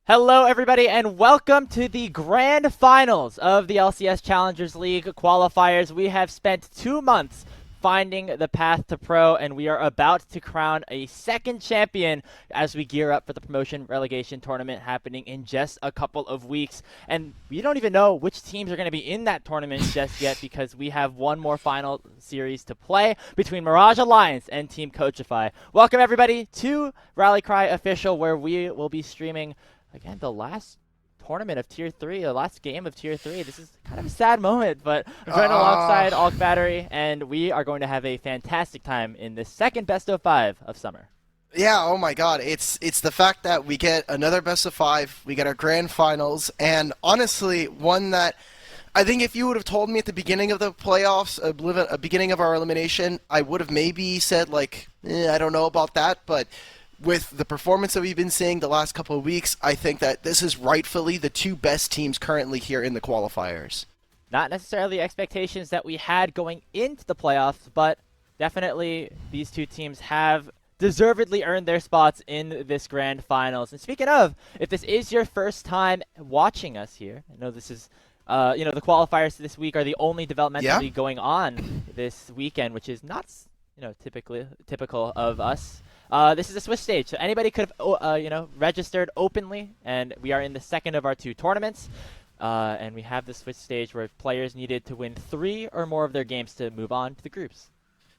Hello, everybody, and welcome to the grand finals of the LCS Challengers League qualifiers. We have spent 2 months finding the path to pro, and we are about to crown a second champion as we gear up for the promotion relegation tournament happening in just a couple of weeks. And we don't even know which teams are going to be in that tournament just yet because we have one more final series to play between Mirage Alliance and Team Coachify. Welcome, everybody, to Rally Cry Official, where we will be streaming again, the last tournament of Tier 3, the last game of Tier 3. This is kind of a sad moment, but I'm joined alongside Alk Battery, and we are going to have a fantastic time in the second best of 5 of summer. Yeah, oh my god, it's the fact that we get another best of 5, we get our grand finals, and honestly, one that I think if you would have told me at the beginning of the playoffs, beginning of our elimination, I would have maybe said, like, I don't know about that, but with the performance that we've been seeing the last couple of weeks, I think that this is rightfully the two best teams currently here in the qualifiers. Not necessarily expectations that we had going into the playoffs, but definitely these two teams have deservedly earned their spots in this grand finals. And speaking of, if this is your first time watching us here, I know this is the qualifiers this week are the only developmentally going on this weekend, which is not, typical of us. This is a Swiss stage, so anybody could have, registered openly, and we are in the second of our 2 tournaments. And we have the Swiss stage where players needed to win 3 or more of their games to move on to the groups.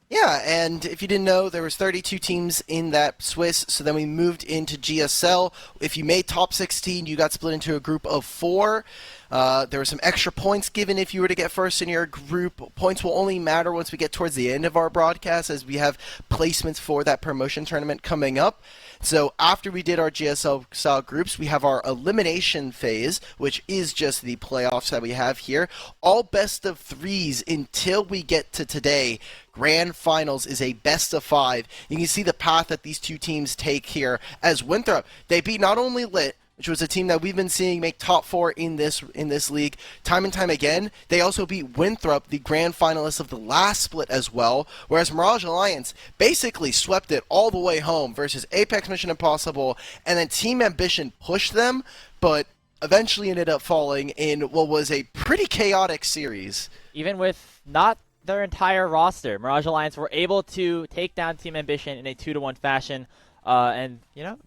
Yeah, and if you didn't know, there was 32 teams in that Swiss, so then we moved into GSL. If you made top 16, you got split into a group of 4. There were some extra points given if you were to get first in your group. Points will only matter once we get towards the end of our broadcast, as we have placements for that promotion tournament coming up. So after we did our GSL-style groups, we have our elimination phase, which is just the playoffs that we have here. All best of 3s until we get to today. Grand Finals is a best of 5. You can see the path that these two teams take here. As Winthrop, they beat not only Lit, which was a team that we've been seeing make top 4 in this league time and time again. They also beat Winthrop, the grand finalist of the last split as well, whereas Mirage Alliance basically swept it all the way home versus Apex Mission Impossible, and then Team Ambition pushed them, but eventually ended up falling in what was a pretty chaotic series. Even with not their entire roster, Mirage Alliance were able to take down Team Ambition in a 2-1 fashion, and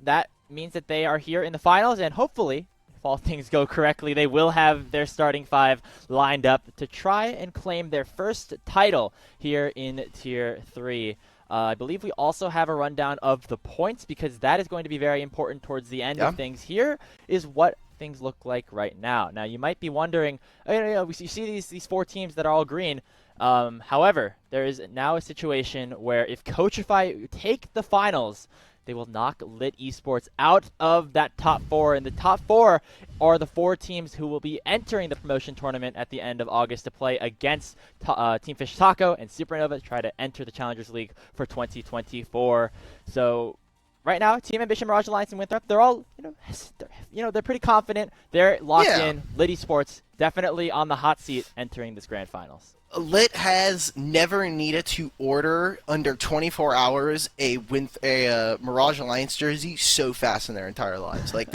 that means that they are here in the finals, and hopefully, if all things go correctly, they will have their starting 5 lined up to try and claim their first title here in Tier 3. I believe we also have a rundown of the points, because that is going to be very important towards the end of things. Here is what things look like right now. Now, you might be wondering, you see these 4 teams that are all green. However, there is now a situation where if Coachify take the finals, they will knock Lit Esports out of that top 4, and the top 4 are the 4 teams who will be entering the promotion tournament at the end of August to play against Team Fish Taco and Supernova to try to enter the Challengers League for 2024. So right now, Team Ambition, Mirage Alliance, and Winthrop, they're all, they're pretty confident. They're locked in. Lit Esports definitely on the hot seat entering this grand finals. Lit has never needed to order under 24 hours a Mirage Alliance jersey so fast in their entire lives. Like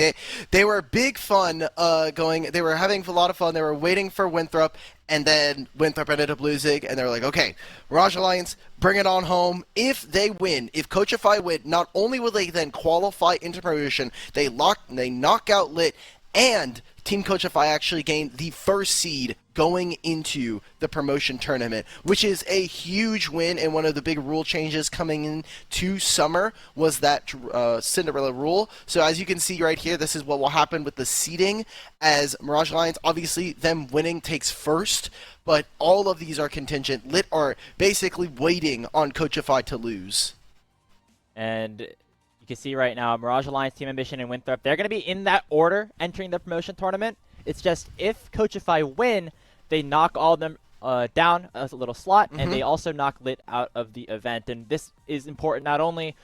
they were big fun they were having a lot of fun. They were waiting for Winthrop, and then Winthrop ended up losing, and they were like, okay, Mirage Alliance, bring it on home. If they win, if Coachify win, not only will they then qualify into promotion, they knock out Lit, and Team Coachify actually gained the first seed going into the promotion tournament, which is a huge win. And one of the big rule changes coming into summer was that Cinderella rule. So as you can see right here, this is what will happen with the seeding, as Mirage Alliance, obviously them winning takes first, but all of these are contingent. Lit are basically waiting on Coachify to lose. And you can see right now, Mirage Alliance, Team Ambition, and Winthrop, they're going to be in that order entering the promotion tournament. It's just if Coachify win, they knock all of them down a little slot, and they also knock Lit out of the event. And this is important not only,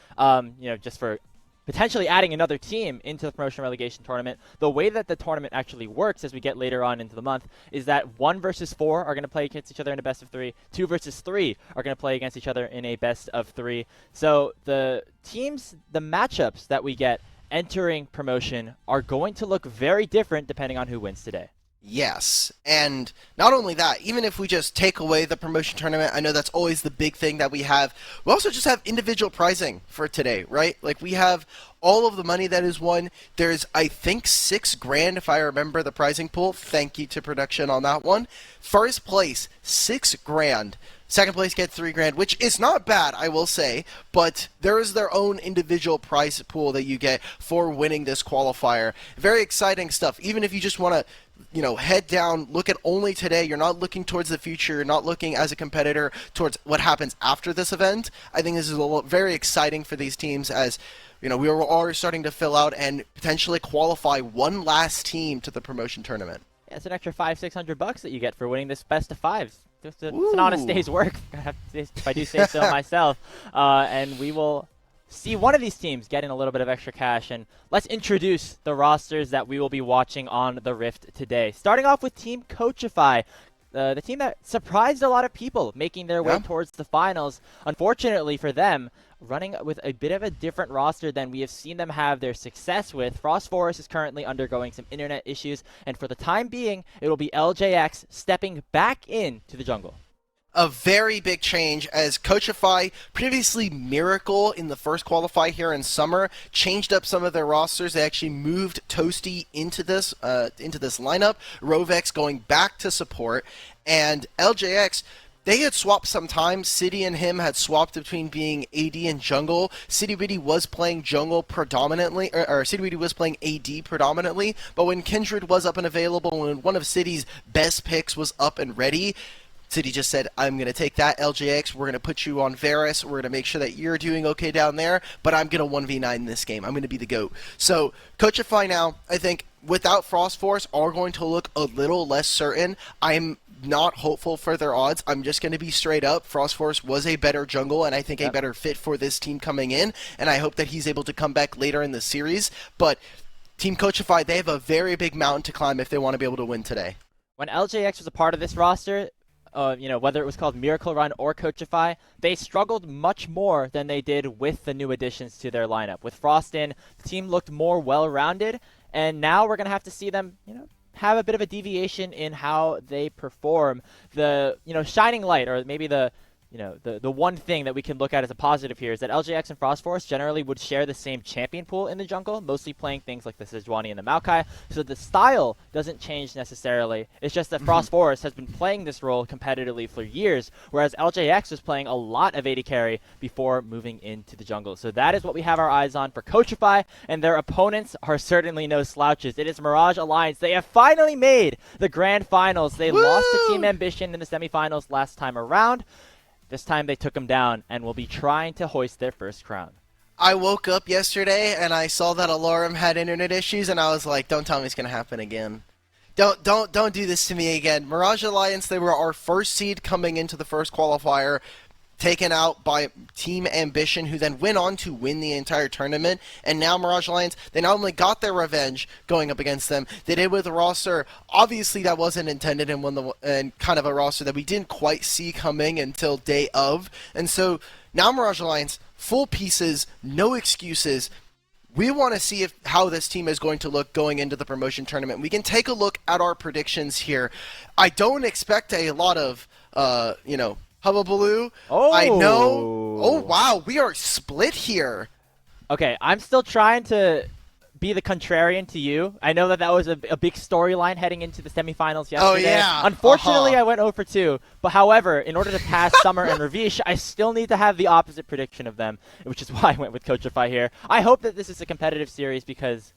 just for potentially adding another team into the promotion relegation tournament. The way that the tournament actually works as we get later on into the month is that 1 versus 4 are going to play against each other in a best of 3. 2 versus 3 are going to play against each other in a best of 3. So the teams, the matchups that we get entering promotion are going to look very different depending on who wins today. Yes, and not only that, even if we just take away the promotion tournament, I know that's always the big thing that we have. We also just have individual pricing for today, right? Like we have all of the money that is won. There's, I think, $6,000 if I remember the pricing pool. Thank you to production on that one. First place, $6,000. Second place gets $3,000, which is not bad, I will say, but there is their own individual prize pool that you get for winning this qualifier. Very exciting stuff. Even if you just want to, head down, look at only today, you're not looking towards the future, you're not looking as a competitor towards what happens after this event. I think this is very exciting for these teams as, we are already starting to fill out and potentially qualify one last team to the promotion tournament. Yeah, it's an extra $500-600 that you get for winning this best of fives. It's an honest day's work, if I do say so myself. And we will see one of these teams getting a little bit of extra cash. And let's introduce the rosters that we will be watching on the Rift today. Starting off with Team Coachify, the team that surprised a lot of people making their way towards the finals. Unfortunately for them, running with a bit of a different roster than we have seen them have their success with. Frost Forest is currently undergoing some internet issues, and for the time being, it will be LJX stepping back into the jungle. A very big change as Coachify, previously Miracle in the first qualify here in summer, changed up some of their rosters. They actually moved Toasty into this lineup, Rovex going back to support, and LJX, they had swapped some time. City and him had swapped between being AD and jungle. City Witty was playing jungle predominantly, or City Witty was playing AD predominantly, but when Kindred was up and available, when one of City's best picks was up and ready, City just said, I'm going to take that, LJX, we're going to put you on Varus, we're going to make sure that you're doing okay down there, but I'm going to 1v9 this game. I'm going to be the GOAT. So, Coachify now, I think, without Frost Force, are going to look a little less certain. I'm not hopeful for their odds. I'm just going to be straight up. Frost Force was a better jungle, and I think a better fit for this team coming in, and I hope that he's able to come back later in the series, but Team Coachify, they have a very big mountain to climb if they want to be able to win today. When LJX was a part of this roster, whether it was called Miracle Run or Coachify, they struggled much more than they did with the new additions to their lineup. With Frost in, the team looked more well-rounded, and now we're going to have to see them, have a bit of a deviation in how they perform. The, shining light, or maybe the one thing that we can look at as a positive here is that LJX and Frost Force generally would share the same champion pool in the jungle, mostly playing things like the Sejuani and the Maokai, so the style doesn't change necessarily. It's just that Frost Force has been playing this role competitively for years, whereas LJX was playing a lot of AD carry before moving into the jungle. So that is what we have our eyes on for Coachify, and their opponents are certainly no slouches. It is Mirage Alliance. They have finally made the grand finals. They lost to Team Ambition in the semifinals last time around. This time they took them down and will be trying to hoist their first crown. I woke up yesterday and I saw that Alarum had internet issues, and I was like, don't tell me it's going to happen again. Don't do this to me again. Mirage Alliance, they were our first seed coming into the first qualifier, taken out by Team Ambition, who then went on to win the entire tournament. And now Mirage Alliance, they not only got their revenge going up against them, they did with a roster, obviously that wasn't intended, and kind of a roster that we didn't quite see coming until day of. And so now Mirage Alliance, full pieces, no excuses. We want to see how this team is going to look going into the promotion tournament. We can take a look at our predictions here. I don't expect a lot of, Hubbabaloo. Oh. I know. Oh, wow. We are split here. Okay, I'm still trying to be the contrarian to you. I know that was a big storyline heading into the semifinals yesterday. Oh, yeah. Unfortunately, I went 0 for 2. But however, in order to pass Summer and Ravish, I still need to have the opposite prediction of them, which is why I went with Coachify here. I hope that this is a competitive series because,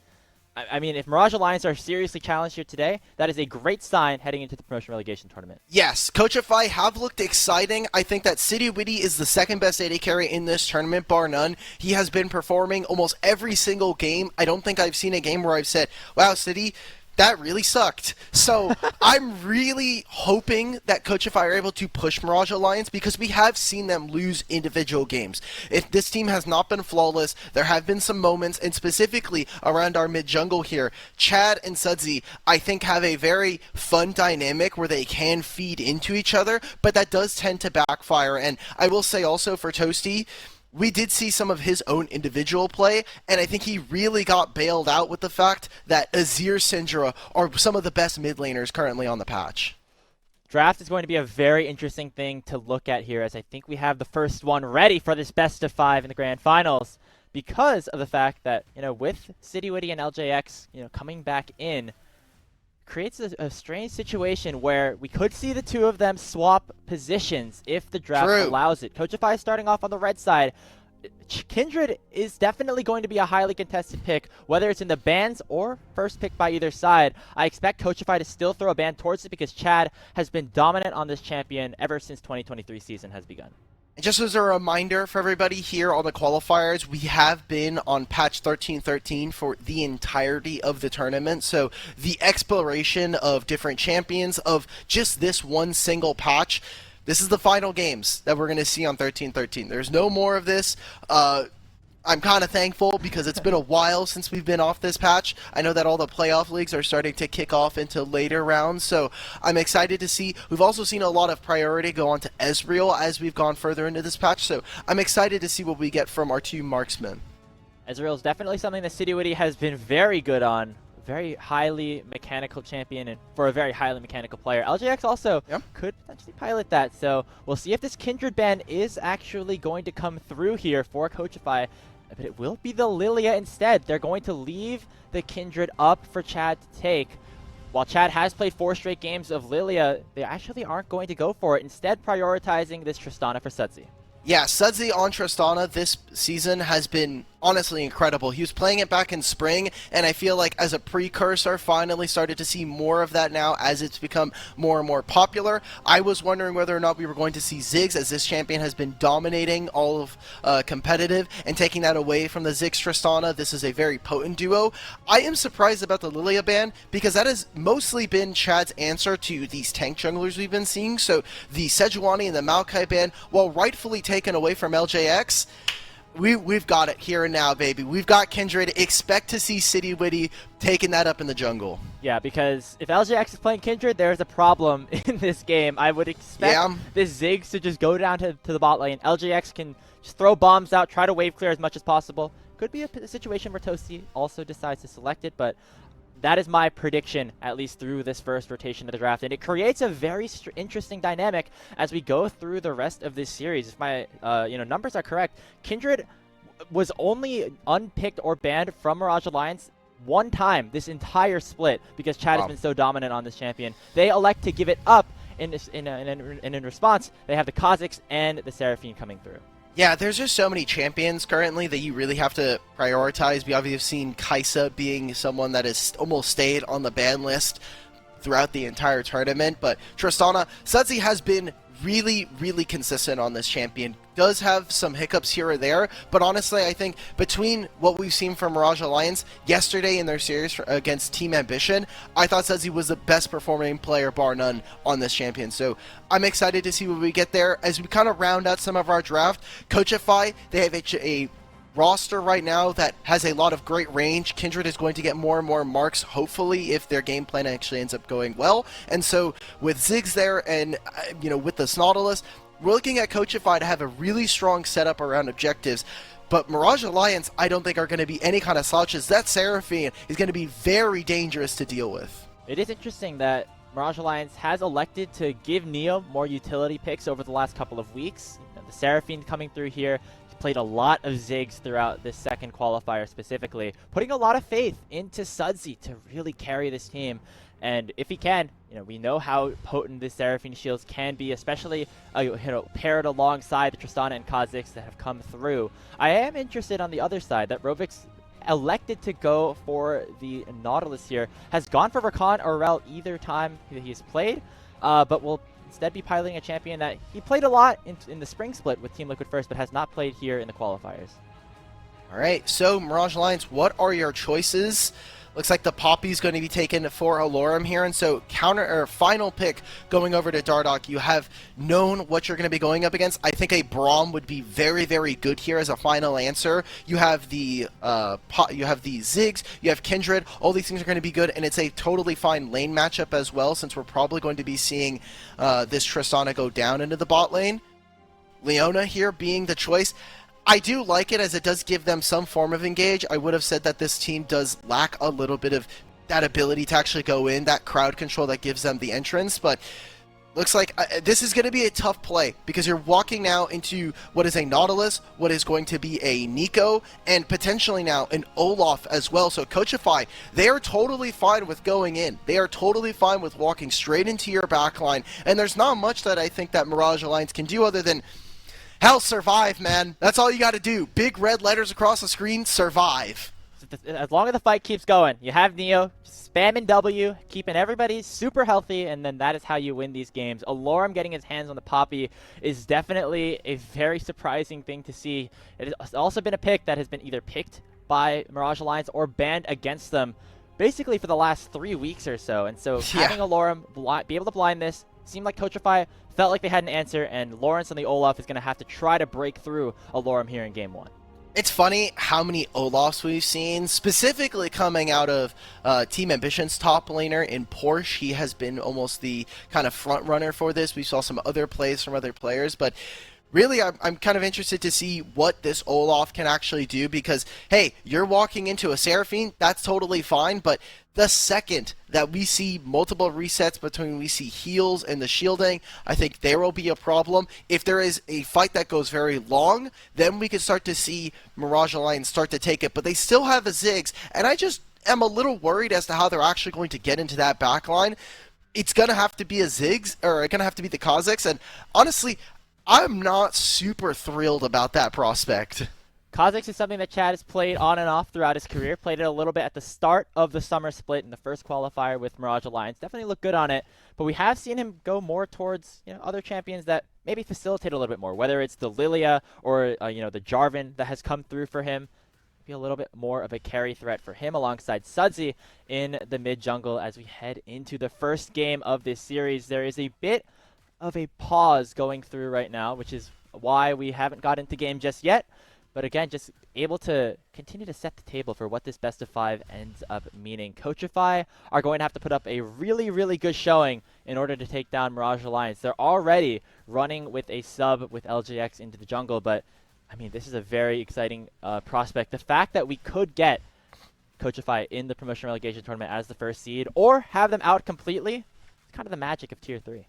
I mean, if Mirage Alliance are seriously challenged here today, that is a great sign heading into the promotion relegation tournament. Yes, Coachify have looked exciting. I think that City Witty is the second best AD carry in this tournament, bar none. He has been performing almost every single game. I don't think I've seen a game where I've said, wow, City, that really sucked. So I'm really hoping that Coachify are able to push Mirage Alliance because we have seen them lose individual games. If this team has not been flawless, there have been some moments, and specifically around our mid-jungle here, Chad and Sudsy, I think, have a very fun dynamic where they can feed into each other, but that does tend to backfire. And I will say also for Toasty, we did see some of his own individual play, and I think he really got bailed out with the fact that Azir, Syndra are some of the best mid laners currently on the patch. Draft is going to be a very interesting thing to look at here, as I think we have the first one ready for this best of 5 in the grand finals, because of the fact that, with Citywitty and LJX, coming back in, creates a strange situation where we could see the two of them swap positions if the draft allows it. Coachify is starting off on the red side. Kindred is definitely going to be a highly contested pick, whether it's in the bans or first pick by either side. I expect Coachify to still throw a ban towards it because Chad has been dominant on this champion ever since 2023 season has begun. And just as a reminder for everybody here on the qualifiers, we have been on patch 1313 for the entirety of the tournament. So the exploration of different champions of just this one single patch, this is the final games that we're going to see on 1313. There's no more of this. I'm kind of thankful because it's been a while since we've been off this patch. I know that all the playoff leagues are starting to kick off into later rounds, so I'm excited to see. We've also seen a lot of priority go on to Ezreal as we've gone further into this patch, so I'm excited to see what we get from our two marksmen. Ezreal is definitely something that Citywitty has been very good on. Very highly mechanical champion, and for a very highly mechanical player. LJX also could potentially pilot that, so we'll see if this Kindred ban is actually going to come through here for Coachify. But it will be the Lilia instead. They're going to leave the Kindred up for Chad to take. While Chad has played 4 straight games of Lilia, they actually aren't going to go for it, instead prioritizing this Tristana for Sudzi. Yeah, Sudzi on Tristana this season has been honestly incredible. He was playing it back in spring, and I feel like as a precursor, finally started to see more of that now as it's become more and more popular. I was wondering whether or not we were going to see Ziggs, as this champion has been dominating all of competitive, and taking that away from the Ziggs Tristana. This is a very potent duo. I am surprised about the Lilia ban, because that has mostly been Chad's answer to these tank junglers we've been seeing. So the Sejuani and the Maokai ban, while rightfully taken away from LJX, we've got it here and now, baby. We've got Kindred. Expect to see Citywitty taking that up in the jungle. Yeah, because if LJX is playing Kindred, there's a problem in this game. I would expect this Ziggs to just go down to the bot lane. LJX can just throw bombs out, try to wave clear as much as possible. Could be a situation where Toasty also decides to select it, but that is my prediction, at least through this first rotation of the draft. And it creates a very interesting dynamic as we go through the rest of this series. If my numbers are correct, Kindred was only unpicked or banned from Mirage Alliance one time this entire split because Chad has been so dominant on this champion. They elect to give it up, and in response, they have the Kha'Zix and the Seraphine coming through. Yeah, there's just so many champions currently that you really have to prioritize. We obviously have seen Kai'Sa being someone that has almost stayed on the ban list throughout the entire tournament, but Tristana, Sudzi has been really, really consistent on this champion. Does have some hiccups here or there, but honestly, I think between what we've seen from Mirage Alliance yesterday in their series against Team Ambition, I thought Sudzi was the best performing player, bar none, on this champion. So I'm excited to see what we get there. As we kind of round out some of our draft, Coachify, they have a roster right now that has a lot of great range. Kindred is going to get more and more marks, hopefully, if their game plan actually ends up going well. And so with Ziggs there and, with the Nautilus, we're looking at Coachify to have a really strong setup around objectives. But Mirage Alliance, I don't think are going to be any kind of slouches. That Seraphine is going to be very dangerous to deal with. It is interesting that Mirage Alliance has elected to give Neo more utility picks over the last couple of weeks. The Seraphine coming through here. Played a lot of Ziggs throughout this second qualifier specifically, putting a lot of faith into Sudzi to really carry this team. And if he can, we know how potent the Seraphine shields can be, especially paired alongside the Tristana and Kha'Zix that have come through. I am interested on the other side that Rovix elected to go for the Nautilus here, has gone for Rakan or Rel either time he's played, but will instead be piloting a champion that he played a lot in the spring split with Team Liquid first, but has not played here in the qualifiers. All right, so Mirage Alliance, what are your choices? Looks like the Poppy's going to be taken for Alorum here, and so final pick going over to Dardoch. You have known what you're going to be going up against. I think a Braum would be very, very good here as a final answer. You have the Ziggs, you have Kindred. All these things are going to be good, and it's a totally fine lane matchup as well, since we're probably going to be seeing this Tristana go down into the bot lane. Leona here being the choice. I do like it as it does give them some form of engage. I would have said that this team does lack a little bit of that ability to actually go in, that crowd control that gives them the entrance, but looks like this is going to be a tough play because you're walking now into what is a Nautilus, what is going to be a Nico, and potentially now an Olaf as well. So Coachify, they are totally fine with going in. They are totally fine with walking straight into your backline, and there's not much that I think that Mirage Alliance can do other than, hell, survive, man. That's all you got to do. Big red letters across the screen, survive. As long as the fight keeps going, you have Neo spamming W, keeping everybody super healthy, and then that is how you win these games. Alorum getting his hands on the Poppy is definitely a very surprising thing to see. It has also been a pick that has been either picked by Mirage Alliance or banned against them basically for the last 3 weeks or so. And so having Alorum be able to blind this seemed like Coachify felt like they had an answer, and Lawrence and the Olaf is going to have to try to break through Alorum here in Game 1. It's funny how many Olafs we've seen, specifically coming out of Team Ambition's top laner in Porsche. He has been almost the kind of front runner for this. We saw some other plays from other players, but really I'm kind of interested to see what this Olaf can actually do because, hey, you're walking into a Seraphine, that's totally fine, but the second that we see multiple resets between we see heals and the shielding, I think there will be a problem. If there is a fight that goes very long, then we can start to see Mirage Alliance start to take it, but they still have a Ziggs, and I just am a little worried as to how they're actually going to get into that backline. It's going to have to be a Ziggs, or it's going to have to be the Kazakhs, and honestly, I'm not super thrilled about that prospect. Kazakhs is something that Chad has played on and off throughout his career. Played it a little bit at the start of the summer split in the first qualifier with Mirage Alliance. Definitely looked good on it, but we have seen him go more towards other champions that maybe facilitate a little bit more, whether it's the Lilia or the Jarvan that has come through for him. Be a little bit more of a carry threat for him alongside Sudsy in the mid jungle as we head into the first game of this series. There is a bit of a pause going through right now, which is why we haven't got into game just yet. But again, just able to continue to set the table for what this best of 5 ends up meaning. Coachify are going to have to put up a really, really good showing in order to take down Mirage Alliance. They're already running with a sub with LJX into the jungle, but I mean, this is a very exciting prospect. The fact that we could get Coachify in the promotion relegation tournament as the first seed, or have them out completely, it's kind of the magic of Tier 3.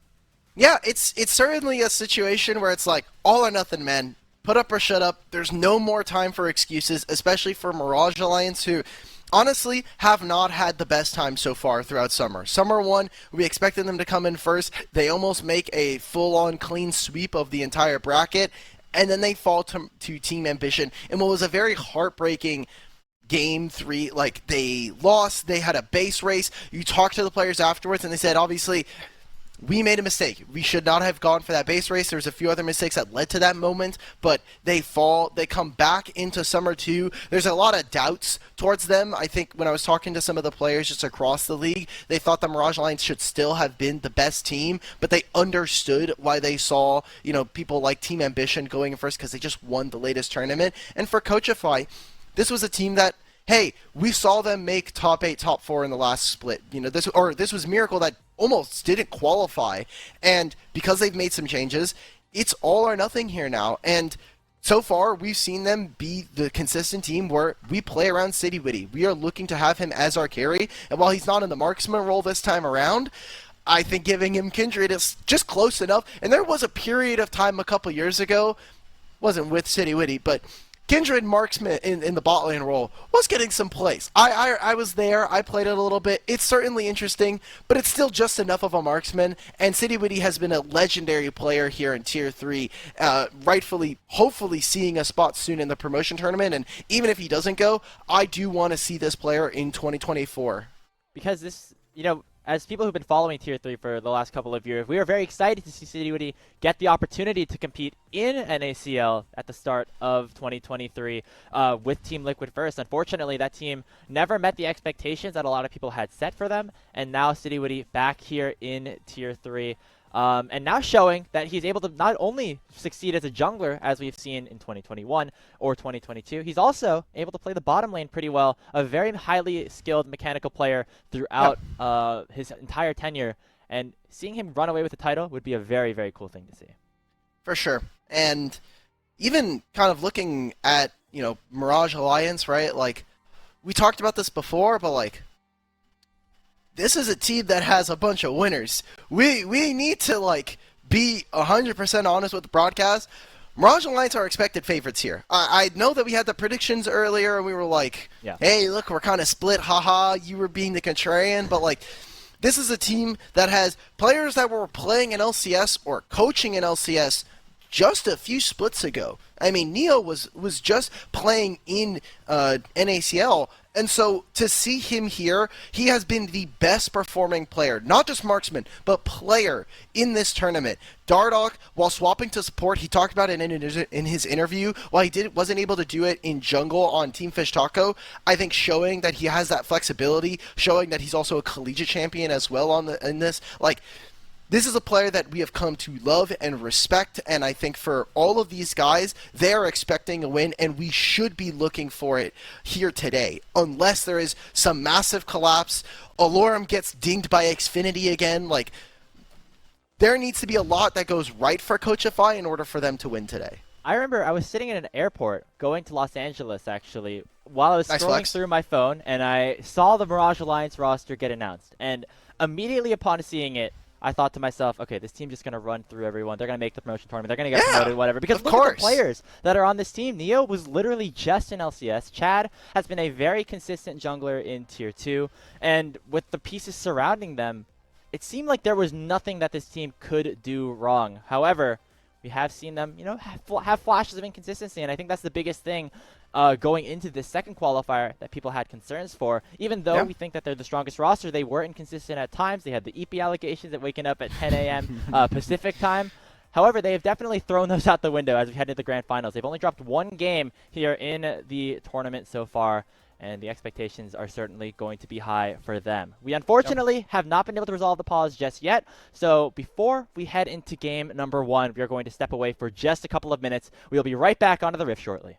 Yeah, it's certainly a situation where it's like, all or nothing, man. Put up or shut up. There's no more time for excuses, especially for Mirage Alliance, who honestly have not had the best time so far throughout summer. Summer 1, we expected them to come in first. They almost make a full-on clean sweep of the entire bracket, and then they fall to Team Ambition in what was a very heartbreaking Game 3. Like, they lost, they had a base race. You talk to the players afterwards, and they said, obviously, we made a mistake. We should not have gone for that base race. There's a few other mistakes that led to that moment, but they come back into Summer 2. There's a lot of doubts towards them. I think when I was talking to some of the players just across the league, they thought the Mirage Alliance should still have been the best team, but they understood why they saw, people like Team Ambition going in first because they just won the latest tournament. And for Coachify, this was a team that, hey, we saw them make top 8, top 4 in the last split. This was Miracle that almost didn't qualify, and because they've made some changes, it's all or nothing here now. And so far, we've seen them be the consistent team where we play around City Witty. We are looking to have him as our carry, and while he's not in the marksman role this time around, I think giving him Kindred is just close enough. And there was a period of time a couple years ago, wasn't with City Witty, but Kindred marksman in the bot lane role was getting some plays. I was there. I played it a little bit. It's certainly interesting, but it's still just enough of a marksman. And City Witty has been a legendary player here in Tier 3, rightfully, hopefully seeing a spot soon in the promotion tournament. And even if he doesn't go, I do want to see this player in 2024. Because this, as people who've been following Tier 3 for the last couple of years, we are very excited to see City Witty get the opportunity to compete in NACL at the start of 2023 with Team Liquid first. Unfortunately, that team never met the expectations that a lot of people had set for them, and now City Witty back here in Tier 3. And now showing that he's able to not only succeed as a jungler, as we've seen in 2021 or 2022, he's also able to play the bottom lane pretty well. A very highly skilled mechanical player throughout his entire tenure. And seeing him run away with the title would be a very, very cool thing to see. For sure. And even kind of looking at, Mirage Alliance, right? Like, we talked about this before, but like, this is a team that has a bunch of winners. We need to like be 100% honest with the broadcast. Mirage Alliance are expected favorites here. I know that we had the predictions earlier, and we were like, hey, look, we're kind of split. Haha, you were being the contrarian. But, like, this is a team that has players that were playing in LCS or coaching in LCS just a few splits ago. I mean, Neo was just playing in NACL, and so to see him here, he has been the best performing player, not just marksman, but player in this tournament. Dardoch, while swapping to support, he talked about it in his interview, while he wasn't able to do it in jungle on Team Fish Taco, I think showing that he has that flexibility, showing that he's also a collegiate champion as well in this, like, this is a player that we have come to love and respect, and I think for all of these guys, they are expecting a win, and we should be looking for it here today, unless there is some massive collapse. Alorum gets dinged by Xfinity again. Like, there needs to be a lot that goes right for Coachify in order for them to win today. I remember I was sitting in an airport going to Los Angeles, actually, while I was scrolling through my phone, and I saw the Mirage Alliance roster get announced. And immediately upon seeing it, I thought to myself, okay, this team's just going to run through everyone. They're going to make the promotion tournament. They're going to get promoted, whatever. Because look at the players that are on this team. Neo was literally just in LCS. Chad has been a very consistent jungler in Tier 2. And with the pieces surrounding them, it seemed like there was nothing that this team could do wrong. However, we have seen them, have flashes of inconsistency. And I think that's the biggest thing going into this second qualifier that people had concerns for. Even though we think that they're the strongest roster, they were inconsistent at times. They had the EP allegations at waking up at 10 a.m. Pacific time. However, they have definitely thrown those out the window as we head into the grand finals. They've only dropped one game here in the tournament so far, and the expectations are certainly going to be high for them. We unfortunately have not been able to resolve the pause just yet, so before we head into game number 1, we are going to step away for just a couple of minutes. We will be right back onto the Rift shortly.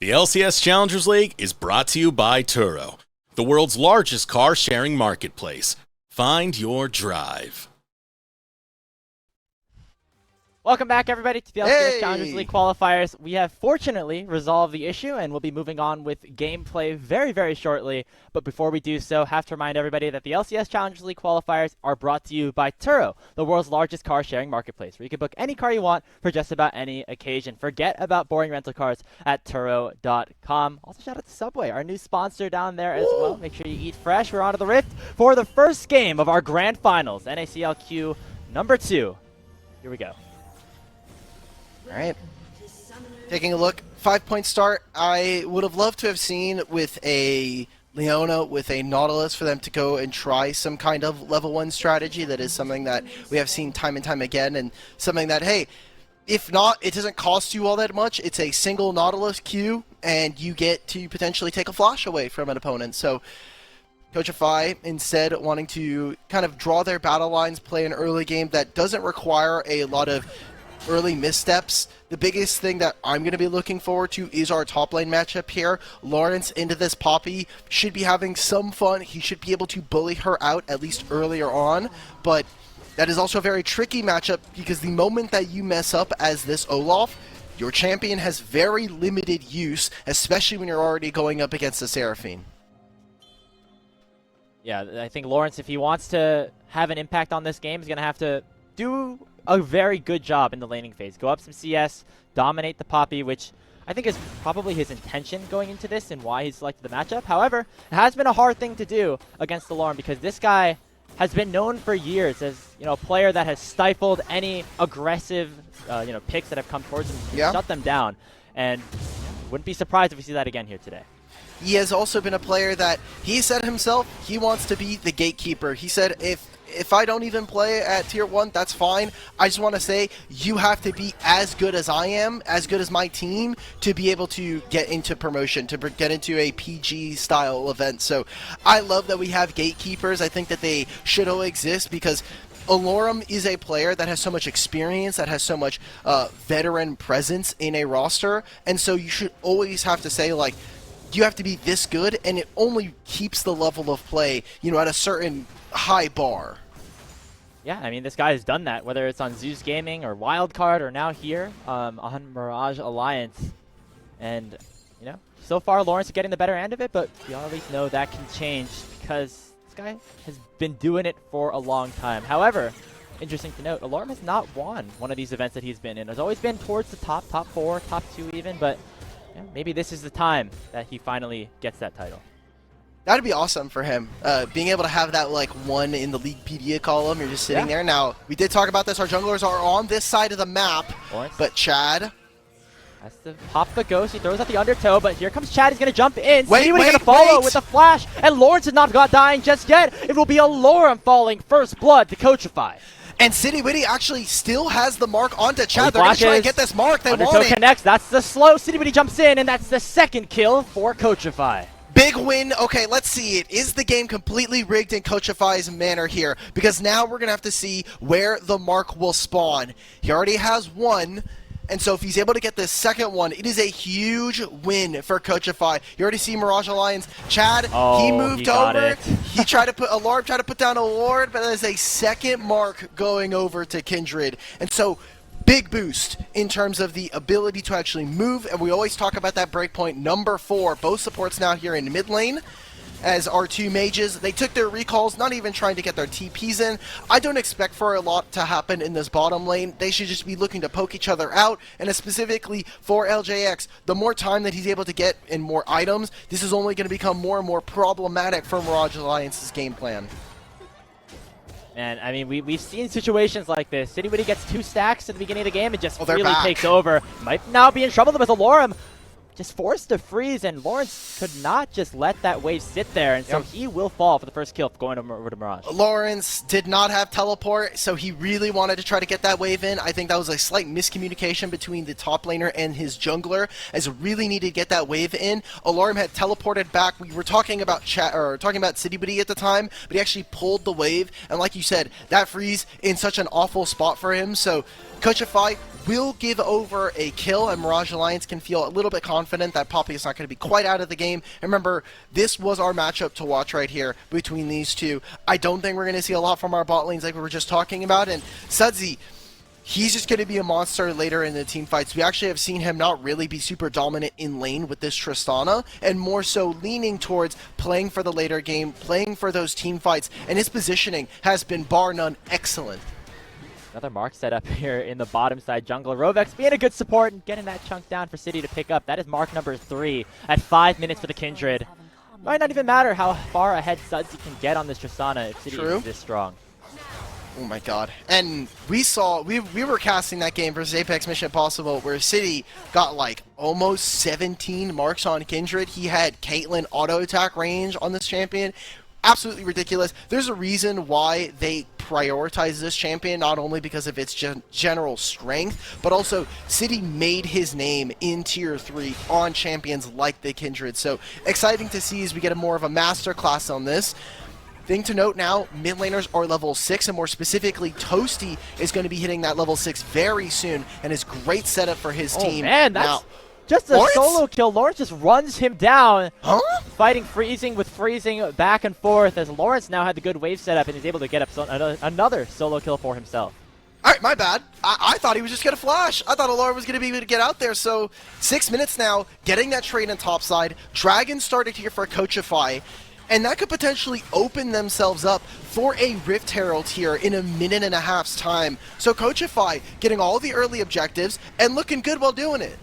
The LCS Challengers League is brought to you by Turo, the world's largest car-sharing marketplace. Find your drive. Welcome back, everybody, to the LCS Challengers Hey! League qualifiers. We have fortunately resolved the issue, and we'll be moving on with gameplay very, very shortly. But before we do so, have to remind everybody that the LCS Challengers League qualifiers are brought to you by Turo, the world's largest car-sharing marketplace, where you can book any car you want for just about any occasion. Forget about boring rental cars at Turo.com. Also, shout out to Subway, our new sponsor down there as well. Make sure you eat fresh. We're on to the Rift for the first game of our Grand Finals, NACL number 2. Here we go. All right. Taking a look, 5-point start. I would have loved to have seen with a Leona, with a Nautilus, for them to go and try some kind of level 1 strategy. That is something that we have seen time and time again, and something that, hey, if not, it doesn't cost you all that much. It's a single Nautilus Q, and you get to potentially take a flash away from an opponent. So Coachify, instead, wanting to kind of draw their battle lines, play an early game that doesn't require a lot of early missteps. The biggest thing that I'm going to be looking forward to is our top lane matchup here. Lawrence into this Poppy should be having some fun. He should be able to bully her out at least earlier on, but that is also a very tricky matchup because the moment that you mess up as this Olaf, your champion has very limited use, especially when you're already going up against a Seraphine. Yeah, I think Lawrence, if he wants to have an impact on this game, is going to have to do a very good job in the laning phase. Go up some CS, dominate the Poppy, which I think is probably his intention going into this and why he selected the matchup. However, it has been a hard thing to do against the Lorm because this guy has been known for years as, a player that has stifled any aggressive, picks that have come towards him and shut them down. And wouldn't be surprised if we see that again here today. He has also been a player that he said himself he wants to be the gatekeeper. He said, if I don't even play at tier 1, that's fine. I just want to say you have to be as good as I am, as good as my team, to be able to get into promotion, to get into a PG style event. So I love that we have gatekeepers. I think that they should all exist because Alorum is a player that has so much experience, that has so much veteran presence in a roster, and so you should always have to say, like, you have to be this good, and it only keeps the level of play, at a certain high bar. Yeah, I mean, this guy has done that, whether it's on Zeus Gaming or Wildcard or now here on Mirage Alliance. And, so far Lawrence is getting the better end of it, but we all at least know that can change because this guy has been doing it for a long time. However, interesting to note, Alarm has not won one of these events that he's been in. Has always been towards the top 4, top 2 even, but maybe this is the time that he finally gets that title. That'd be awesome for him. Being able to have that, like, 1 in the Leaguepedia column, you're just sitting there. Now, we did talk about this. Our junglers are on this side of the map, Lawrence but Chad has to pop the ghost. He throws out the undertow, but here comes Chad. He's going to jump in. Wait, He's going to follow with a flash, and Lawrence is not dying just yet. It will be a Lorem falling first blood to Coachify. And City Witty actually still has the mark onto Chad. They're going to try and get this mark. They undertow want it. Connects. That's the slow. City Witty jumps in, and that's the second kill for Coachify. Big win. Okay, let's see it. Is the game completely rigged in Coachify's manner here? Because now we're going to have to see where the mark will spawn. He already has 1. And so if he's able to get this second one, it is a huge win for Coachify. You already see Mirage Alliance. Chad, he moved over. He tried to put Alarm, tried to put down a ward, but there's a second mark going over to Kindred. And so big boost in terms of the ability to actually move, and we always talk about that breakpoint number 4. Both supports now here in mid lane as our 2 mages. They took their recalls, not even trying to get their TPs in. I don't expect for a lot to happen in this bottom lane. They should just be looking to poke each other out, and specifically for LJX, the more time that he's able to get and more items, this is only going to become more and more problematic for Mirage Alliance's game plan. And, I mean, we've seen situations like this. City Witty gets 2 stacks at the beginning of the game and just really takes over. Might now be in trouble with Alorum. Just forced to freeze, and Lawrence could not just let that wave sit there, and so he will fall for the first kill going over to Mirage. Lawrence did not have teleport, so he really wanted to try to get that wave in. I think that was a slight miscommunication between the top laner and his jungler, as really needed to get that wave in. Alarm had teleported back. We were talking about City Buddy at the time, but he actually pulled the wave, and like you said, that freeze in such an awful spot for him. So Coachify will give over a kill, and Mirage Alliance can feel a little bit confident confident that Poppy is not going to be quite out of the game. And remember, this was our matchup to watch right here between these two. I don't think we're going to see a lot from our bot lanes like we were just talking about. And Sudsy, he's just going to be a monster later in the team fights. We actually have seen him not really be super dominant in lane with this Tristana, and more so leaning towards playing for the later game, playing for those team fights, and his positioning has been bar none excellent. Another mark set up here in the bottom side jungle. Rovex being a good support and getting that chunk down for City to pick up. That is mark number 3 at 5 minutes for the Kindred. Might not even matter how far ahead Sudsy can get on this Tristana if City is this strong. Oh my god. And we saw, we were casting that game versus Apex Mission Impossible where City got like almost 17 marks on Kindred. He had Caitlyn auto attack range on this champion. Absolutely ridiculous. There's a reason why they prioritize this champion, not only because of its general strength, but also City made his name in Tier 3 on champions like the Kindred. So exciting to see as we get a more of a master class on this. Thing to note now, mid laners are level 6, and more specifically, Toasty is going to be hitting that level 6 very soon, and is great setup for his team. Man, that's now, just a solo kill. Lawrence just runs him down. Huh? Fighting Freezing with Freezing back and forth as Lawrence now had the good wave setup and is able to get up another solo kill for himself. Alright, my bad. I thought he was just going to flash. I thought Alara was going to be able to get out there. So 6 minutes now, getting that trade on top side. Dragon started here for Coachify. And that could potentially open themselves up for a Rift Herald here in a minute and a half's time. So Coachify getting all the early objectives and looking good while doing it.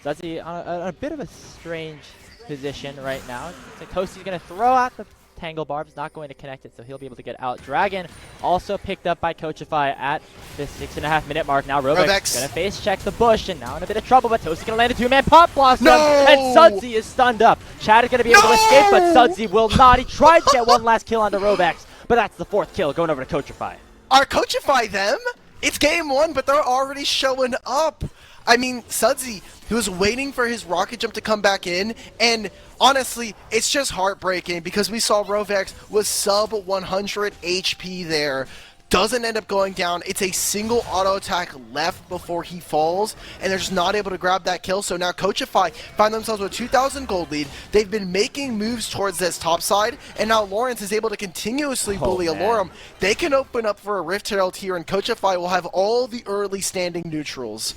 Sudsy on a bit of a strange position right now. It's like Toasty's going to throw out the Tangle Barbs, not going to connect it, so he'll be able to get out. Dragon also picked up by Coachify at the 6.5 minute mark. Now Rovex going to face check the bush, and now in a bit of trouble, but Toasty's going to land a 2-man pop blossom, and Sudsy is stunned up. Chad is going to be able to escape, but Sudsy will not. He tried to get one last kill onto Rovex, but that's the 4th kill going over to Coachify. Are Coachify them? It's game 1, but they're already showing up. I mean, Sudsy, he was waiting for his rocket jump to come back in, and honestly, it's just heartbreaking because we saw Rovex was sub 100 HP there. Doesn't end up going down. It's a single auto attack left before he falls, and they're just not able to grab that kill. So now Coachify find themselves with 2,000 gold lead. They've been making moves towards this top side, and now Lawrence is able to continuously bully Alorum. They can open up for a Rift Herald here, and Coachify will have all the early standing neutrals.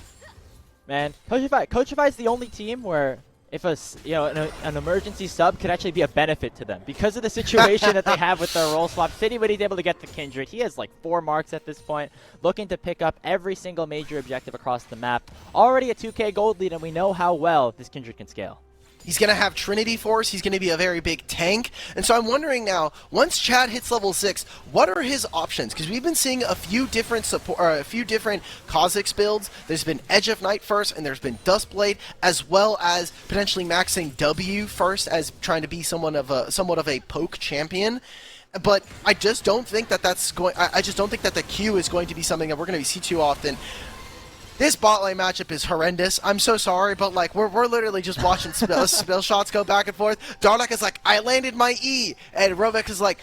Man, Coachify is the only team where if an emergency sub could actually be a benefit to them because of the situation that they have with their role swap. Citywood able to get the Kindred. He has like 4 marks at this point, looking to pick up every single major objective across the map. Already a 2k gold lead, and we know how well this Kindred can scale. He's going to have Trinity Force. He's going to be a very big tank. And so I'm wondering now, once Chad hits level 6, what are his options? Because we've been seeing a few different Kha'Zix builds. There's been Edge of Night first, and there's been Duskblade, as well as potentially maxing W first as trying to be somewhat of a poke champion. But I just don't think that I just don't think that the Q is going to be something that we're going to see too often. This bot lane matchup is horrendous. I'm so sorry, but like we're literally just watching spell shots go back and forth. Darnak is like, I landed my E, and Rovex is like,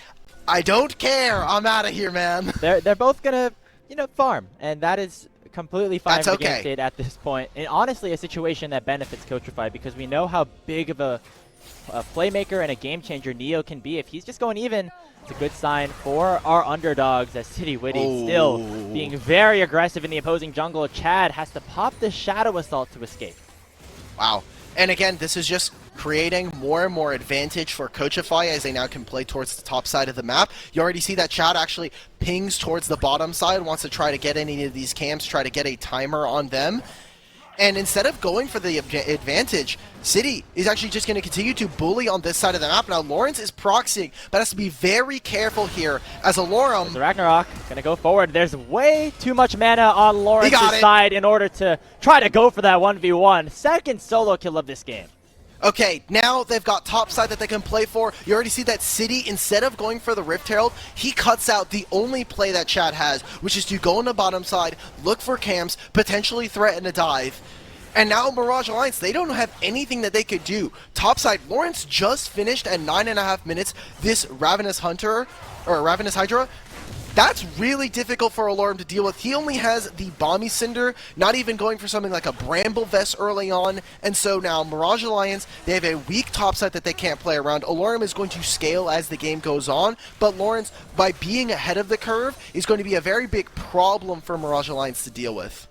I don't care. I'm out of here, man. They're both gonna farm, and that is completely fine against it at this point. And honestly, a situation that benefits Coachify because we know how big of a playmaker and a game changer Neo can be. If he's just going even, it's a good sign for our underdogs as City Witty still being very aggressive in the opposing jungle. Chad has to pop the Shadow Assault to escape. Wow. And again, this is just creating more and more advantage for Coachify as they now can play towards the top side of the map. You already see that Chad actually pings towards the bottom side, wants to try to get any of these camps, try to get a timer on them. And instead of going for the advantage, City is actually just going to continue to bully on this side of the map. Now, Lawrence is proxying, but has to be very careful here as Alorum. Ragnarok going to go forward. There's way too much mana on Lawrence's side in order to try to go for that 1v1. Second solo kill of this game. Okay, now they've got top side that they can play for. You already see that City, instead of going for the Rift Herald, he cuts out the only play that Chad has, which is to go on the bottom side, look for camps, potentially threaten a dive. And now Mirage Alliance, they don't have anything that they could do. Topside, Lawrence just finished at 9.5 minutes this Ravenous Hydra. That's really difficult for Alorum to deal with. He only has the Bomby Cinder, not even going for something like a Bramble Vest early on. And so now Mirage Alliance, they have a weak topside that they can't play around. Alorum is going to scale as the game goes on, but Lawrence, by being ahead of the curve, is going to be a very big problem for Mirage Alliance to deal with.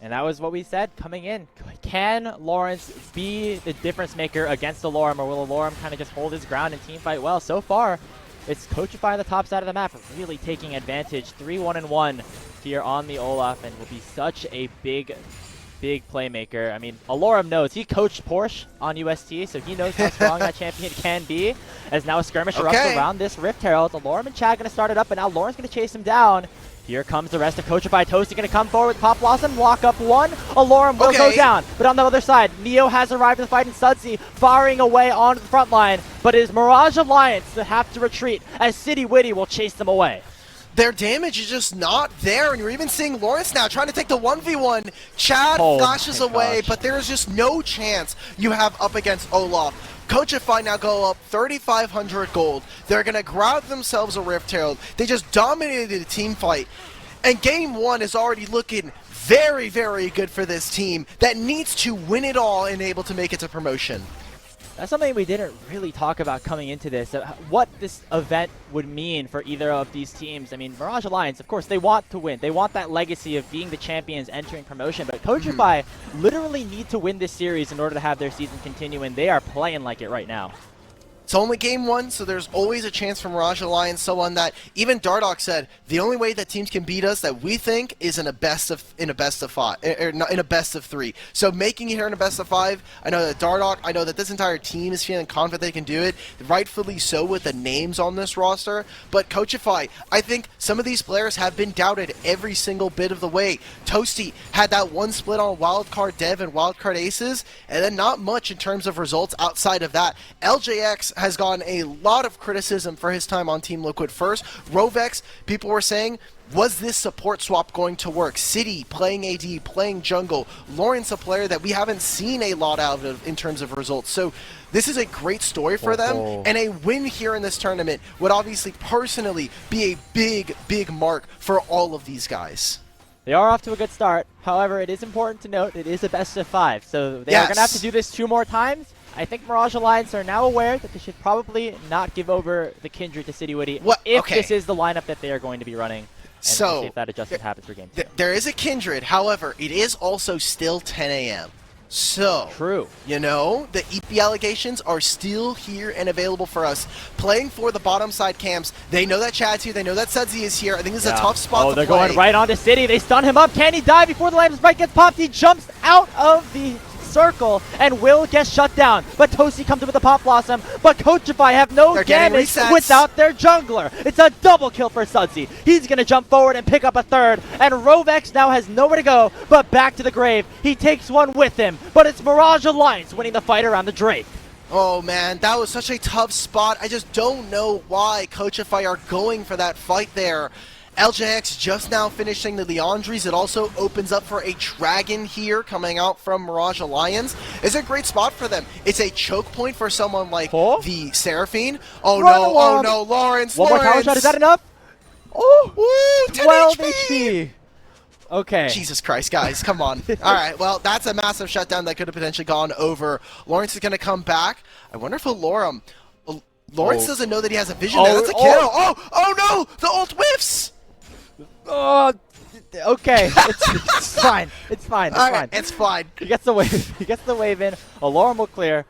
And that was what we said coming in. Can Lawrence be the difference maker against Alorum, or will Alorum kind of just hold his ground and team fight well? So far, it's Coachify on the top side of the map, really taking advantage. 3-1-1 here on the Olaf, and will be such a big playmaker. I mean, Alorum knows. He coached Porsche on UST, so he knows how strong that champion can be. As now a skirmish erupts around this Rift Herald. Alorum and Chad going to start it up, and now Lauren's going to chase him down. Here comes the rest of Coachify. Toasty going to come forward with Pop Blossom. Walk up one. Alorum will go down. But on the other side, Neo has arrived in the fight, and Sudsy firing away onto the front line. But it is Mirage Alliance that have to retreat, as City Witty will chase them away. Their damage is just not there, and you're even seeing Lawrence now trying to take the 1v1. Chad flashes away, but there is just no chance you have up against Olaf. Coachify now go up 3,500 gold. They're going to grab themselves a Rift Herald. They just dominated the team fight. And game one is already looking very, very good for this team that needs to win it all and able to make it to promotion. That's something we didn't really talk about coming into this, what this event would mean for either of these teams. I mean, Mirage Alliance, of course, they want to win. They want that legacy of being the champions entering promotion, but Coachify literally need to win this series in order to have their season continue, and they are playing like it right now. It's only game one, so there's always a chance for Mirage Alliance. Someone that even Dardoch said the only way that teams can beat us that we think is in a best of three. So making it here in a best of five, I know that Dardoch, I know that this entire team is feeling confident they can do it, rightfully so with the names on this roster. But Coachify, I think some of these players have been doubted every single bit of the way. Toasty had that one split on Wildcard Dev and Wildcard Aces, and then not much in terms of results outside of that. LJX has gotten a lot of criticism for his time on Team Liquid first. Rovex, people were saying, was this support swap going to work? City playing AD, playing jungle. Lawrence, a player that we haven't seen a lot out of in terms of results. So this is a great story for them, and a win here in this tournament would obviously personally be a big mark for all of these guys. They are off to a good start. However, it is important to note it is a best of five, so they are going to have to do this 2 more times. I think Mirage Alliance are now aware that they should probably not give over the Kindred to City Witty if this is the lineup that they are going to be running. And so, we'll see if that adjustment happens for game 2. There is a Kindred, however, it is also still 10 a.m. So, true. You know, the EP allegations are still here and available for us. Playing for the bottom side camps, they know that Chad's here, they know that Sudsy is here. I think this is a tough spot to play. They're going right onto City. They stun him up. Can he die before the Lamb's Spike gets popped? He jumps out of the circle and will get shut down. But Toasty comes in with the Pop Blossom, but Coachify have no damage without their jungler. It's a double kill for Sudsy. He's going to jump forward and pick up a third, and Rovex now has nowhere to go but back to the grave. He takes one with him, but it's Mirage Alliance winning the fight around the Drake. Oh man, that was such a tough spot. I just don't know why Coachify are going for that fight there. LJX just now finishing the Leandries. It also opens up for a Dragon here coming out from Mirage Alliance. It's a great spot for them. It's a choke point for someone like the Seraphine. Oh no, Lawrence. One more tower shot, is that enough? Oh, 12 HP. Okay. Jesus Christ, guys, come on. All right, well, that's a massive shutdown that could have potentially gone over. Lawrence is going to come back. I wonder if Lawrence doesn't know that he has a vision there. That's a kill. Oh no, the ult whiffs. Oh, okay. It's fine. It's fine. It's fine. It's fine. He gets the wave. He gets the wave in. Alorum will clear.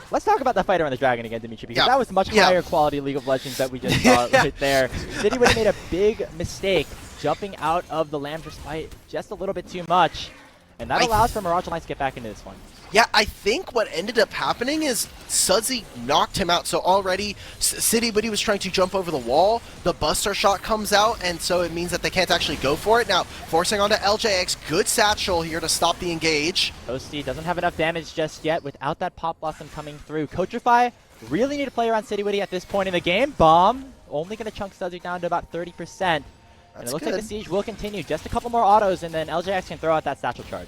Let's talk about the fight around the Dragon again, Dimitri, because that was much higher quality League of Legends that we just saw right there. City would have made a big mistake jumping out of the Lamb's Respite just a little bit too much, and that allows for Mirage Alliance to get back into this one. Yeah, I think what ended up happening is Sudsy knocked him out. So already, City Witty was trying to jump over the wall. The Buster shot comes out, and so it means that they can't actually go for it. Now, forcing onto LJX. Good satchel here to stop the engage. Toasty doesn't have enough damage just yet without that Pop Blossom coming through. Coachify really need to play around City Witty at this point in the game. Bomb only going to chunk Sudsy down to about 30%. And it looks like the siege will continue. Just a couple more autos, and then LJX can throw out that satchel charge.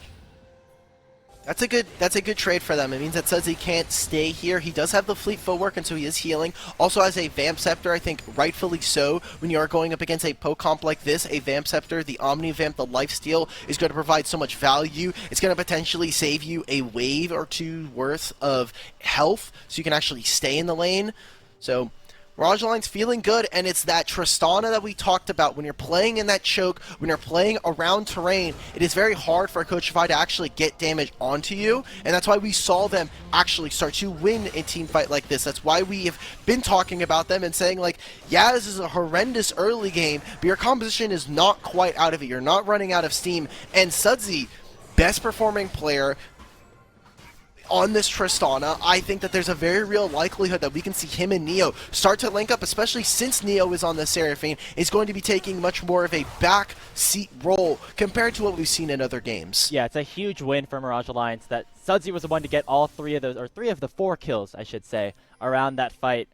That's a good trade for them. It means that Sudsy can't stay here. He does have the fleet footwork, and so he is healing. Also has a Vamp Scepter, I think rightfully so. When you are going up against a Pocomp like this, a Vamp Scepter, the Omni Vamp, the lifesteal is going to provide so much value. It's going to potentially save you a wave or two worth of health, so you can actually stay in the lane. So Mirage Alliance feeling good, and it's that Tristana that we talked about. When you're playing in that choke, when you're playing around terrain, it is very hard for a Coachify to actually get damage onto you, and that's why we saw them actually start to win a team fight like this. That's why we have been talking about them and saying, like, yeah, this is a horrendous early game, but your composition is not quite out of it. You're not running out of steam, and Sudsy, best performing player on this Tristana. I think that there's a very real likelihood that we can see him and Neo start to link up, especially since Neo is on the Seraphine, is going to be taking much more of a back seat role compared to what we've seen in other games. Yeah, it's a huge win for Mirage Alliance that Sudsy was the one to get all three of those, or three of the 4 kills, I should say, around that fight.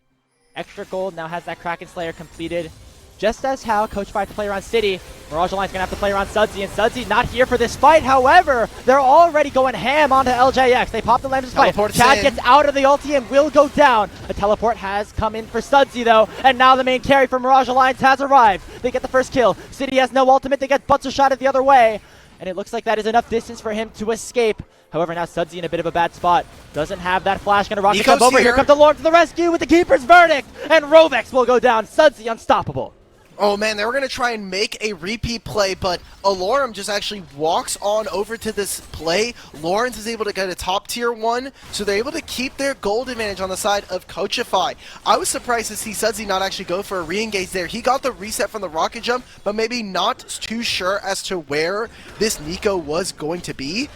Extra Gold now has that Kraken Slayer completed. Just as how Coachify to play around City, Mirage Alliance going to have to play around Sudsy, and Sudsy not here for this fight. However, they're already going ham onto LJX. They pop the Lamb's fight. Chad gets out of the ulti and will go down. A teleport has come in for Sudsy, though, and now the main carry for Mirage Alliance has arrived. They get the first kill. City has no ultimate. They get Butzer shot it the other way, and it looks like that is enough distance for him to escape. However, now Sudsy in a bit of a bad spot. Doesn't have that flash. Going to rocket jump over. Here comes the Lord to the rescue with the Keeper's Verdict, and Rovex will go down. Sudsy unstoppable. Oh man, they were going to try and make a repeat play, but Alorum just actually walks on over to this play. Lawrence is able to get a top tier 1, so they're able to keep their gold advantage on the side of Coachify. I was surprised to see Sudsy not actually go for a re-engage there. He got the reset from the rocket jump, but maybe not too sure as to where this Nico was going to be.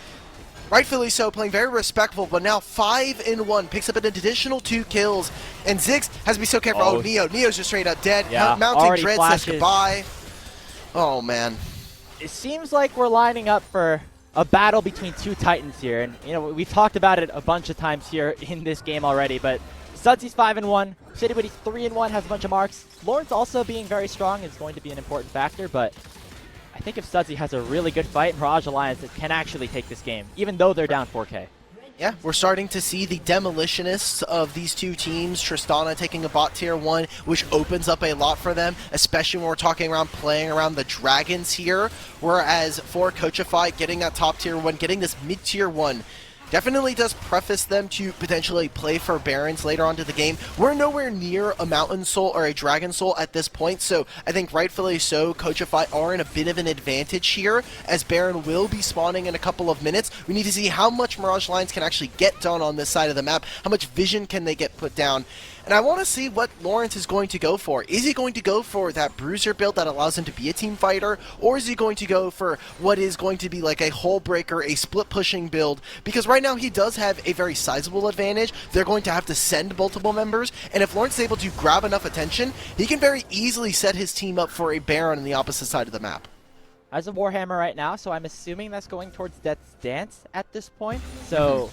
Rightfully so, playing very respectful, but now 5-1, picks up an additional 2 kills, and Ziggs has to be so careful. Oh, Neo's just straight up dead. Yeah, Mounting Dread says goodbye. Oh, man. It seems like we're lining up for a battle between 2 Titans here, and you know we've talked about it a bunch of times here in this game already, but Sudsy's 5-1, Shitty 3-1, has a bunch of marks. Lawrence also being very strong is going to be an important factor, but I think if Sudsy has a really good fight, Mirage Alliance can actually take this game, even though they're down 4K. Yeah, we're starting to see the demolitionists of these 2 teams. Tristana taking a bot tier 1, which opens up a lot for them, especially when we're talking around playing around the dragons here. Whereas for Coachify, getting that top tier 1, getting this mid tier 1, definitely does preface them to potentially play for Barons later on to the game. We're nowhere near a Mountain Soul or a Dragon Soul at this point, so I think rightfully so, Coachify are in a bit of an advantage here, as Baron will be spawning in a couple of minutes. We need to see how much Mirage Alliance can actually get done on this side of the map, how much vision can they get put down. And I want to see what Lawrence is going to go for. Is he going to go for that bruiser build that allows him to be a team fighter? Or is he going to go for what is going to be like a hole breaker, a split pushing build? Because right now he does have a very sizable advantage. They're going to have to send multiple members. And if Lawrence is able to grab enough attention, he can very easily set his team up for a Baron on the opposite side of the map. Has a Warhammer right now, so I'm assuming that's going towards Death's Dance at this point. So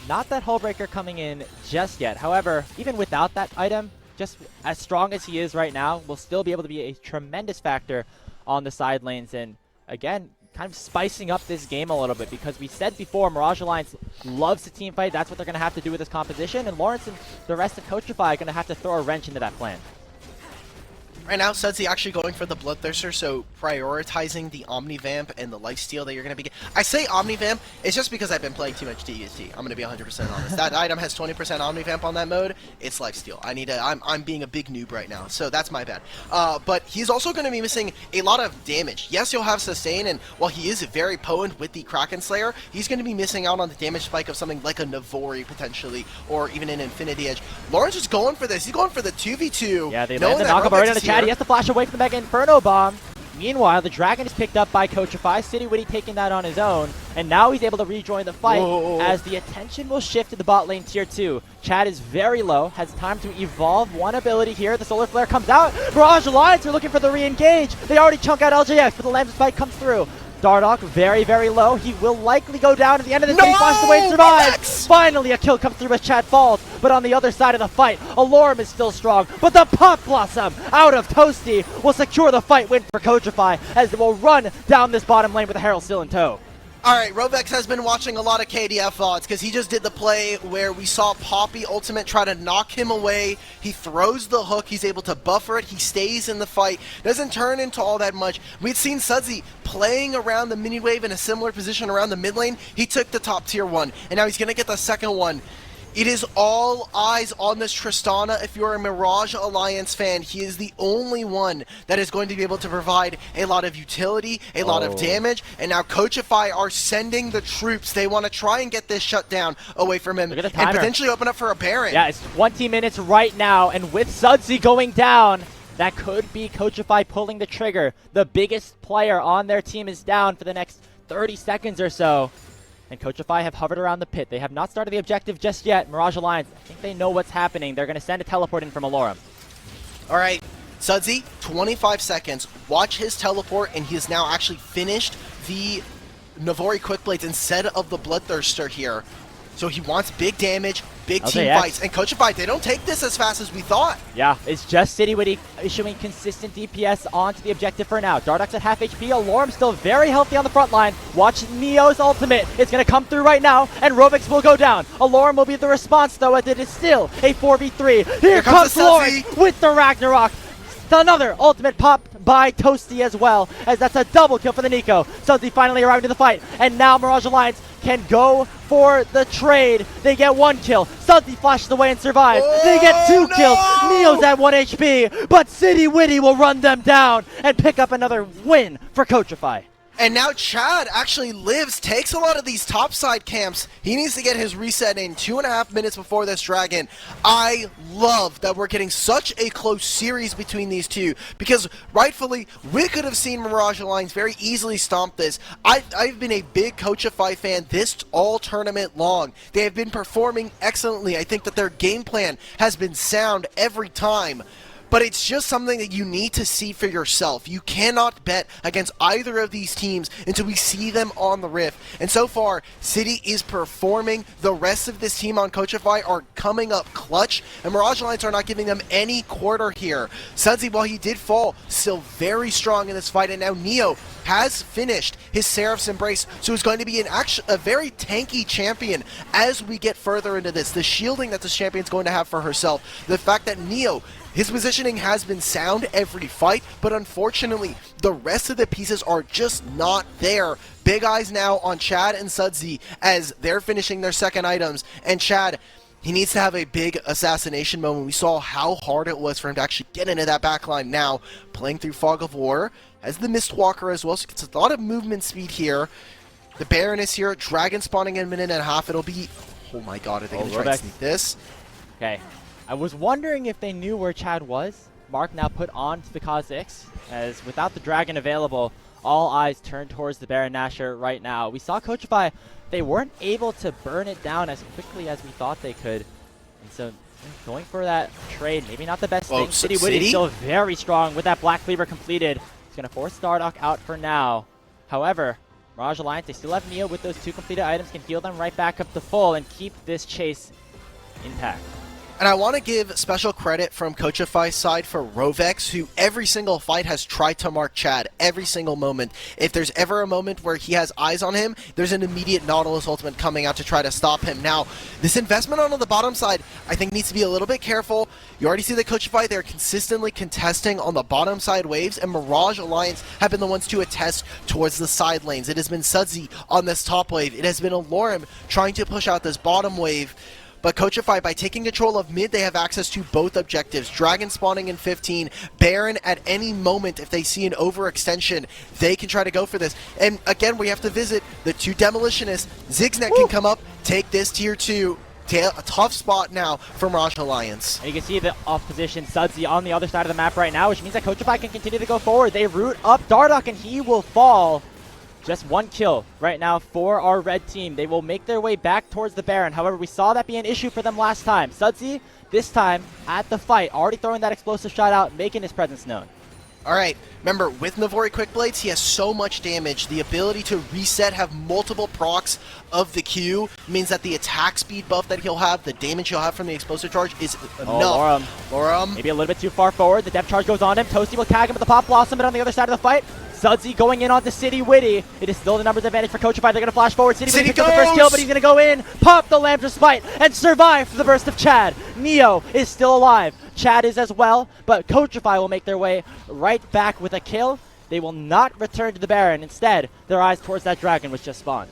not that Hullbreaker coming in just yet. However, even without that item, just as strong as he is right now, will still be able to be a tremendous factor on the side lanes. And again, kind of spicing up this game a little bit, because we said before, Mirage Alliance loves to team fight. That's what they're going to have to do with this composition. And Lawrence and the rest of Coachify are going to have to throw a wrench into that plan. Right now, Sudsy actually going for the Bloodthirster, so prioritizing the Omni Vamp and the lifesteal that you're going to be getting. I say Omni Vamp, it's just because I've been playing too much DST. I'm going to be 100% honest. That item has 20% Omni Vamp on that mode. It's lifesteal. I'm being a big noob right now, so that's my bad. But he's also going to be missing a lot of damage. Yes, he'll have sustain, and while he is very potent with the Kraken Slayer, he's going to be missing out on the damage spike of something like a Navori, potentially, or even an Infinity Edge. Lawrence is going for this. He's going for the 2v2. Yeah, they land the knockup already on the Chad. He has to flash away from the Mega Inferno Bomb. Meanwhile, the Dragon is picked up by Coachify. City Witty taking that on his own, and now he's able to rejoin the fight. As the attention will shift to the bot lane tier 2. Chad is very low, has time to evolve one ability here. The Solar Flare comes out. Mirage Alliance are looking for the re-engage. They already chunk out LJX, but the Lamb's Spike comes through. Dardoch very, very low. He will likely go down at the end of this, but he flashes away and survives. Finally, a kill comes through as Chad falls, but on the other side of the fight, Alorum is still strong, but the Pop Blossom out of Toasty will secure the fight win for Coachify, as they will run down this bottom lane with the Herald still in tow. All right, Rovex has been watching a lot of KDF VODs because he just did the play where we saw Poppy Ultimate try to knock him away. He throws the hook. He's able to buffer it. He stays in the fight. Doesn't turn into all that much. We'd seen Sudsy playing around the mini wave in a similar position around the mid lane. He took the top tier one, and now he's going to get the second one. It is all eyes on this Tristana. If you're a Mirage Alliance fan, he is the only one that is going to be able to provide a lot of utility, a lot of damage, and now Coachify are sending the troops. They want to try and get this shut down away from him and potentially open up for a Baron. Yeah, it's 20 minutes right now, and with Sudsy going down, that could be Coachify pulling the trigger. The biggest player on their team is down for the next 30 seconds or so. And Coachify have hovered around the pit. They have not started the objective just yet. Mirage Alliance, I think they know what's happening. They're going to send a teleport in from Alorum. All right, Sudsy, 25 seconds. Watch his teleport, and he has now actually finished the Navori Quick Blades instead of the Bloodthirster here. So he wants big damage, big team fights. And Coachify, they don't take this as fast as we thought. Yeah, it's just Citywitty issuing consistent DPS onto the objective for now. Dardock's at half HP. Alorum still very healthy on the front line. Watch Neo's ultimate. It's going to come through right now, and Rovix will go down. Alorum will be the response, though, as it is still a 4v3. Here comes Lawrence with the Ragnarok. Another ultimate pop by Toasty as well, as that's a double kill for the Nico. Sudsy finally arrived in the fight, and now Mirage Alliance can go for the trade. They get 1 kill. Sudsy flashes away and survives. They get 2 kills. Neo's at 1 HP, but Citywitty will run them down and pick up another win for Coachify. And now Chad actually lives, takes a lot of these topside camps. He needs to get his reset in 2.5 minutes before this dragon. I love that we're getting such a close series between these two, because rightfully, we could have seen Mirage Alliance very easily stomp this. I've been a big Coachify fan this all tournament long. They have been performing excellently. I think that their game plan has been sound every time. But it's just something that you need to see for yourself. You cannot bet against either of these teams until we see them on the Rift. And so far, City is performing. The rest of this team on Coachify are coming up clutch, and Mirage Alliance are not giving them any quarter here. Sudsy, while he did fall, still very strong in this fight, and now Neo has finished his Seraph's Embrace, so he's going to be a very tanky champion as we get further into this. The shielding that this champion's going to have for herself, the fact that Neo, his positioning has been sound every fight, but unfortunately, the rest of the pieces are just not there. Big eyes now on Chad and Sudsy as they're finishing their second items, and Chad, he needs to have a big assassination moment. We saw how hard it was for him to actually get into that backline. Now, playing through Fog of War, as the Mistwalker as well, so it's a lot of movement speed here. The Baron is here, Dragon spawning in a minute and a half. It'll be, oh my god, are they going to try and sneak this? Okay. I was wondering if they knew where Chad was. Mark now put on to the Kha'Zix, as without the Dragon available, all eyes turn towards the Baron Nashor right now. We saw Coachify, they weren't able to burn it down as quickly as we thought they could. And so going for that trade, maybe not the best thing. Citywitty still very strong with that Black Cleaver completed. He's going to force Dardock out for now. However, Mirage Alliance, they still have Neo with those 2 completed items, can heal them right back up to full and keep this chase intact. And I want to give special credit from Coachify's side for Rovex, who every single fight has tried to mark Chad, every single moment. If there's ever a moment where he has eyes on him, there's an immediate Nautilus ultimate coming out to try to stop him. Now, this investment on the bottom side, I think needs to be a little bit careful. You already see that Coachify, they're consistently contesting on the bottom side waves, and Mirage Alliance have been the ones to attest towards the side lanes. It has been Sudsy on this top wave. It has been Alorum trying to push out this bottom wave. But Coachify, by taking control of mid, they have access to both objectives. Dragon spawning in 15, Baron at any moment, if they see an overextension, they can try to go for this. And again, we have to visit the 2 Demolitionists. Zigznet can come up, take this tier 2. A tough spot now for Mirage Alliance. And you can see the off-position Sudsy on the other side of the map right now, which means that Coachify can continue to go forward. They root up Dardock, and he will fall. Just 1 kill right now for our red team. They will make their way back towards the Baron. However, we saw that be an issue for them last time. Sudsy, this time, at the fight, already throwing that explosive shot out, making his presence known. Alright, remember, with Navori Quick Blades, he has so much damage. The ability to reset, have multiple procs of the Q, means that the attack speed buff that he'll have, the damage he'll have from the explosive charge is enough. Alorum. Maybe a little bit too far forward. The depth charge goes on him. Toasty will tag him with the Pop Blossom, but on the other side of the fight, Sudsy going in on the City Witty. It is still the numbers advantage for Coachify. They're going to flash forward. City Witty picks up the first kill, but he's going to go in, pop the Lamb's Respite, and survive for the burst of Chad. Neo is still alive. Chad is as well, but Coachify will make their way right back with a kill. They will not return to the Baron. Instead, their eyes towards that dragon which just spawned.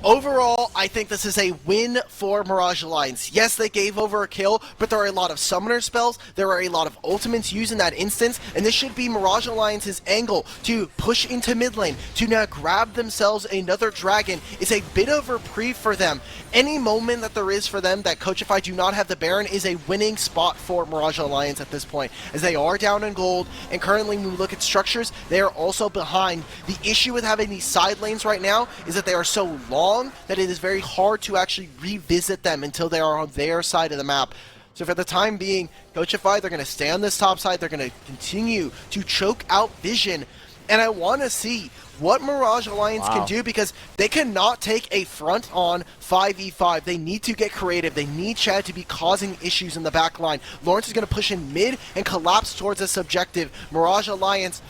Overall, I think this is a win for Mirage Alliance. Yes, they gave over a kill, but there are a lot of summoner spells, there are a lot of ultimates used in that instance, and this should be Mirage Alliance's angle to push into mid lane, to now grab themselves another dragon. It's a bit of reprieve for them. Any moment that there is for them that Coachify do not have the Baron is a winning spot for Mirage Alliance at this point, as they are down in gold, and currently when we look at structures, they are also behind. The issue with having these side lanes right now is that they are so long that it is very hard to actually revisit them until they are on their side of the map. So for the time being, Coachify, they're going to stay on this top side. They're going to continue to choke out Vision. And I want to see what Mirage Alliance can do, because they cannot take a front on 5v5. They need to get creative. They need Chad to be causing issues in the back line. Lawrence is going to push in mid and collapse towards this objective. Mirage Alliance,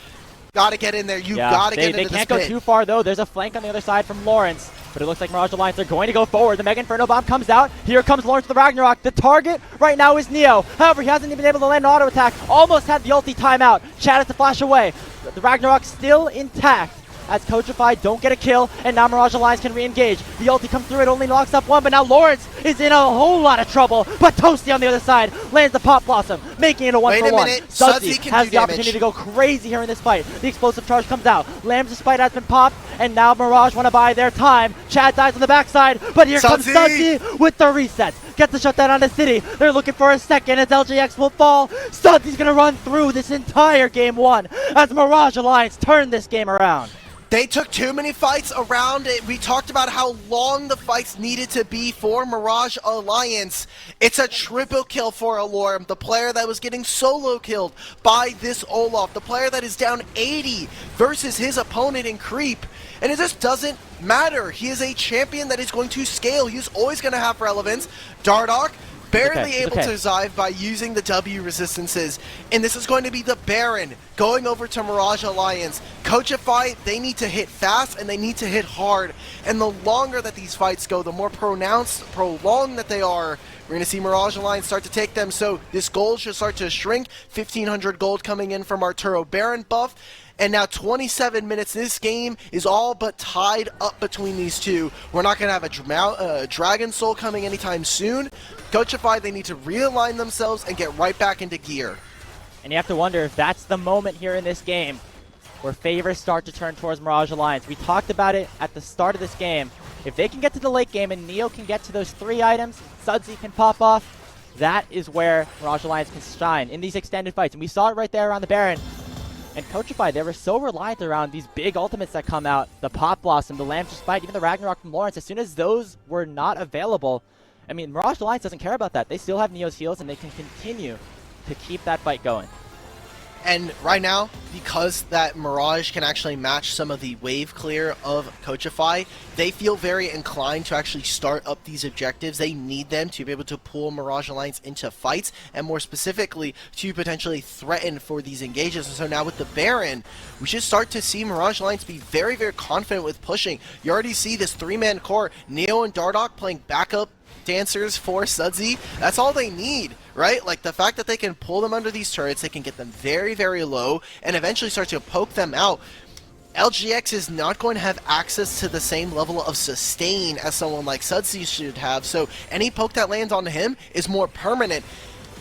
gotta get in there. You gotta get into this pit. They can't go too far though. There's a flank on the other side from Lawrence, but it looks like Mirage Alliance are going to go forward. The Mega Inferno Bomb comes out. Here comes Lawrence with the Ragnarok. The target right now is Neo. However, he hasn't even been able to land an auto attack. Almost had the ulti timeout. Chad has to flash away. The Ragnarok still intact as Coachify don't get a kill, and now Mirage Alliance can re-engage. The ulti comes through, it only knocks up one, but now Lawrence is in a whole lot of trouble. But Toasty on the other side lands the Pop Blossom, making it a 1-for-1. Sudsy has the opportunity to go crazy here in this fight. The explosive charge comes out. Lamb's Respite has been popped, and now Mirage want to buy their time. Chad dies on the backside, but here comes Sudsy with the resets. Gets the shutdown on the City. They're looking for a second as LJX will fall. Sudsy's going to run through this entire game one as Mirage Alliance turn this game around. They took too many fights around it. We talked about how long the fights needed to be for Mirage Alliance. It's a triple kill for Alorm, the player that was getting solo killed by this Olaf, the player that is down 80 versus his opponent in Creep. And it just doesn't matter. He is a champion that is going to scale. He's always going to have relevance. Dardoch, barely able to survive by using the W resistances. And this is going to be the Baron going over to Mirage Alliance. Coachify, they need to hit fast and they need to hit hard. And the longer that these fights go, the more prolonged that they are. We're going to see Mirage Alliance start to take them. So this gold should start to shrink. 1,500 gold coming in from Arturo Baron buff. And now 27 minutes, this game is all but tied up between these two. We're not going to have a Dragon Soul coming anytime soon. Coachify, they need to realign themselves and get right back into gear. And you have to wonder if that's the moment here in this game where favors start to turn towards Mirage Alliance. We talked about it at the start of this game. If they can get to the late game and Neo can get to those 3 items, Sudsy can pop off, that is where Mirage Alliance can shine in these extended fights. And we saw it right there around the Baron. And Coachify, they were so reliant around these big ultimates that come out, the Pop Blossom, the Lamb's Respite, even the Ragnarok from Lawrence. As soon as those were not available, I mean, Mirage Alliance doesn't care about that. They still have Neo's heals, and they can continue to keep that fight going. And right now, because that Mirage can actually match some of the wave clear of Coachify, they feel very inclined to actually start up these objectives. They need them to be able to pull Mirage Alliance into fights, and more specifically, to potentially threaten for these engages. And so now with the Baron, we should start to see Mirage Alliance be very, very confident with pushing. You already see this 3-man core, Neo and Dardoch playing backup dancers for Sudsy. That's all they need, right? Like the fact that they can pull them under these turrets, they can get them very, very low and eventually start to poke them out. LGX is not going to have access to the same level of sustain as someone like Sudsy should have, so any poke that lands on him is more permanent.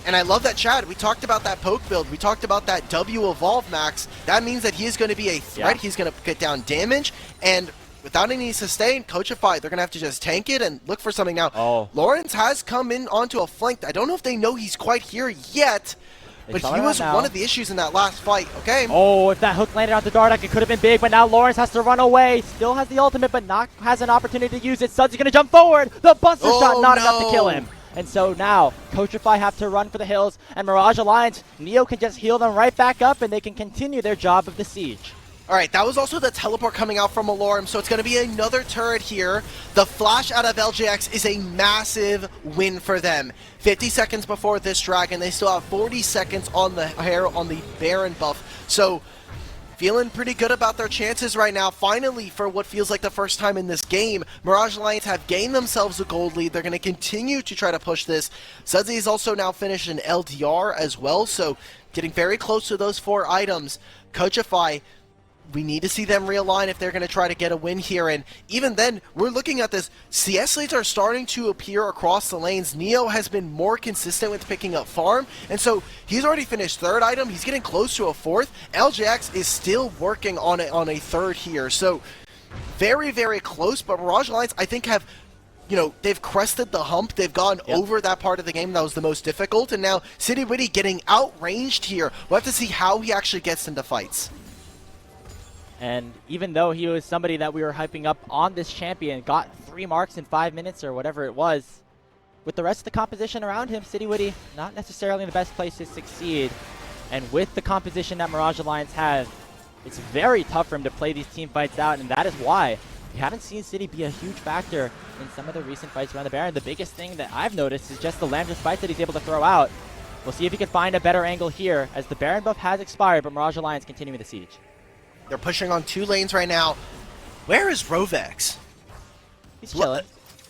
And I love that, Chad. We talked about that poke build. We talked about that W evolve max. That means that he is going to be a threat. Yeah. He's going to get down damage, and without any sustain, Coachify, they're going to have to just tank it and look for something now. Lawrence has come in onto a flank. I don't know if they know he's quite here yet, but he was one of the issues in that last fight, okay? Oh, if that hook landed on the Dardoch, it could have been big, but now Lawrence has to run away. Still has the ultimate, but not has an opportunity to use it. Sudsy's going to jump forward. The Buster Shot, not enough to kill him. And so now, Coachify have to run for the hills, and Mirage Alliance, Neo can just heal them right back up, and they can continue their job of the siege. Alright, that was also the teleport coming out from Alorm, so it's going to be another turret here. The flash out of LJX is a massive win for them. 50 seconds before this dragon, they still have 40 seconds on the hair on the Baron buff. So feeling pretty good about their chances right now. Finally, for what feels like the first time in this game, Mirage Alliance have gained themselves a gold lead. They're going to continue to try to push this. Sudsy is also now finished an LDR as well, so getting very close to those 4 items. Coachify, we need to see them realign if they're going to try to get a win here, and even then, we're looking at this. CS leads are starting to appear across the lanes. Neo has been more consistent with picking up farm, and so he's already finished 3rd item. He's getting close to a 4th. LJX is still working on a 3rd here, so very, very close, but Mirage Alliance, I think, have, you know, they've crested the hump. They've gone over that part of the game that was the most difficult, and now City Witty getting outranged here. We'll have to see how he actually gets into fights. And even though he was somebody that we were hyping up on this champion, got 3 marks in 5 minutes or whatever it was, with the rest of the composition around him, City Witty not necessarily in the best place to succeed. And with the composition that Mirage Alliance has, it's very tough for him to play these team fights out, and that is why we haven't seen City be a huge factor in some of the recent fights around the Baron. The biggest thing that I've noticed is just the Lambda spikes that he's able to throw out. We'll see if he can find a better angle here, as the Baron buff has expired, but Mirage Alliance continuing the siege. They're pushing on 2 lanes right now. Where is Rovex? He's chilling.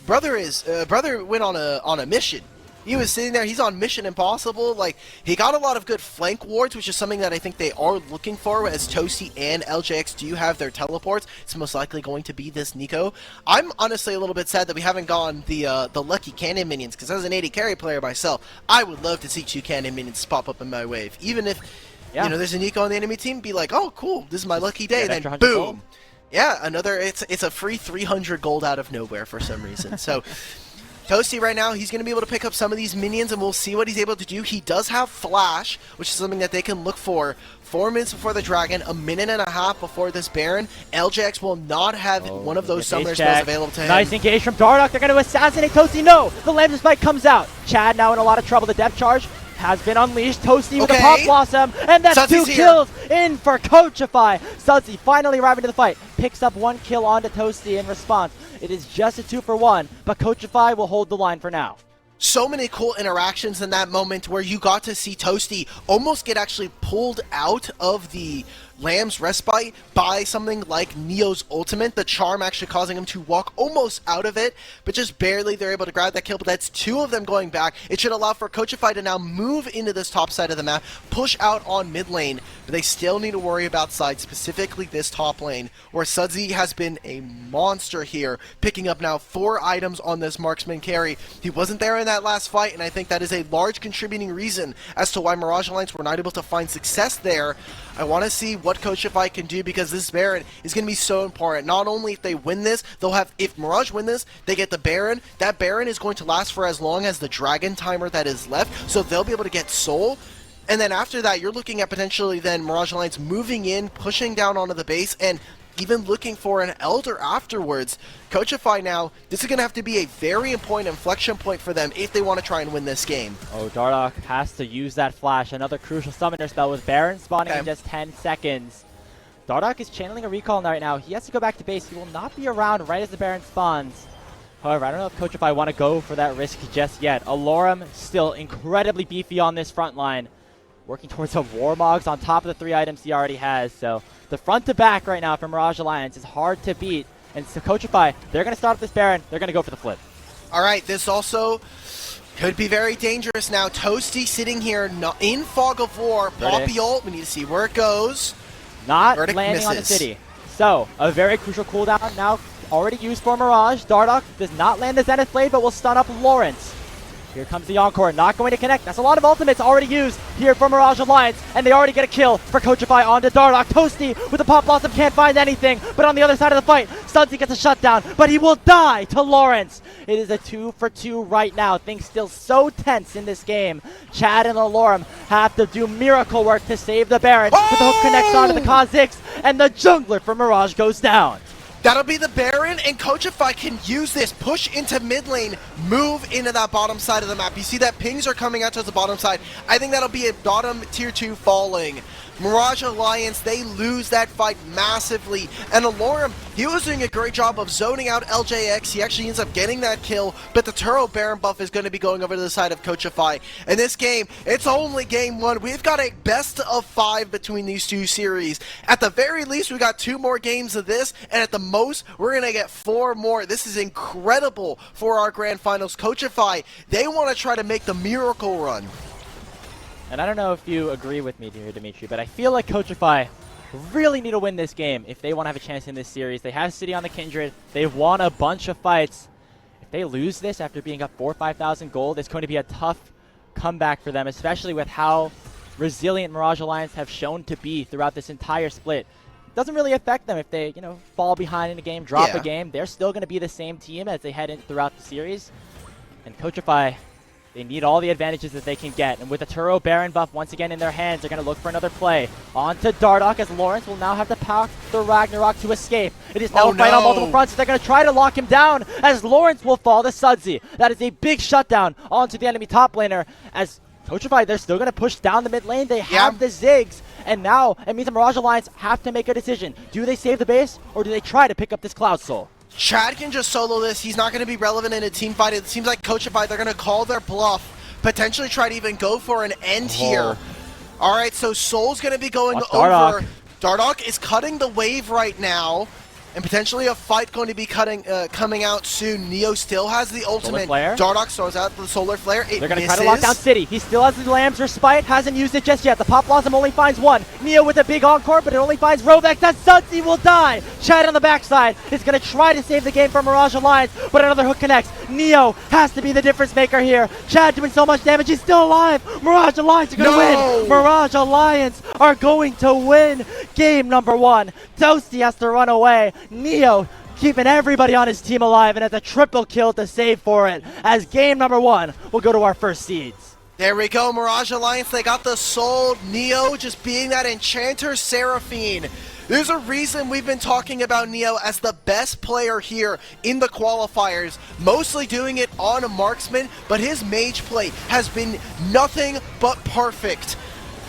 Brother went on a mission. He was sitting there. He's on Mission Impossible. Like, he got a lot of good flank wards, which is something that I think they are looking for, as Toasty and LJX do have their teleports. It's most likely going to be this Nico. I'm honestly a little bit sad that we haven't gotten the lucky cannon minions, because as an AD carry player myself, I would love to see 2 cannon minions pop up in my wave. Even if, you know, there's a Nico on the enemy team, be like, oh, cool, this is my lucky day, and then boom. Gold. Yeah, another, it's a free 300 gold out of nowhere for some reason. So Toasty right now, he's going to be able to pick up some of these minions, and we'll see what he's able to do. He does have Flash, which is something that they can look for. 4 minutes before the Dragon, a minute and a half before this Baron. LJX will not have one of those summoner spells available to him. Nice engage from Dardoch. They're going to assassinate Toasty. No! The Lambda Spike comes out. Chad now in a lot of trouble. The depth charge has been unleashed. Toasty with a Pop Blossom, and that's Sudsy's 2 kills in for Coachify. Sudsy finally arriving to the fight. Picks up 1 kill onto Toasty in response. It is just a 2 for 1, but Coachify will hold the line for now. So many cool interactions in that moment where you got to see Toasty almost get actually pulled out of the Lamb's respite by something like Neo's ultimate, the charm actually causing him to walk almost out of it, but just barely they're able to grab that kill. But that's 2 of them going back. It should allow for Coachify to now move into this top side of the map, push out on mid lane, but they still need to worry about side, specifically this top lane, where Sudsy has been a monster here, picking up now 4 items on this marksman carry. He wasn't there in that last fight, and I think that is a large contributing reason as to why Mirage Alliance were not able to find success there. I want to see what Coachify can do, because this Baron is going to be so important. Not only if they win this, they'll have, if Mirage win this, they get the Baron. That Baron is going to last for as long as the Dragon timer that is left, so they'll be able to get Soul. And then after that, you're looking at potentially then Mirage Alliance moving in, pushing down onto the base, and even looking for an Elder afterwards. Coachify now, this is going to have to be a very important inflection point for them if they want to try and win this game. Oh, Dardoch has to use that flash. Another crucial summoner spell with Baron spawning in just 10 seconds. Dardoch is channeling a recall right now. He has to go back to base. He will not be around right as the Baron spawns. However, I don't know if Coachify want to go for that risk just yet. Alorum still incredibly beefy on this front line. Working towards a Warmogs on top of the 3 items he already has. So the front to back right now from Mirage Alliance is hard to beat. And so Coachify, they're going to start up this Baron. They're going to go for the flip. All right, this also could be very dangerous now. Toasty sitting here in Fog of War. Poppy ult, we need to see where it goes. Not Verdict landing on the misses. city. So a very crucial cooldown now already used for Mirage. Dardoch does not land the Zenith Blade, but will stun up Lawrence. Here comes the Encore, not going to connect. That's a lot of ultimates already used here for Mirage Alliance, and they already get a kill for Coachify onto Dardoch. Toasty with the Pop Blossom can't find anything, but on the other side of the fight, Sudsy gets a shutdown, but he will die to Lawrence. It is a 2 for 2 right now. Things still so tense in this game. Chad and Alorum have to do miracle work to save the Baron, but the hook connects onto the Kha'Zix, and the jungler for Mirage goes down. That'll be the Baron, and Coachify can use this, push into mid lane, move into that bottom side of the map. You see that pings are coming out towards the bottom side. I think that'll be a bottom tier 2 falling. Mirage Alliance, they lose that fight massively, and Alorum He was doing a great job of zoning out LJX. He actually ends up getting that kill, but the Turo Baron buff is going to be going over to the side of Coachify. In this game, it's only game 1. We've got a best of 5 between these two series. At the very least, we got 2 more games of this, and at the most, we're going to get 4 more. This is incredible for our grand finals. Coachify, they want to try to make the miracle run. And I don't know if you agree with me here, Dimitri, but I feel like Coachify really need to win this game if they want to have a chance in this series. They have City on the Kindred. They've won a bunch of fights. If they lose this after being up 4,000 or 5,000 gold, it's going to be a tough comeback for them, especially with how resilient Mirage Alliance have shown to be throughout this entire split. It doesn't really affect them if they, fall behind in a game, drop a game. They're still going to be the same team as they head in throughout the series. And Coachify, they need all the advantages that they can get. And with the Turo Baron buff once again in their hands, they're going to look for another play. On to Dardoch as Lawrence will now have to pack the Ragnarok to escape. It is now a fight on multiple fronts. They're going to try to lock him down as Lawrence will fall to Sudsy. That is a big shutdown onto the enemy top laner as Coachify, they're still going to push down the mid lane. They have the Ziggs. And now it means the Mirage Alliance have to make a decision. Do they save the base or do they try to pick up this Cloud Soul? Chad can just solo this. He's not going to be relevant in a team fight. It seems like Coachify, they're going to call their bluff, potentially try to even go for an end here. All right, so Soul's going to be going over. Dardoch is cutting the wave right now, and potentially a fight going to be coming out soon. Neo still has the ultimate. Dardoch throws out the solar flare. They're going to try to lock down City. He still has the Lamb's Respite, hasn't used it just yet. The Pop Blossom only finds one. Neo with a big encore, but it only finds Rovex. That Sudsy will die. Chad on the backside is going to try to save the game from Mirage Alliance, but another hook connects. Neo has to be the difference maker here. Chad doing so much damage. He's still alive. Mirage Alliance are going to win. Mirage Alliance are going to win game number 1. Toasty has to run away. Neo keeping everybody on his team alive and has a triple kill to save for it as game number 1 will go to our first seeds. There we go, Mirage Alliance, they got the soul. Neo just being that Enchanter Seraphine. There's a reason we've been talking about Neo as the best player here in the qualifiers, mostly doing it on a marksman, but his mage play has been nothing but perfect.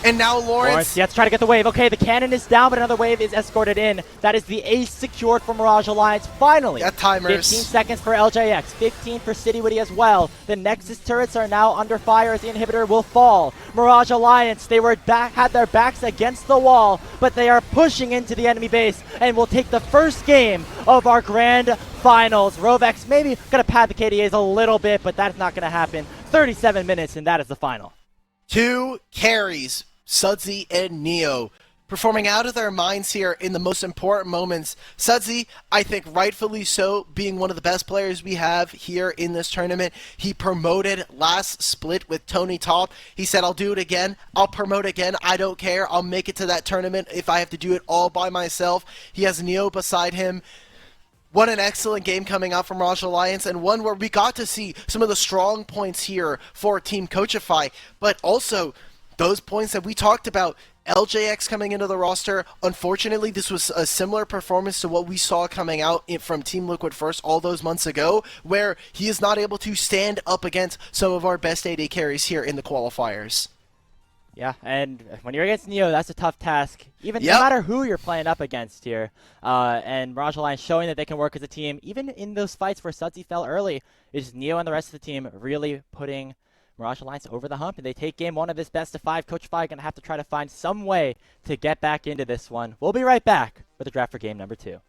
And now Lawrence, he has to try to get the wave. Okay, the cannon is down, but another wave is escorted in. That is the ace secured for Mirage Alliance. Finally, timers. 15 seconds for LJX, 15 for Citywitty as well. The Nexus turrets are now under fire as the inhibitor will fall. Mirage Alliance, they had their backs against the wall, but they are pushing into the enemy base and will take the first game of our grand finals. Rovex maybe going to pad the KDAs a little bit, but that's not going to happen. 37 minutes, and that is the final. 2 carries. Sudsy and Neo performing out of their minds here in the most important moments. Sudsy, I think rightfully so, being one of the best players we have here in this tournament. He promoted last split with Tony Top. He said, I'll do it again. I'll promote again. I don't care. I'll make it to that tournament if I have to do it all by myself. He has Neo beside him. What an excellent game coming out from Mirage Alliance, and one where we got to see some of the strong points here for Team Coachify, but also those points that we talked about. LJX coming into the roster, unfortunately this was a similar performance to what we saw coming out from Team Liquid First all those months ago, where he is not able to stand up against some of our best AD carries here in the qualifiers. Yeah, and when you're against Neo, that's a tough task, even no matter who you're playing up against here. And Mirage Alliance showing that they can work as a team, even in those fights where Sudsy fell early, is Neo and the rest of the team really putting Mirage Alliance over the hump, and they take game 1 of this best of 5. Coachify going to have to try to find some way to get back into this one. We'll be right back with the draft for game number 2.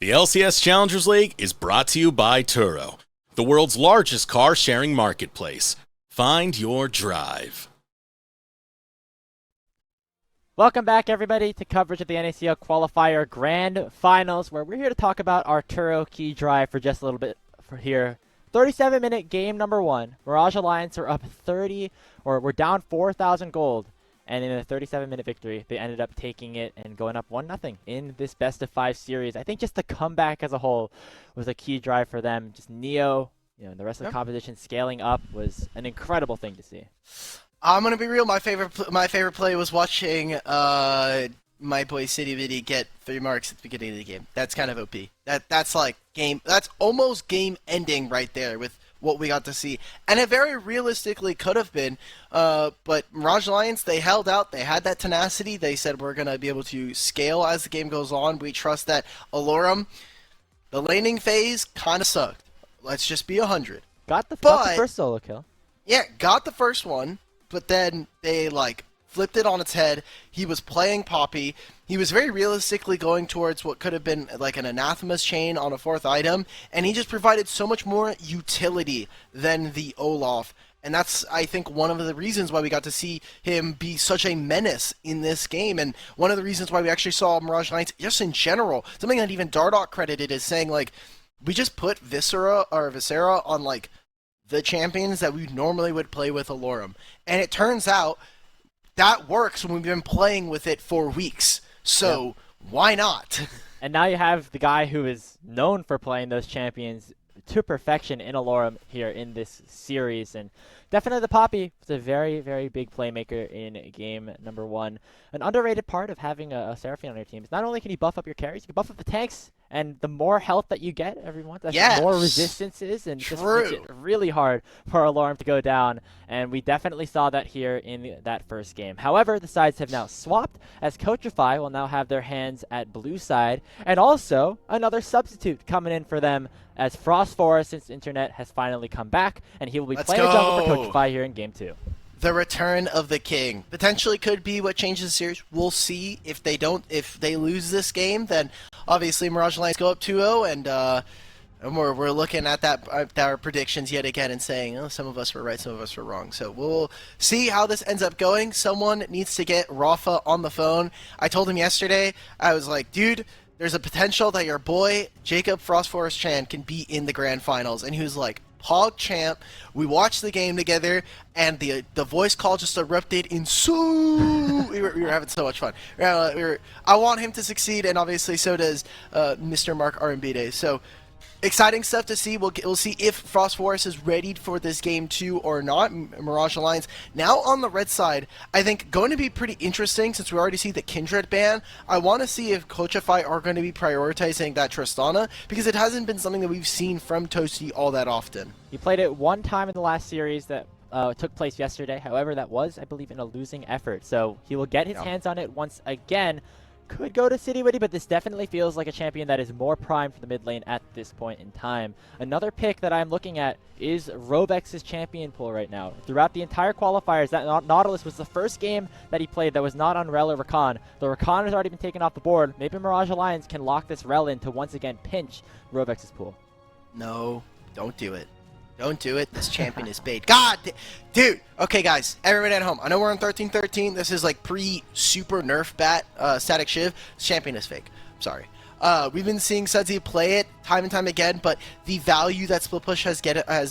The LCS Challengers League is brought to you by Turo, the world's largest car sharing marketplace. Find your drive. Welcome back, everybody, to coverage of the NACL Qualifier Grand Finals, where we're here to talk about our Turo key drive for just a little bit for here. 37-minute game number 1. Mirage Alliance are up 30, or we're down 4,000 gold. And in a 37-minute victory, they ended up taking it and going up 1-0 in this best-of-5 series. I think just the comeback as a whole was a key drive for them. Just Neo, and the rest of the competition scaling up was an incredible thing to see. I'm gonna be real. My favorite play was watching my boy City Viddy get 3 marks at the beginning of the game. That's kind of OP. That's like game. That's almost game ending right there with what we got to see, and it very realistically could have been. But Mirage Alliance, they held out. They had that tenacity. They said we're gonna be able to scale as the game goes on. We trust that. Alorum, the laning phase kind of sucked. Let's just be 100. Got the first solo kill. Yeah, got the first one, but then they flipped it on its head. He was playing Poppy. He was very realistically going towards what could have been like an Anathema's chain on a 4th item, and he just provided so much more utility than the Olaf. And that's, I think, one of the reasons why we got to see him be such a menace in this game, and one of the reasons why we actually saw Mirage Alliance, just in general, something that even Dardoch credited as saying, we just put Viscera on, the champions that we normally would play with Alorum. And it turns out that works when we've been playing with it for weeks. So why not? And now you have the guy who is known for playing those champions to perfection in Alorum here in this series. And definitely the Poppy was a very, very big playmaker in game number 1. An underrated part of having a Seraphine on your team is not only can you buff up your carries, you can buff up the tanks. And the more health that you get every month, the more resistances, and just makes it really hard for Alarm to go down. And we definitely saw that here in that first game. However, the sides have now swapped, as Coachify will now have their hands at blue side, and also another substitute coming in for them, as Frost Forest, since Internet has finally come back, and he will be playing a jungle for Coachify here in game 2. The return of the king potentially could be what changes the series. We'll see. If they lose this game, then obviously Mirage Alliance go up 2-0, and we're looking at our predictions yet again and saying, oh, some of us were right, some of us were wrong. So we'll see how this ends up going. Someone needs to get Rafa on the phone. I told him yesterday, I was like, dude, there's a potential that your boy Jacob Frostforest Chan can be in the grand finals, and he was like, Pog champ. We watched the game together, and the voice call just erupted in we were having so much fun. I want him to succeed, and obviously so does Mr. Mark Arambide. So exciting stuff to see. We'll see if Frost Forest is ready for this game 2 or not. Mirage Alliance now on the red side, I think going to be pretty interesting since we already see the Kindred ban. I want to see if Coachify are going to be prioritizing that Tristana, because it hasn't been something that we've seen from Toasty all that often. He played it one time in the last series that took place yesterday. However, that was, I believe, in a losing effort. So he will get his hands on it once again. Could go to City Witty, but this definitely feels like a champion that is more primed for the mid lane at this point in time. Another pick that I'm looking at is Robex's champion pool right now. Throughout the entire qualifiers, that Nautilus was the first game that he played that was not on Rel or Rakan. The Rakan has already been taken off the board. Maybe Mirage Alliance can lock this Rel in to once again pinch Robex's pool. No, don't do it. Don't do it. This champion is bait. God, dude. Okay, guys. Everybody at home. I know we're on 13-13. This is like pre-super nerf bat static shiv. This champion is fake. I'm sorry. We've been seeing Sudsy play it time and time again, but the value that Split Push has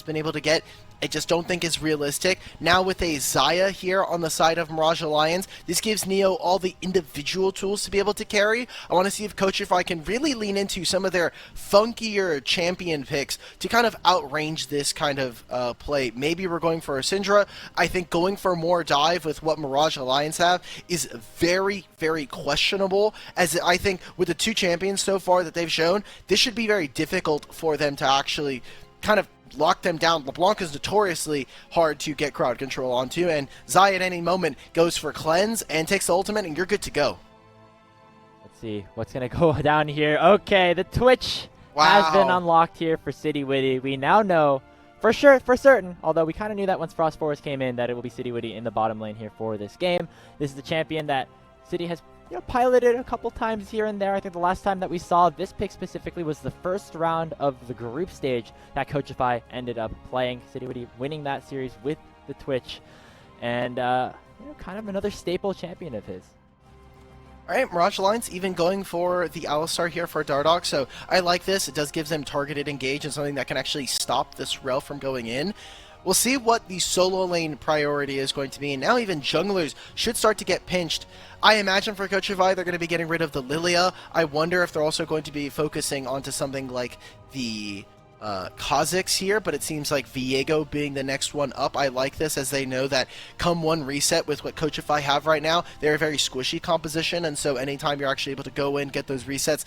been able to get, I just don't think is realistic. Now with a Xayah here on the side of Mirage Alliance, this gives Neo all the individual tools to be able to carry. I want to see if Coachify can really lean into some of their funkier champion picks to kind of outrange this kind of play. Maybe we're going for a Syndra. I think going for more dive with what Mirage Alliance have is very, very questionable, as I think with the 2 champions so far that they've shown, this should be very difficult for them to actually kind of lock them down. LeBlanc is notoriously hard to get crowd control onto, and Xayah at any moment goes for cleanse and takes the ultimate, and you're good to go. Let's see what's going to go down here. Okay, the Twitch has been unlocked here for City Witty. We now know for certain, although we kind of knew that once Frost Forest came in, that it will be City Witty in the bottom lane here for this game. This is the champion that City has piloted a couple times here and there. I think the last time that we saw this pick specifically was the first round of the group stage that Coachify ended up playing. City winning that series with the Twitch, and kind of another staple champion of his. All right, Mirage Alliance even going for the Alistar here for Dardoch, so I like this. It does give them targeted engage and something that can actually stop this Rel from going in. We'll see what the solo lane priority is going to be, and now even junglers should start to get pinched. I imagine for Coachify they're going to be getting rid of the Lilia. I wonder if they're also going to be focusing onto something like the Kha'Zix here, but it seems like Viego being the next one up. I like this, as they know that come one reset with what Coachify have right now, they're a very squishy composition, and so anytime you're actually able to go in, get those resets,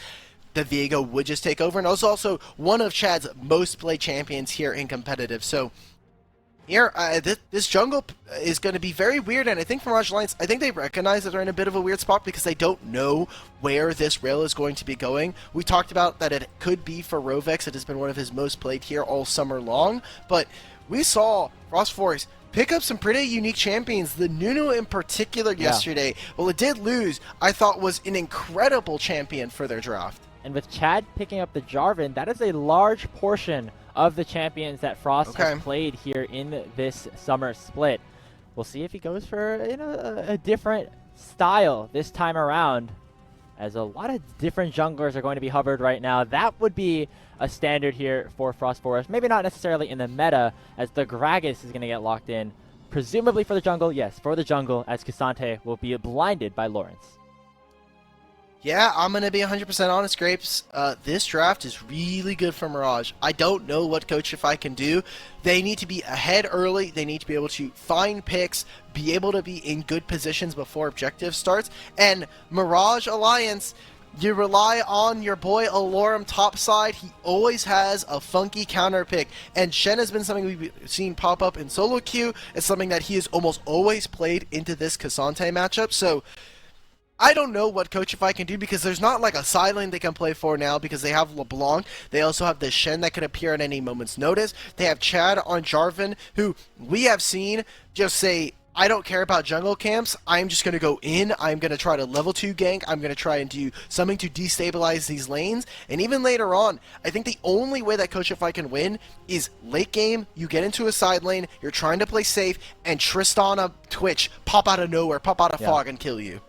the Viego would just take over, and also one of Chad's most played champions here in competitive. So here, this jungle is going to be very weird, and I think for Mirage Alliance, I think they recognize that they're in a bit of a weird spot because they don't know where this rail is going to be going. We talked about that it could be for Rovex. It has been one of his most played here all summer long, but we saw Frost Force pick up some pretty unique champions. The Nunu in particular yesterday, well, it did lose, I thought was an incredible champion for their draft. And with Chad picking up the Jarvan, that is a large portion of the champions that Frost has played here in this summer split. We'll see if he goes for a different style this time around, as a lot of different junglers are going to be hovered right now. That would be a standard here for Frost Forest. Maybe not necessarily in the meta, as the Gragas is going to get locked in. Presumably for the jungle, yes, for the jungle, as K'Sante will be blinded by Lawrence. Yeah, I'm going to be 100% honest, Grapes. This draft is really good for Mirage. I don't know what Coachify can do. They need to be ahead early. They need to be able to find picks, be able to be in good positions before objective starts. And Mirage Alliance, you rely on your boy Alorum topside. He always has a funky counter pick. And Shen has been something we've seen pop up in solo queue. It's something that he has almost always played into this K'Sante matchup. So I don't know what Coachify can do, because there's not like a side lane they can play for now, because they have LeBlanc. They also have the Shen that could appear at any moment's notice. They have Chad on Jarvan, who we have seen just say, I don't care about jungle camps. I'm just going to go in. I'm going to try to level 2 gank. I'm going to try and do something to destabilize these lanes. And even later on, I think the only way that Coachify can win is late game. You get into a side lane. You're trying to play safe. And Tristana Twitch pop out of nowhere, pop out of fog and kill you.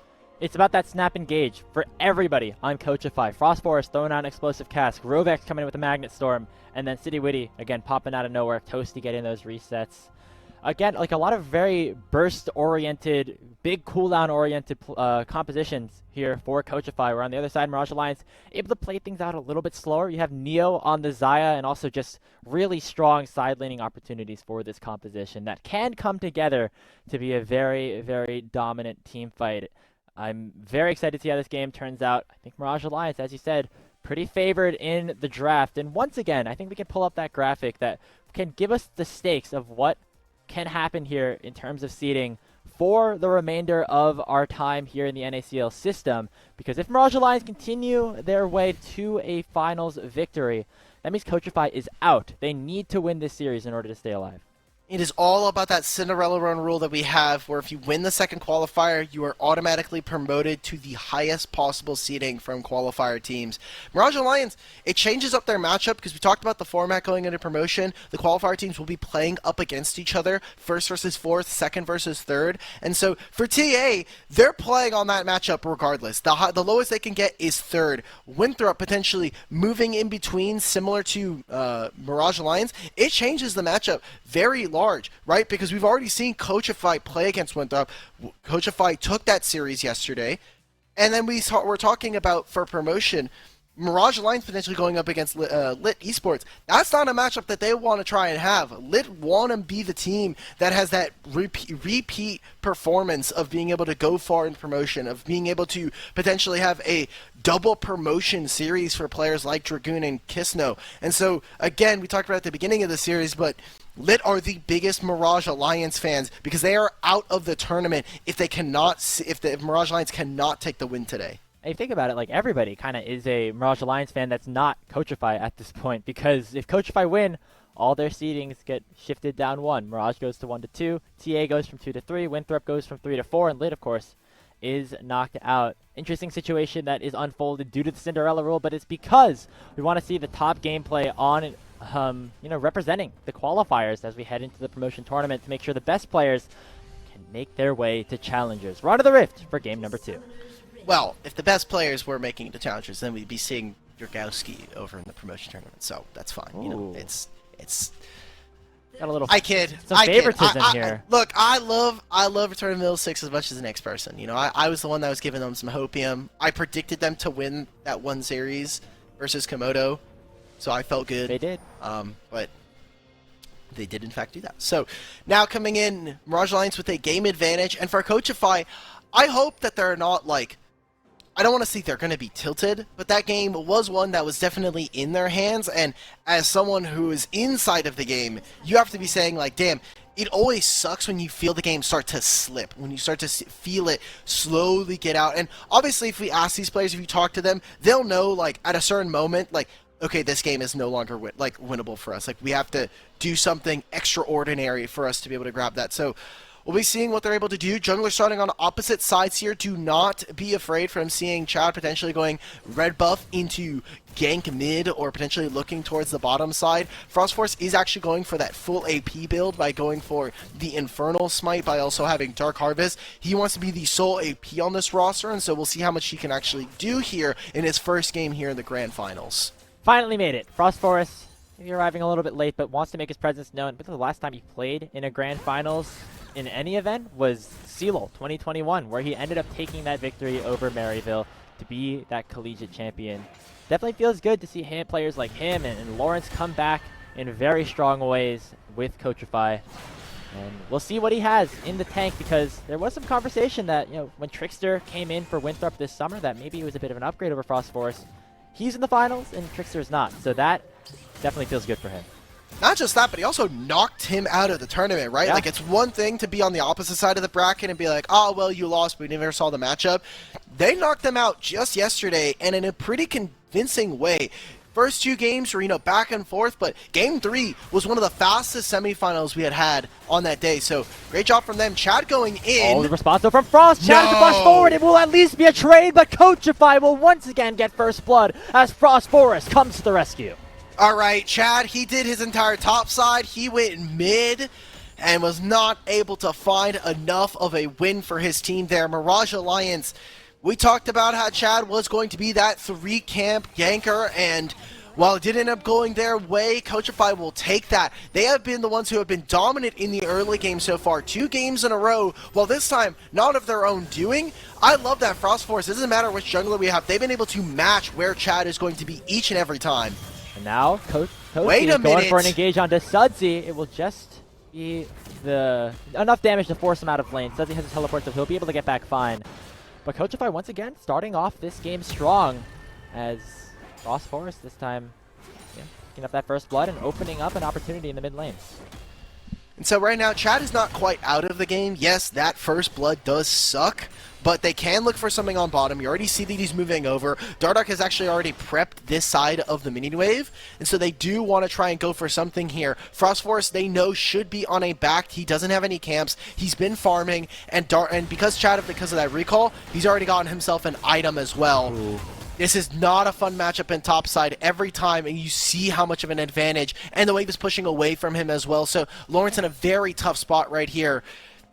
It's about that snap engage for everybody on Coachify. Frost Forest throwing out an explosive cask, Rovex coming in with a Magnet Storm, and then City Witty, again, popping out of nowhere, Toasty getting those resets. Again, like a lot of very burst-oriented, big cooldown-oriented compositions here for Coachify. Where on the other side, Mirage Alliance able to play things out a little bit slower. You have Neo on the Xayah, and also just really strong side-laning opportunities for this composition that can come together to be a very, very dominant team fight. I'm very excited to see how this game turns out. I think Mirage Alliance, as you said, pretty favored in the draft. And once again, I think we can pull up that graphic that can give us the stakes of what can happen here in terms of seeding for the remainder of our time here in the NACL system. Because if Mirage Alliance continue their way to a finals victory, that means Coachify is out. They need to win this series in order to stay alive. It is all about that Cinderella run rule that we have, where if you win the second qualifier, you are automatically promoted to the highest possible seeding from qualifier teams. Mirage Alliance, it changes up their matchup, because we talked about the format going into promotion. The qualifier teams will be playing up against each other, first versus fourth, second versus third. And so for TA, they're playing on that matchup regardless. The lowest they can get is third. Winthrop potentially moving in between, similar to Mirage Alliance. It changes the matchup very large, right? Because we've already seen Coachify play against Winthrop. Coachify took that series yesterday, and then we're talking about for promotion, Mirage Alliance potentially going up against Lit Esports. That's not a matchup that they want to try and have. Lit want to be the team that has that repeat performance of being able to go far in promotion, of being able to potentially have a double promotion series for players like Dragoon and Kisno. And so, again, we talked about it at the beginning of the series, but Lit are the biggest Mirage Alliance fans, because they are out of the tournament if the Mirage Alliance cannot take the win today. And you think about it, like everybody kind of is a Mirage Alliance fan that's not Coachify at this point, because if Coachify win, all their seedings get shifted down one. Mirage goes to 1 to 2, TA goes from 2 to 3, Winthrop goes from 3 to 4, and Lit, of course, is knocked out interesting situation that is unfolded due to the Cinderella rule, but it's because we want to see the top gameplay on, representing the qualifiers as we head into the promotion tournament to make sure the best players can make their way to challengers. We're on to the Rift for game number 2. Well, if the best players were making it to challengers, then we'd be seeing Jurgowski over in the promotion tournament, so that's fine. You know, Ooh. it's Got a little I kid. some I kid. favoritism here. Look, I love Return of Mill 6 as much as the next person. You know, I was the one that was giving them some hopium. I predicted them to win that one series versus Komodo, so I felt good. They did. But they did in fact do that. So now coming in, Mirage Alliance with a game advantage, and for Coachify, I hope that they're not like, I don't want to say they're going to be tilted, but that game was one that was definitely in their hands, and as someone who is inside of the game, you have to be saying like, damn, it always sucks when you feel the game start to slip, when you start to feel it slowly get out. And obviously if we ask these players, if you talk to them, they'll know like at a certain moment, like, okay, this game is no longer winnable for us. Like, we have to do something extraordinary for us to be able to grab that. So we'll be seeing what they're able to do. Jungler starting on opposite sides here. Do not be afraid from seeing Chad potentially going red buff into gank mid or potentially looking towards the bottom side. Frostforce is actually going for that full AP build by going for the Infernal Smite by also having Dark Harvest. He wants to be the sole AP on this roster, and so we'll see how much he can actually do here in his first game here in the Grand Finals. Finally made it. Frostforce, maybe arriving a little bit late, but wants to make his presence known. But the last time he played in a Grand Finals in any event was NACL 2021, where he ended up taking that victory over Maryville to be that collegiate champion. Definitely feels good to see players like him and Lawrence come back in very strong ways with Coachify. And we'll see what he has in the tank, because there was some conversation that, when Trickster came in for Winthrop this summer, that maybe it was a bit of an upgrade over Frostforce. He's in the finals and Trickster is not, so that definitely feels good for him. Not just that, but he also knocked him out of the tournament, right? Yeah. Like, it's one thing to be on the opposite side of the bracket and be like, oh, well, you lost, but we never saw the matchup. They knocked them out just yesterday, and in a pretty convincing way. First 2 games were, back and forth, but Game 3 was one of the fastest semifinals we had on that day. So, great job from them. Chad going in. Oh, the response though from Frost. Chad to flash forward. It will at least be a trade, but Coachify will once again get first blood as Frost Forest comes to the rescue. All right, Chad, he did his entire top side. He went mid and was not able to find enough of a win for his team there. Mirage Alliance, we talked about how Chad was going to be that 3-camp ganker, and while it did end up going their way, Coachify will take that. They have been the ones who have been dominant in the early game so far. 2 games in a row, well, this time, not of their own doing. I love that Frostforce. It doesn't matter which jungler we have. They've been able to match where Chad is going to be each and every time. And now, Coach Wait is a going minute. for an engage onto Sudsy. It will just be enough damage to force him out of lane. Sudsy has a teleport, so he'll be able to get back fine. But Coachify, once again, starting off this game strong as Frost Forest this time, picking up that first blood and opening up an opportunity in the mid lane. And so right now, Chad is not quite out of the game. Yes, that first blood does suck, but they can look for something on bottom. You already see that he's moving over. Dardark has actually already prepped this side of the mini wave, and so they do want to try and go for something here. Frostforce, they know, should be on a back. He doesn't have any camps. He's been farming, and because Chad, because of that recall, he's already gotten himself an item as well. Ooh. This is not a fun matchup in topside every time, and you see how much of an advantage, and the wave is pushing away from him as well. So Lawrence in a very tough spot right here.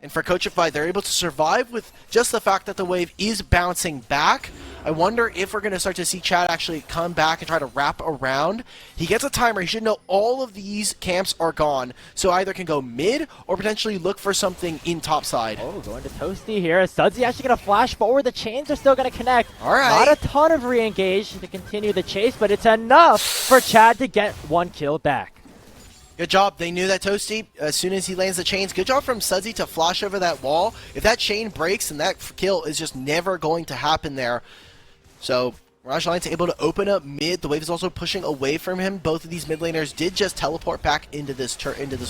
And for Coachify, they're able to survive with just the fact that the wave is bouncing back. I wonder if we're going to start to see Chad actually come back and try to wrap around. He gets a timer. He should know all of these camps are gone. So either can go mid or potentially look for something in topside. Oh, going to Toasty here. Is Sudsy actually going to flash forward? The chains are still going to connect. All right. Not a ton of re-engage to continue the chase, but it's enough for Chad to get 1 kill back. Good job. They knew that Toasty, as soon as he lands the chains, good job from Sudsy to flash over that wall. If that chain breaks, then that kill is just never going to happen there. So Mirage Alliance able to open up mid. The wave is also pushing away from him. Both of these mid laners did just teleport back into this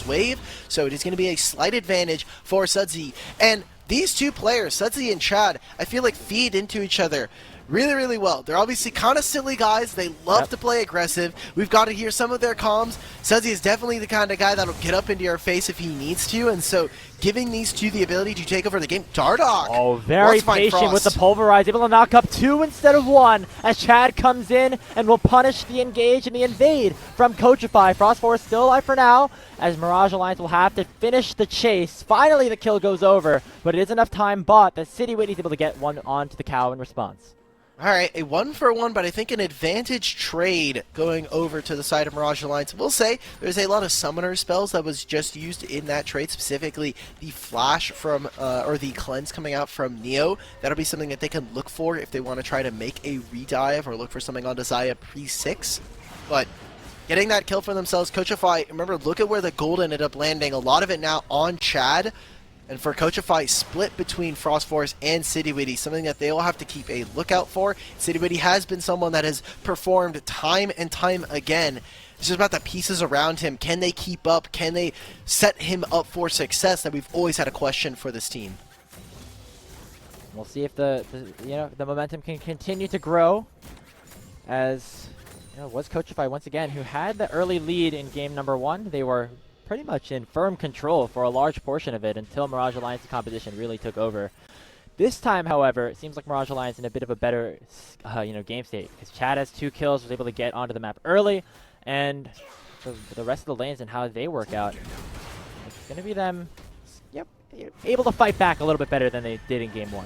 wave, so it is going to be a slight advantage for Sudsy. And these 2 players, Sudsy and Chad, I feel like feed into each other really, really well. They're obviously kind of silly guys. They love to play aggressive. We've got to hear some of their comms. Suzy is definitely the kind of guy that'll get up into your face if he needs to, and so giving these two the ability to take over the game. Dardoch! Oh, very patient with the Pulverize, able to knock up 2 instead of 1 as Chad comes in and will punish the engage and the invade from Coachify. Frost Force still alive for now, as Mirage Alliance will have to finish the chase. Finally, the kill goes over, but it is enough time bought that City Witty is able to get one onto the cow in response. All right, a 1-for-1, but I think an advantage trade going over to the side of Mirage Alliance. We'll say there's a lot of summoner spells that was just used in that trade, specifically the flash from, or the cleanse coming out from Neo. That'll be something that they can look for if they want to try to make a redive or look for something on Desire pre-6. But getting that kill for themselves, Coachify, remember, look at where the gold ended up landing. A lot of it now on Chad. And for Coachify, split between Frost Force and City Witty, something that they will have to keep a lookout for. City Witty has been someone that has performed time and time again. It's just about the pieces around him. Can they keep up? Can they set him up for success? That we've always had a question for this team. We'll see if the momentum can continue to grow, as it was Coachify once again who had the early lead in game number 1. They were pretty much in firm control for a large portion of it until Mirage Alliance's composition really took over. This time, however, it seems like Mirage Alliance in a bit of a better game state, because Chad has 2 kills, was able to get onto the map early, and the rest of the lanes and how they work out, it's going to be them able to fight back a little bit better than they did in game 1.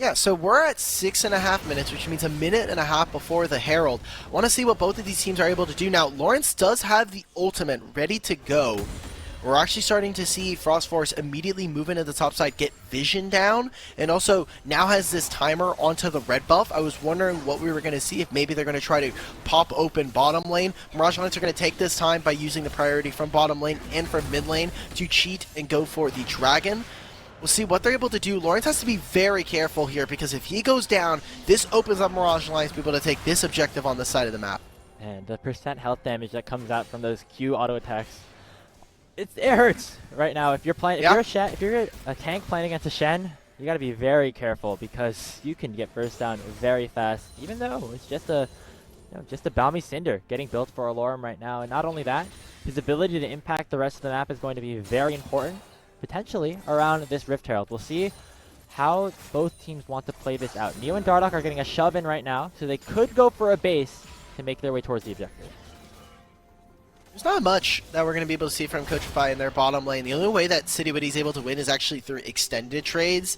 Yeah, so we're at 6.5 minutes, which means a minute and a half before the Herald. I want to see what both of these teams are able to do. Now, Lawrence does have the ultimate ready to go. We're actually starting to see Frost Force immediately move into the top side, get vision down, and also now has this timer onto the red buff. I was wondering what we were going to see, if maybe they're going to try to pop open bottom lane. Mirage Alliance are going to take this time by using the priority from bottom lane and from mid lane to cheat and go for the dragon. We'll see what they're able to do. Lawrence has to be very careful here, because if he goes down, this opens up Mirage Alliance to be able to take this objective on this side of the map. And the percent health damage that comes out from those Q auto attacks, it hurts right now. If you're playing, if you're a tank playing against a Shen, you got to be very careful, because you can get burst down very fast. Even though it's just a Balmy Cinder getting built for Alorum right now, and not only that, his ability to impact the rest of the map is going to be very important. Potentially around this Rift Herald. We'll see how both teams want to play this out. Neo and Dardoch are getting a shove in right now, so they could go for a base to make their way towards the objective. There's not much that we're going to be able to see from Coachify in their bottom lane. The only way that City Witty is able to win is actually through extended trades.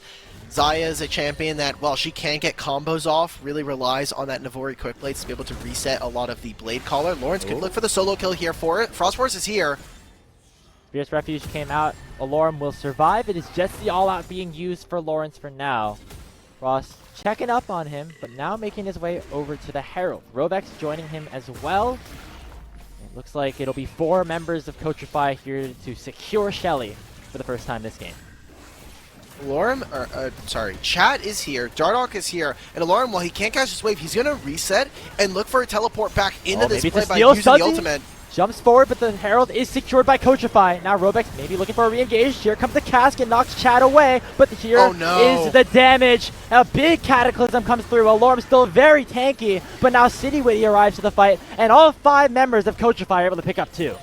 Xayah is a champion that, while she can get combos off, really relies on that Navori quick blades to be able to reset a lot of the blade caller. Lawrence could look for the solo kill here for it. Frost Force is here. Fierce Refuge came out. Alorum will survive. It is just the all-out being used for Lawrence for now. Ross checking up on him, but now making his way over to the Herald. Rovex joining him as well. It looks like it'll be 4 members of Coachify here to secure Shelly for the first time this game. Chad is here, Dardoch is here, and Alorum, while he can't catch his wave, he's going to reset and look for a teleport back into this play by using the ultimate. Jumps forward, but the Herald is secured by Coachify. Now Robex maybe looking for a re-engage. Here comes the cask and knocks Chad away, but here is the damage. A big Cataclysm comes through. Alorum still very tanky, but now City Witty arrives to the fight, and all 5 members of Coachify are able to pick up 2.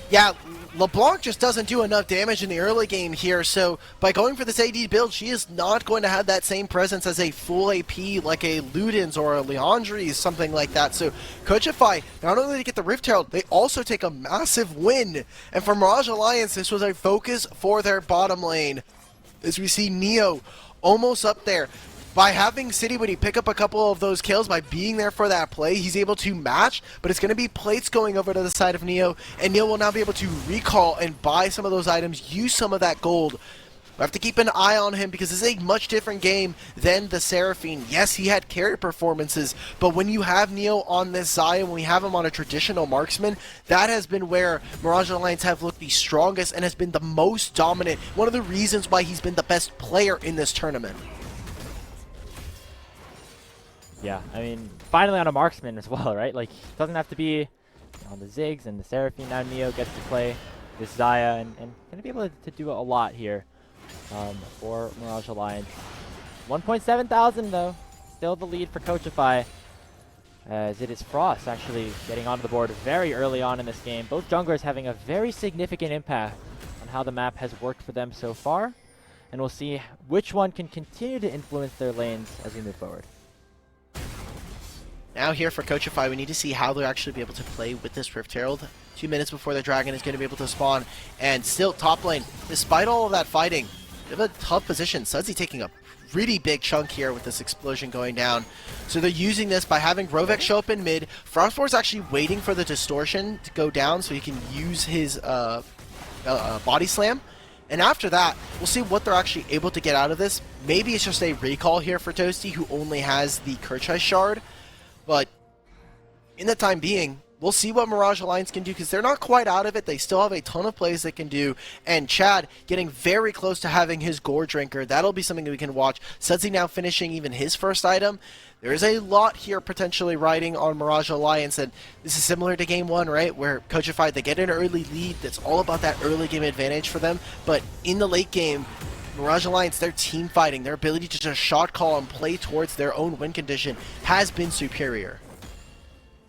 Yeah, LeBlanc just doesn't do enough damage in the early game here, so by going for this AD build, she is not going to have that same presence as a full AP like a Ludens or a Leandries, something like that. So Coachify, not only do they get the Rift Herald, they also take a massive win. And for Mirage Alliance, this was a focus for their bottom lane. As we see Neo almost up there. By having City Witty pick up a couple of those kills, by being there for that play, he's able to match, but it's going to be plates going over to the side of Neo, and Neo will now be able to recall and buy some of those items, use some of that gold. We have to keep an eye on him, because this is a much different game than the Seraphine. Yes, he had carry performances, but when you have Neo on this Xayah, when we have him on a traditional marksman, that has been where Mirage Alliance have looked the strongest and has been the most dominant. One of the reasons why he's been the best player in this tournament. Yeah, I mean, finally on a marksman as well, right? Like, it doesn't have to be on the Ziggs and the Seraphine. Now Neo gets to play this Xayah and going to be able to do a lot here for Mirage Alliance. 1.7 thousand though. still the lead for Coachify, as it is Frost actually getting onto the board very early on in this game. Both junglers having a very significant impact on how the map has worked for them so far, and we'll see which one can continue to influence their lanes as we move forward. Now here for Coachify, we need to see how they'll actually be able to play with this Rift Herald. 2 minutes before the Dragon is going to be able to spawn, and still top lane, despite all of that fighting, they have a tough position. Sudsy taking a pretty big chunk here with this explosion going down. So they're using this by having Rovek show up in mid. Frostbor's actually waiting for the distortion to go down so he can use his body slam. And after that, we'll see what they're actually able to get out of this. Maybe it's just a recall here for Toasty, who only has the Coachify shard. But in the time being, we'll see what Mirage Alliance can do, because they're not quite out of it. They still have a ton of plays they can do. And Chad getting very close to having his Gore Drinker. That'll be something that we can watch. Sudsy now finishing even his first item. There is a lot here potentially riding on Mirage Alliance, and this is similar to Game 1, right? Where Coachify, they get an early lead. That's all about that early game advantage for them. But in the late game, Mirage Alliance, their team fighting, their ability to just shot call and play towards their own win condition has been superior.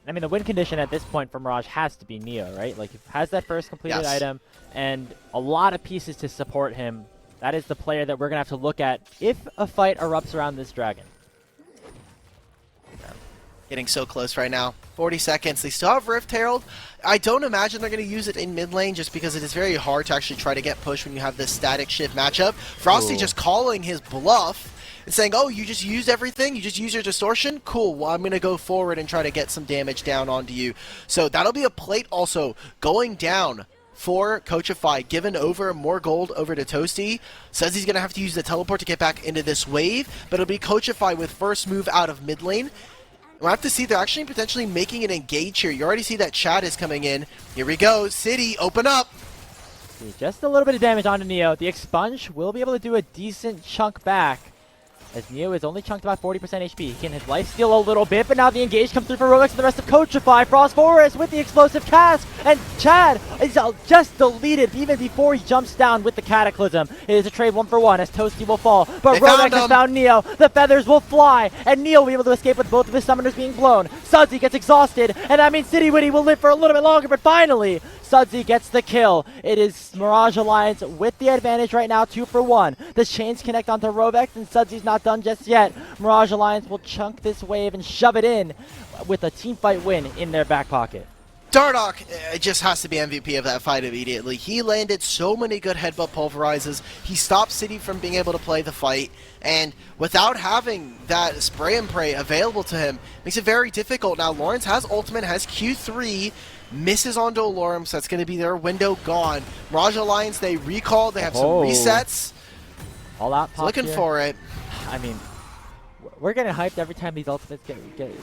I mean, the win condition at this point for Mirage has to be Neo, right? Like, he has that first completed item and a lot of pieces to support him. That is the player that we're going to have to look at if a fight erupts around this dragon. Getting so close right now. 40 seconds. They still have Rift Herald. I don't imagine they're going to use it in mid lane just because it is very hard to actually try to get pushed when you have this static shift matchup. Frosty just calling his bluff and saying, oh, you just used everything? You just used your distortion? Cool, well, I'm going to go forward and try to get some damage down onto you. So that'll be a plate also going down for Coachify, given over more gold over to Toasty. Says he's going to have to use the teleport to get back into this wave, but it'll be Coachify with first move out of mid lane. We'll have to see, they're actually potentially making an engage here. You already see that Chad is coming in. Here we go, City, open up! Just a little bit of damage onto Neo. The Expunge will be able to do a decent chunk back, as Neo is only chunked about 40% HP. He can his life steal a little bit, but now the engage comes through for Rolex and the rest of Coachify. Frost Forest with the explosive cast, and Chad is just deleted even before he jumps down with the Cataclysm. It is a trade 1-for-1 as Toasty will fall, but Rolex has found Neo. The feathers will fly, and Neo will be able to escape with both of his summoners being blown. Sudsy gets exhausted, and that means City Witty will live for a little bit longer, but finally, Sudsy gets the kill. It is Mirage Alliance with the advantage right now, 2-for-1. The chains connect onto Rovex, and Sudsy's not done just yet. Mirage Alliance will chunk this wave and shove it in with a team fight win in their back pocket. Dardoch just has to be MVP of that fight immediately. He landed so many good headbutt pulverizes. He stopped City from being able to play the fight, and without having that spray and pray available to him, makes it very difficult. Now Lawrence has ultimate, has Q3, misses onto Alorum, so that's going to be their window gone. Mirage Alliance, they recall, they have some resets. All out pop looking here. for it. I mean, we're getting hyped every time these ultimates get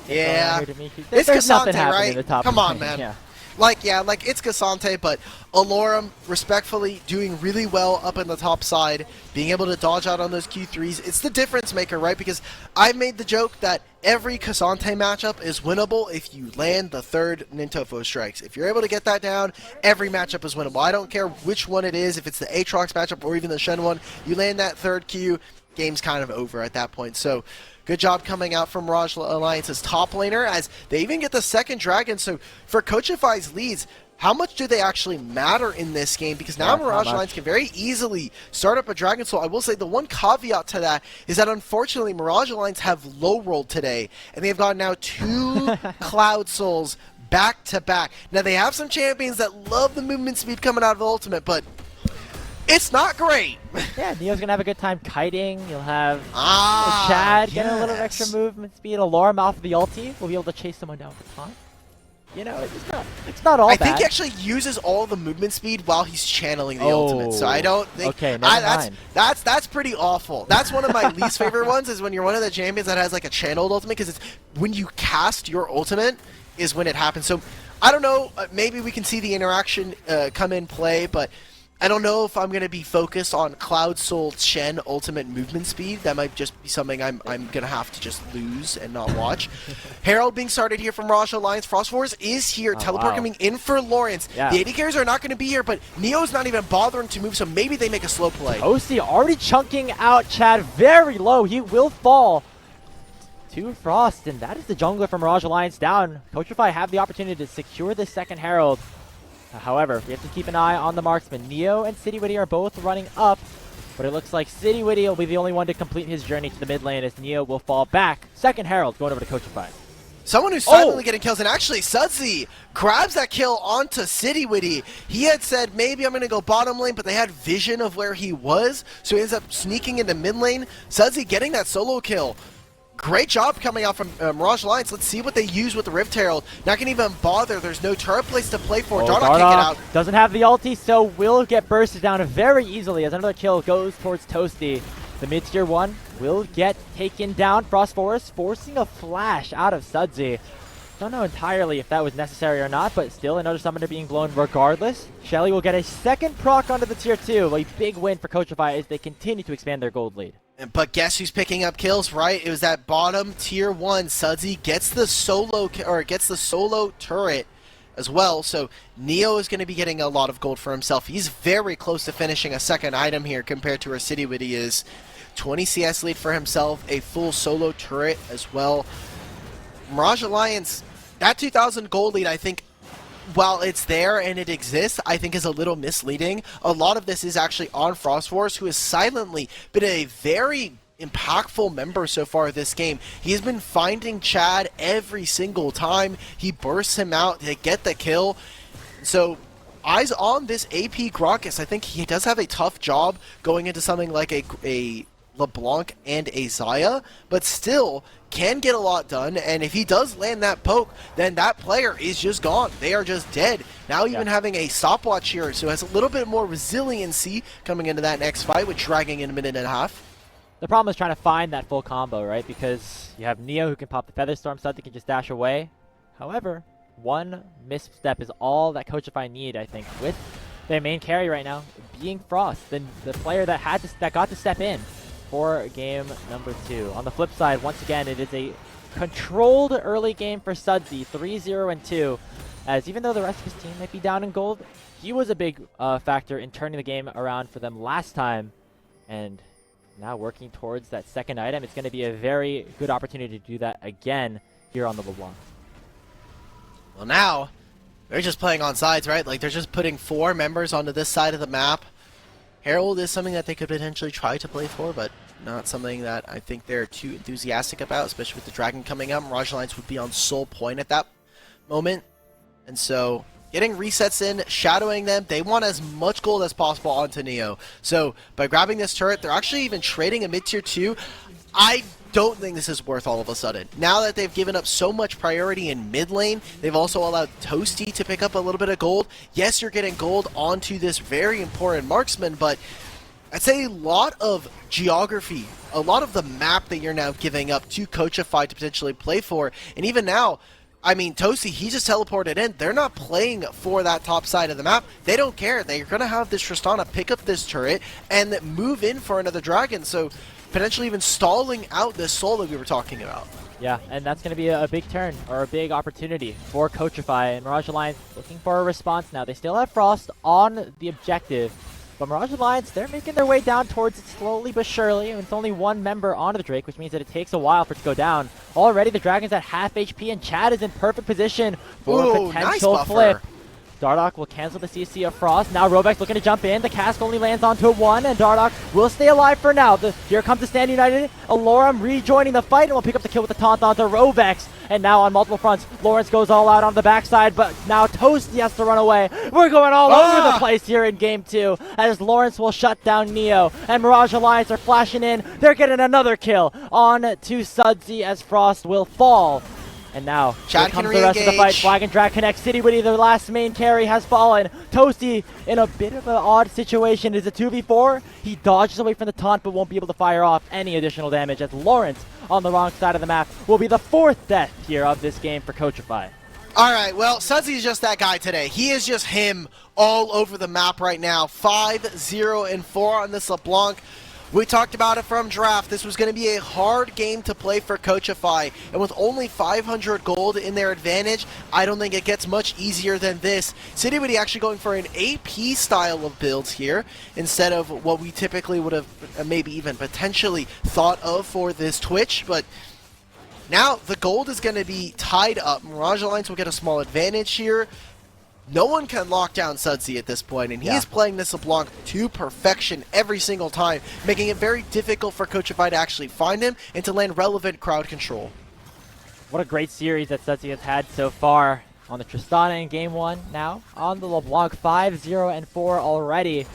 yeah. here to me. It's There's nothing Cassante, happening right? in the top Come on, lane. man. Yeah. Like it's Cassante, but Alorum, respectfully, doing really well up in the top side, being able to dodge out on those Q3s. It's the difference maker, right? Because I've made the joke that every Cassante matchup is winnable if you land the third Nintofo strikes. If you're able to get that down, every matchup is winnable. I don't care which one it is, if it's the Aatrox matchup or even the Shen one, you land that third Q, game's kind of over at that point. So good job coming out from Mirage Alliance's top laner, as they even get the second dragon. So for Coachify's leads, how much do they actually matter in this game? Because now Mirage Alliance can very easily start up a Dragon Soul. I will say the one caveat to that is that unfortunately Mirage Alliance have low rolled today, and they've got now 2 Cloud Souls back to back. Now they have some champions that love the movement speed coming out of the ultimate, but it's not great. Yeah, Neo's going to have a good time kiting. You'll have Chad getting a little extra movement speed. Alorum off of the ulti will be able to chase someone down for time. You know, it's not all bad. I think he actually uses all the movement speed while he's channeling the ultimate, so I don't think... Okay, never mind. That's pretty awful. That's one of my least favorite ones, is when you're one of the champions that has like a channeled ultimate, because it's when you cast your ultimate is when it happens. So, I don't know, maybe we can see the interaction come in play, but I don't know if I'm going to be focused on Cloud Soul Shen ultimate movement speed. That might just be something I'm going to have to just lose and not watch. Herald being started here from Mirage Alliance. Frost Force is here. Teleport coming in for Lawrence. Yeah. The AD carries are not going to be here, but Neo's not even bothering to move, so maybe they make a slow play. OC already chunking out Chad very low. He will fall. to Frost, and that is the jungler from Mirage Alliance down. Coachify have the opportunity to secure this second Herald. However, we have to keep an eye on the marksman. Neo and Citywitty are both running up, but it looks like Citywitty will be the only one to complete his journey to the mid lane as Neo will fall back. Second Herald going over to Coachify. Someone who's silently getting kills, and actually Sudsy grabs that kill onto Citywitty. He had said, maybe I'm going to go bottom lane, but they had vision of where he was, so he ends up sneaking into mid lane. Sudsy getting that solo kill. Great job coming out from Mirage Alliance. Let's see what they use with the Rift Herald. Not going to even bother. There's no turret place to play for. Dardoch can't get out. Doesn't have the ulti, so will get bursted down very easily as another kill goes towards Toasty. The mid-tier 1 will get taken down. Frost Forest forcing a flash out of Sudsy. Don't know entirely if that was necessary or not, but still another summoner being blown regardless. Shelly will get a second proc onto the tier 2. A big win for Coachify as they continue to expand their gold lead. But guess who's picking up kills, right? It was that bottom tier 1. Sudsy gets the solo turret as well. So Neo is going to be getting a lot of gold for himself. He's very close to finishing a second item here compared to where Citywitty is. 20 CS lead for himself, a full solo turret as well. Mirage Alliance, that 2,000 gold lead, I think, while it's there and it exists, I think is a little misleading. A lot of this is actually on Frost Force, who has silently been a very impactful member so far this game. He has been finding Chad every single time. He bursts him out to get the kill. So eyes on this AP Grokkus. I think he does have a tough job going into something like a LeBlanc and a Xayah, but still can get a lot done, and if he does land that poke, then that player is just gone. They are just dead. Now even having a stopwatch here, so has a little bit more resiliency coming into that next fight with dragging in a minute and a half. The problem is trying to find that full combo, right? Because you have Neo who can pop the Featherstorm, Sudsy can just dash away. However, one misstep is all that Coachify need, I think, with their main carry right now being Frost, the player that got to step in for game number 2. On the flip side, once again, it is a controlled early game for Sudsy, 3-0-2, as even though the rest of his team might be down in gold, he was a big factor in turning the game around for them last time, and now working towards that second item. It's going to be a very good opportunity to do that again here on the LeBlanc. Well, now they're just playing on sides, right? Like, they're just putting 4 members onto this side of the map. Herald is something that they could potentially try to play for, but not something that I think they're too enthusiastic about, especially with the Dragon coming up. Mirage Alliance would be on sole point at that moment. And so getting resets in, shadowing them, they want as much gold as possible onto Neo. So by grabbing this turret, they're actually even trading a mid-tier 2. I don't think this is worth all of a sudden. Now that they've given up so much priority in mid lane, they've also allowed Toasty to pick up a little bit of gold. Yes, you're getting gold onto this very important marksman, but I'd say a lot of geography, a lot of the map that you're now giving up to Coachify to potentially play for. And even now, I mean, Toasty, he just teleported in. They're not playing for that top side of the map. They don't care. They're going to have this Tristana pick up this turret and move in for another dragon. So potentially even stalling out this soul that we were talking about. Yeah, and that's going to be a big turn, or a big opportunity for Coachify, and Mirage Alliance looking for a response now. They still have Frost on the objective, but Mirage Alliance, they're making their way down towards it slowly but surely, and it's only one member onto the Drake, which means that it takes a while for it to go down. Already the Dragon's at half HP, and Chad is in perfect position for a potential flip. Dardoch will cancel the CC of Frost. Now Robex looking to jump in. The cast only lands onto 1, and Dardoch will stay alive for now. Here comes the Stand United. Alorum rejoining the fight and will pick up the kill with the taunt onto Robex. And now on multiple fronts, Lawrence goes all out on the backside, but now Toasty has to run away. We're going all over the place here in game 2 as Lawrence will shut down Neo. And Mirage Alliance are flashing in. They're getting another kill on to Sudsy as Frost will fall. And now, Chad here comes the rest of the fight. Flag and Drag connect. Citywitty, the last main carry, has fallen. Toasty in a bit of an odd situation. Is a 2v4. He dodges away from the taunt, but won't be able to fire off any additional damage as Lawrence on the wrong side of the map will be the 4th death here of this game for Coachify. All right, well, Sudsy is just that guy today. He is just him all over the map right now. 5-0-4 on this LeBlanc. We talked about it from draft. This was going to be a hard game to play for Coachify, and with only 500 gold in their advantage, I don't think it gets much easier than this. Citywitty actually going for an AP style of builds here instead of what we typically would have maybe even potentially thought of for this Twitch, but Now the gold is going to be tied up. Mirage Alliance will get a small advantage here. No one can lock down Sudsy at this point, and he is playing this LeBlanc to perfection every single time, making it very difficult for Coachify to actually find him and to land relevant crowd control. What a great series that Sudsy has had so far on the Tristana in Game 1. Now on the LeBlanc, 5-0-4 already.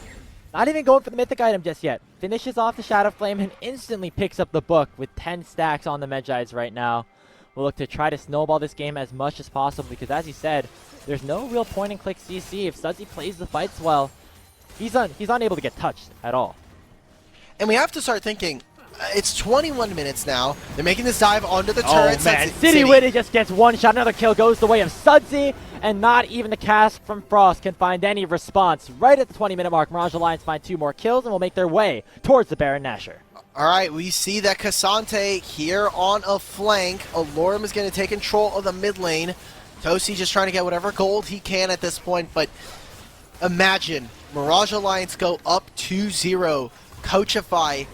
Not even going for the mythic item just yet. Finishes off the Shadow Flame and instantly picks up the book with 10 stacks on the Medjais right now. We'll look to try to snowball this game as much as possible because, as you said, there's no real point-and-click CC. If Sudsy plays the fights well, he's unable to get touched at all. And we have to start thinking, it's 21 minutes now. They're making this dive onto the Oh turret. man, City Witty just gets one shot. Another kill goes the way of Sudsy, and not even the cast from Frost can find any response. Right at the 20-minute mark, Mirage Alliance find 2 more kills and will make their way towards the Baron Nashor. All right, we see that Cassante here on a flank. Alorum is going to take control of the mid lane. Toasty just trying to get whatever gold he can at this point, but imagine Mirage Alliance go up 2-0. Coachify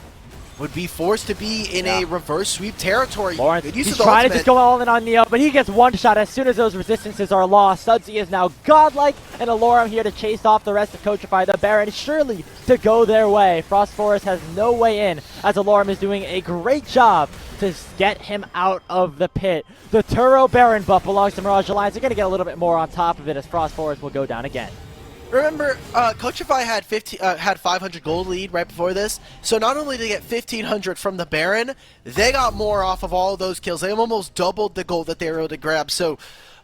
would be forced to be in a reverse sweep territory. Lawrence, Good use he's of the trying to ultimate. just go all in on Neo, but he gets one shot as soon as those resistances are lost. Sudsy is now godlike, and Alorum here to chase off the rest of Coachify. The Baron surely to go their way. Frost Forest has no way in, as Alorum is doing a great job to get him out of the pit. The Turo Baron buff belongs to Mirage Alliance. They're going to get a little bit more on top of it as Frost Forest will go down again. Remember, Coachify had 500 gold lead right before this, so not only did they get 1,500 from the Baron, they got more off of all of those kills. They almost doubled the gold that they were able to grab, so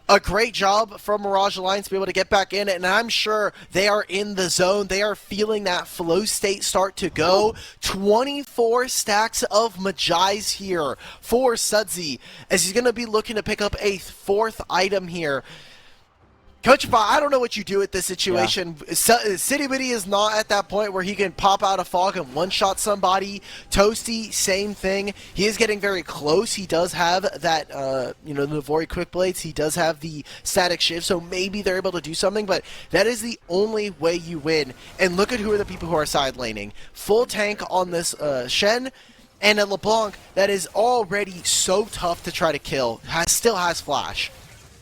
a great job from Mirage Alliance to be able to get back in it, and I'm sure they are in the zone. They are feeling that flow state start to go. 24 stacks of Medjais here for Sudsy, as he's going to be looking to pick up a 4th item here. Coachify, I don't know what you do with this situation. City Witty is not at that point where he can pop out a fog and one-shot somebody. Toasty, same thing. He is getting very close. He does have that, the Navori Quick Blades. He does have the static shift, so maybe they're able to do something, but that is the only way you win. And look at who are the people who are side laning. Full tank on this Shen, and a LeBlanc that is already so tough to try to kill. Still has flash.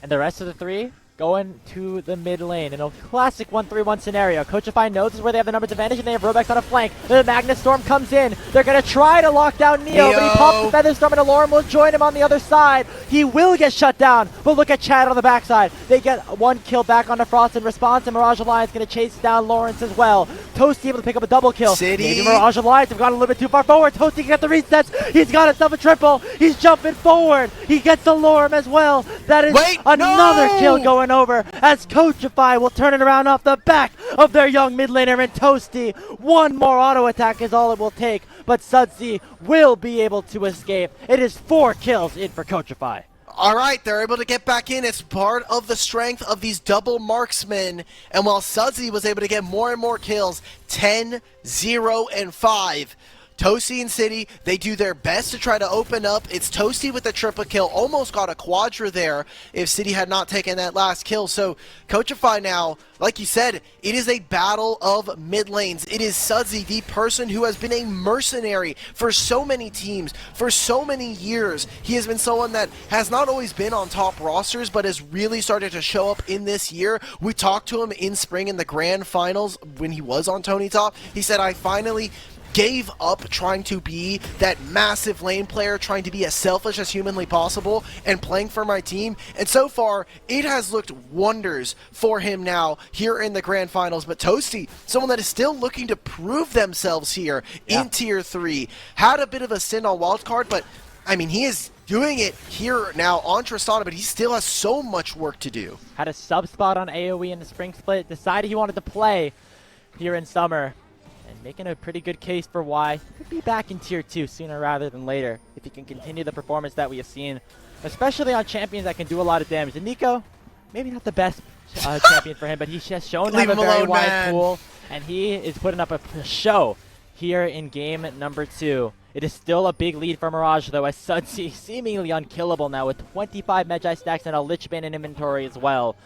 And the rest of the 3? Going to the mid lane in a classic 1-3-1 scenario. Coachify knows this is where they have the numbers advantage, and they have Robex on a flank. The Magnus Storm comes in. They're going to try to lock down Neo, but he pops the Feather Storm, and Alorum will join him on the other side. He will get shut down, but look at Chad on the backside. They get 1 kill back on the Frost in response, and Mirage Alliance going to chase down Lawrence as well. Toasty able to pick up a double kill. City. Maybe Mirage Alliance have gone a little bit too far forward. Toasty can get the resets. He's got himself a triple. He's jumping forward. He gets the Alorum as well. That is another kill going over, as Coachify will turn it around off the back of their young mid laner and Toasty. 1 more auto attack is all it will take, but Sudsy will be able to escape. It is 4 kills in for Coachify. All right, they're able to get back in. It's part of the strength of these double marksmen. And while Sudsy was able to get more and more kills, 10, 0, and 5. Toasty and City, they do their best to try to open up. It's Toasty with the triple kill. Almost got a quadra there if City had not taken that last kill. So Coachify now, like you said, it is a battle of mid lanes. It is Sudsy, the person who has been a mercenary for so many teams, for so many years. He has been someone that has not always been on top rosters, but has really started to show up in this year. We talked to him in spring in the grand finals when he was on Tony Top. He said, I finally gave up trying to be that massive lane player, trying to be as selfish as humanly possible and playing for my team. And so far, it has looked wonders for him now here in the grand finals. But Toasty, someone that is still looking to prove themselves here in Tier 3, had a bit of a stint on wildcard, but I mean, he is doing it here now on Tristana, but he still has so much work to do. Had a sub spot on AoE in the spring split, decided he wanted to play here in summer, and making a pretty good case for why he'll be back in Tier 2 sooner rather than later if he can continue the performance that we have seen, especially on champions that can do a lot of damage. And Nico, maybe not the best champion for him, but he's just shown to have a very wide pool, and he is putting up a show here in game number 2. It is still a big lead for Mirage, though, as Sudsy seemingly unkillable now with 25 Medjai stacks and a Lich Bane in inventory as well.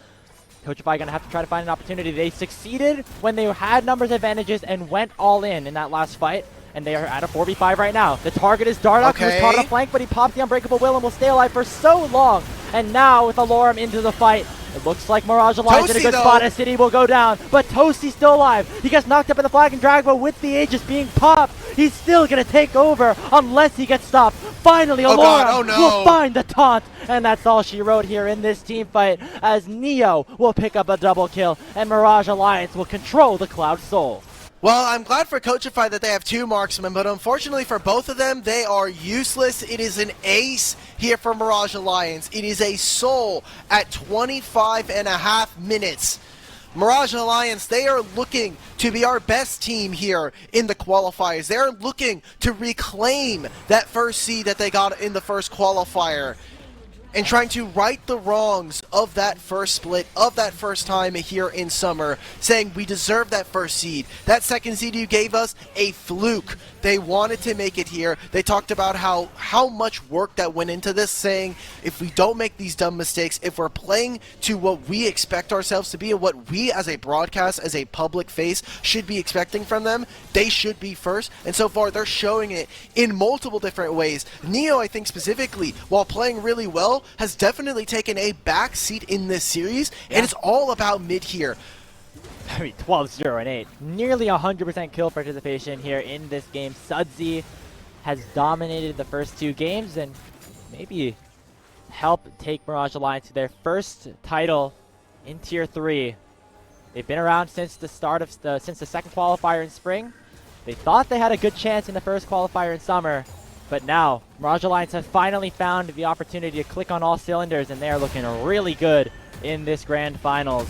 Coachify going to have to try to find an opportunity. They succeeded when they had numbers advantages and went all in that last fight. and they are at a 4v5 right now. The target is Dardoch, who's caught on a flank, but he popped the Unbreakable Will and will stay alive for so long. And now with Alorum into the fight, it looks like Mirage Alliance in a good spot as City will go down, but Toasty's still alive. He gets knocked up in the flag and drag, but with the Aegis being popped, he's still going to take over unless he gets stopped. Finally, Alorum will find the taunt, and that's all she wrote here in this team fight, as Neo will pick up a double kill, and Mirage Alliance will control the Cloud Soul. Well, I'm glad for Coachify that they have 2 marksmen, but unfortunately for both of them, they are useless. It is an ace here for Mirage Alliance. It is a soul at 25.5 minutes. Mirage Alliance, they are looking to be our best team here in the qualifiers. They are looking to reclaim that first seed that they got in the first qualifier, and trying to right the wrongs of that first split, of that first time here in summer, saying we deserve that first seed. That second seed you gave us, a fluke. They wanted to make it here. They talked about how much work that went into this, saying if we don't make these dumb mistakes, if we're playing to what we expect ourselves to be and what we as a broadcast, as a public face, should be expecting from them, they should be first. And so far, they're showing it in multiple different ways. Neo, I think specifically, while playing really well, has definitely taken a back seat in this series, and it's all about mid here. I mean, 12-0 and 8. Nearly 100% kill participation here in this game. Sudsy has dominated the first 2 games and maybe help take Mirage Alliance to their first title in Tier 3. They've been around since the start of since the second qualifier in spring. They thought they had a good chance in the first qualifier in summer, but now Mirage Alliance have finally found the opportunity to click on all cylinders, and they are looking really good in this grand finals.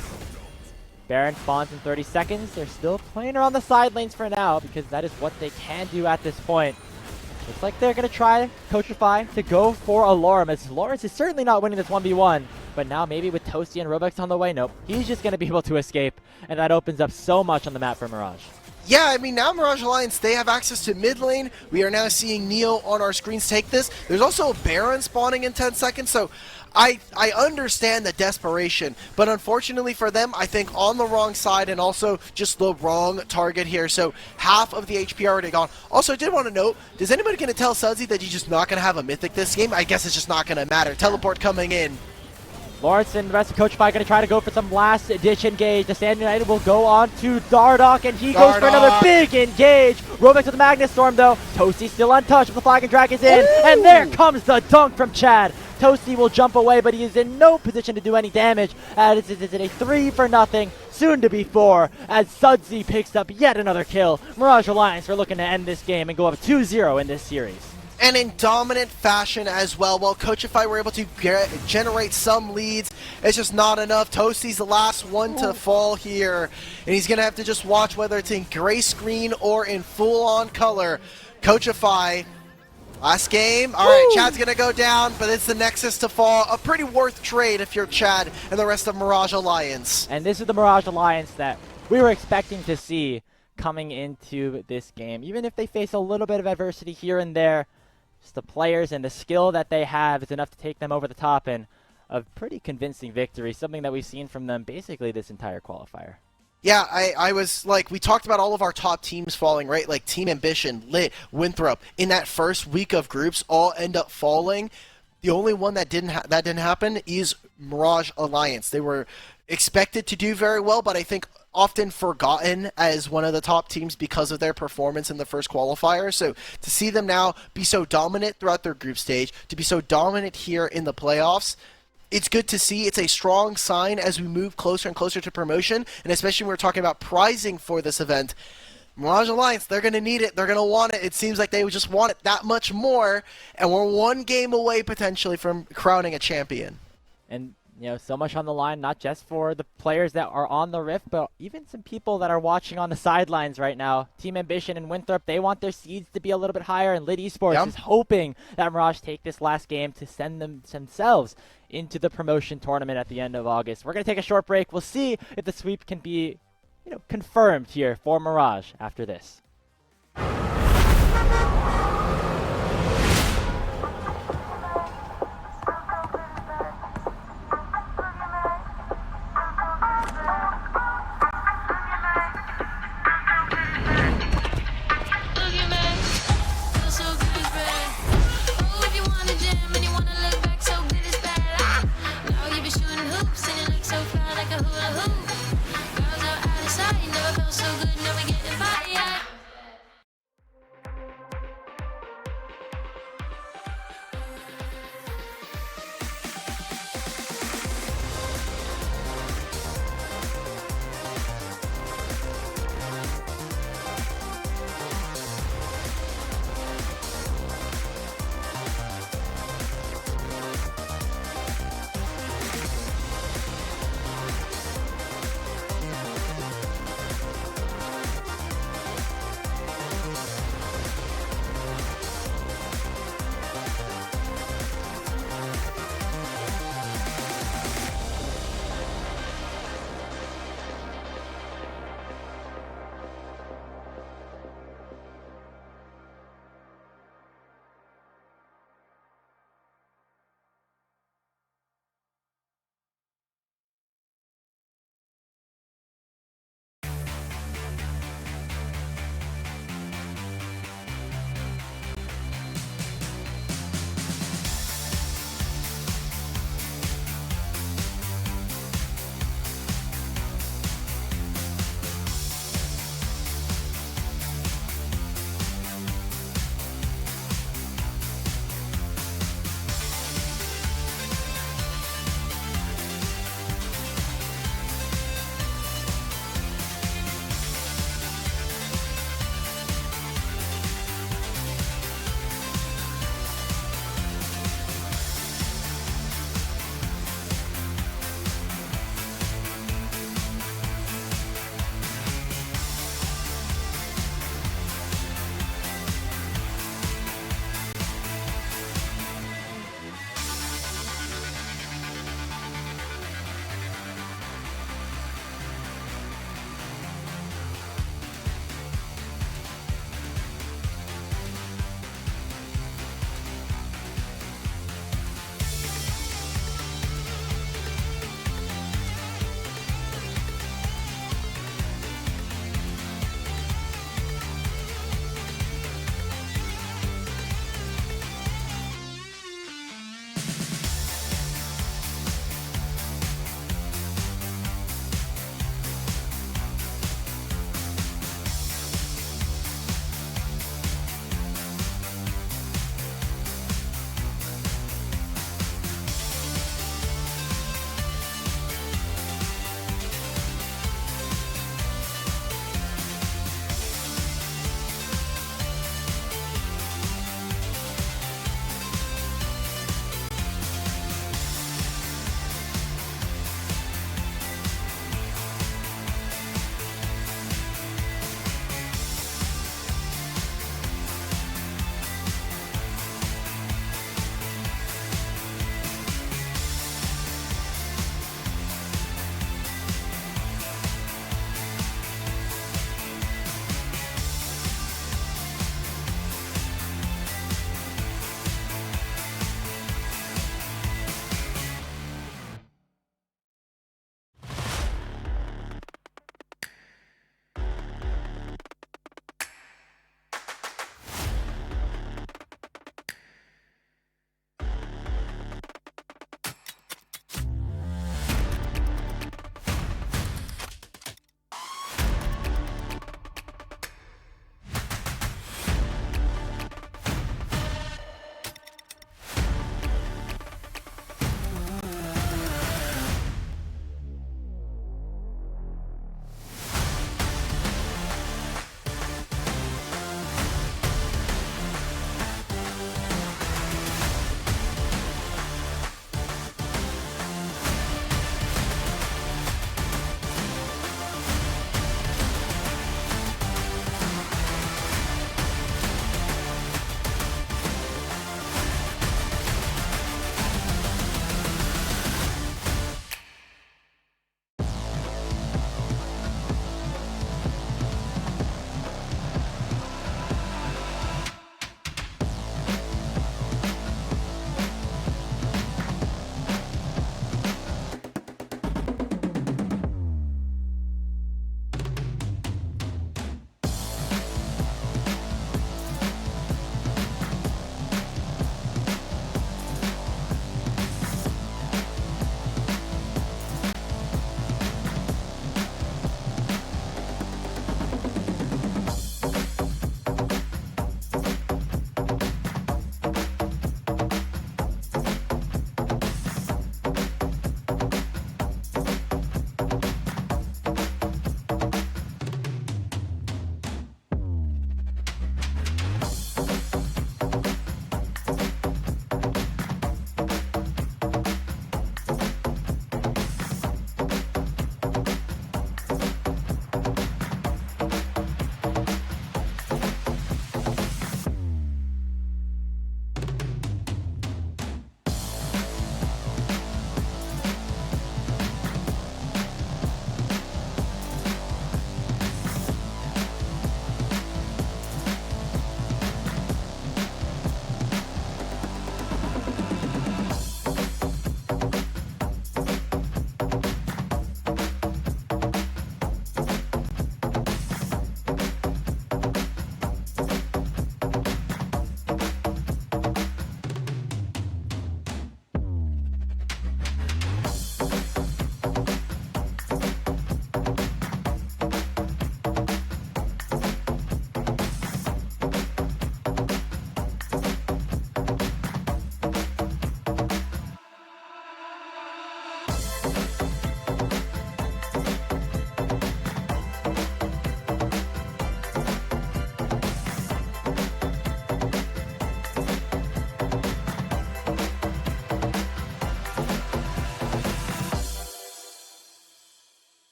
Baron spawns in 30 seconds. They're still playing around the side lanes for now because that is what they can do at this point. Looks like they're going to try Coachify to go for Alorum, as Lawrence is certainly not winning this 1v1. But now maybe with Toasty and Robux on the way, nope. He's just going to be able to escape, and that opens up so much on the map for Mirage. Yeah, I mean, now Mirage Alliance, they have access to mid lane. We are now seeing Neo on our screens take this. There's also a Baron spawning in 10 seconds, so I understand the desperation, but unfortunately for them, I think on the wrong side and also just the wrong target here. So half of the HP already gone. Also, I did want to note, is anybody going to tell Sudsy that he's just not going to have a Mythic this game? I guess it's just not going to matter. Teleport coming in. Lawrence and the rest of Coachify going to try to go for some last-ditch engage. The Stand United will go on to Dardoch, and he goes for another big engage. Robux with the Magnus Storm, though. Toasty still untouched, but the Flag and Drag is in. Ooh. And there comes the dunk from Chad. Toasty will jump away, but he is in no position to do any damage. As it is a 3-0, soon to be 4, as Sudsy picks up yet another kill. Mirage Alliance are looking to end this game and go up 2-0 in this series. And in dominant fashion as well. While Coachify were able to generate some leads, it's just not enough. Toasty's the last one to fall here, and he's going to have to just watch whether it's in gray screen or in full-on color. Coachify, last game. All right, Chad's going to go down, but it's the Nexus to fall. A pretty worth trade if you're Chad and the rest of Mirage Alliance. And this is the Mirage Alliance that we were expecting to see coming into this game. Even if they face a little bit of adversity here and there, just the players and the skill that they have is enough to take them over the top, and a pretty convincing victory, something that we've seen from them basically this entire qualifier. Yeah, I was like, we talked about all of our top teams falling, right? Like Team Ambition, Lit, Winthrop, in that first week of groups, all end up falling. The only one that didn't happen is Mirage Alliance. They were expected to do very well, but I think often forgotten as one of the top teams because of their performance in the first qualifier. So to see them now be so dominant throughout their group stage, to be so dominant here in the playoffs, it's good to see. It's a strong sign as we move closer and closer to promotion, and especially when we're talking about prizing for this event. Mirage Alliance, they're going to need it. They're going to want it. It seems like they would just want it that much more, and we're one game away potentially from crowning a champion. And you know, so much on the line, not just for the players that are on the Rift, but even some people that are watching on the sidelines right now. Team Ambition and Winthrop, they want their seeds to be a little bit higher, and Lit Esports is hoping that Mirage take this last game to send themselves into the promotion tournament at the end of August. We're going to take a short break. We'll see if the sweep can be, confirmed here for Mirage after this.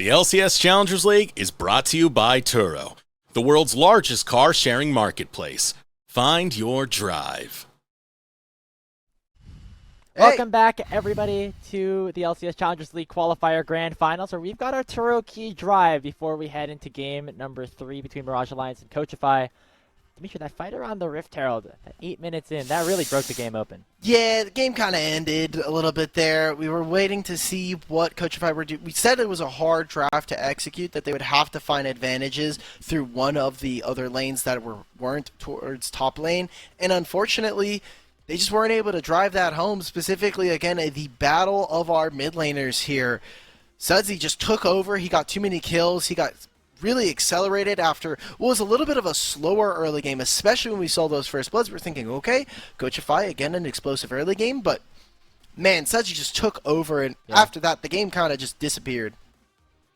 The LCS Challengers League is brought to you by Turo, the world's largest car sharing marketplace. Find your drive. Welcome back, everybody, to the LCS Challengers League Qualifier Grand Finals, where we've got our Turo Key Drive before we head into game number 3 between Mirage Alliance and Coachify. Dimitri, that fight around the Rift Herald, 8 minutes in, that really broke the game open. Yeah, the game kind of ended a little bit there. We were waiting to see what Coachify were doing. We said it was a hard draft to execute, that they would have to find advantages through one of the other lanes that weren't towards top lane, and unfortunately, they just weren't able to drive that home. Specifically, again, the battle of our mid laners here. Sudsy just took over. He got too many kills. He got really accelerated after what was a little bit of a slower early game, especially when we saw those first bloods. We're thinking, okay, Coachify, again, an explosive early game, but man, Sudsy just took over, and after that, the game kind of just disappeared.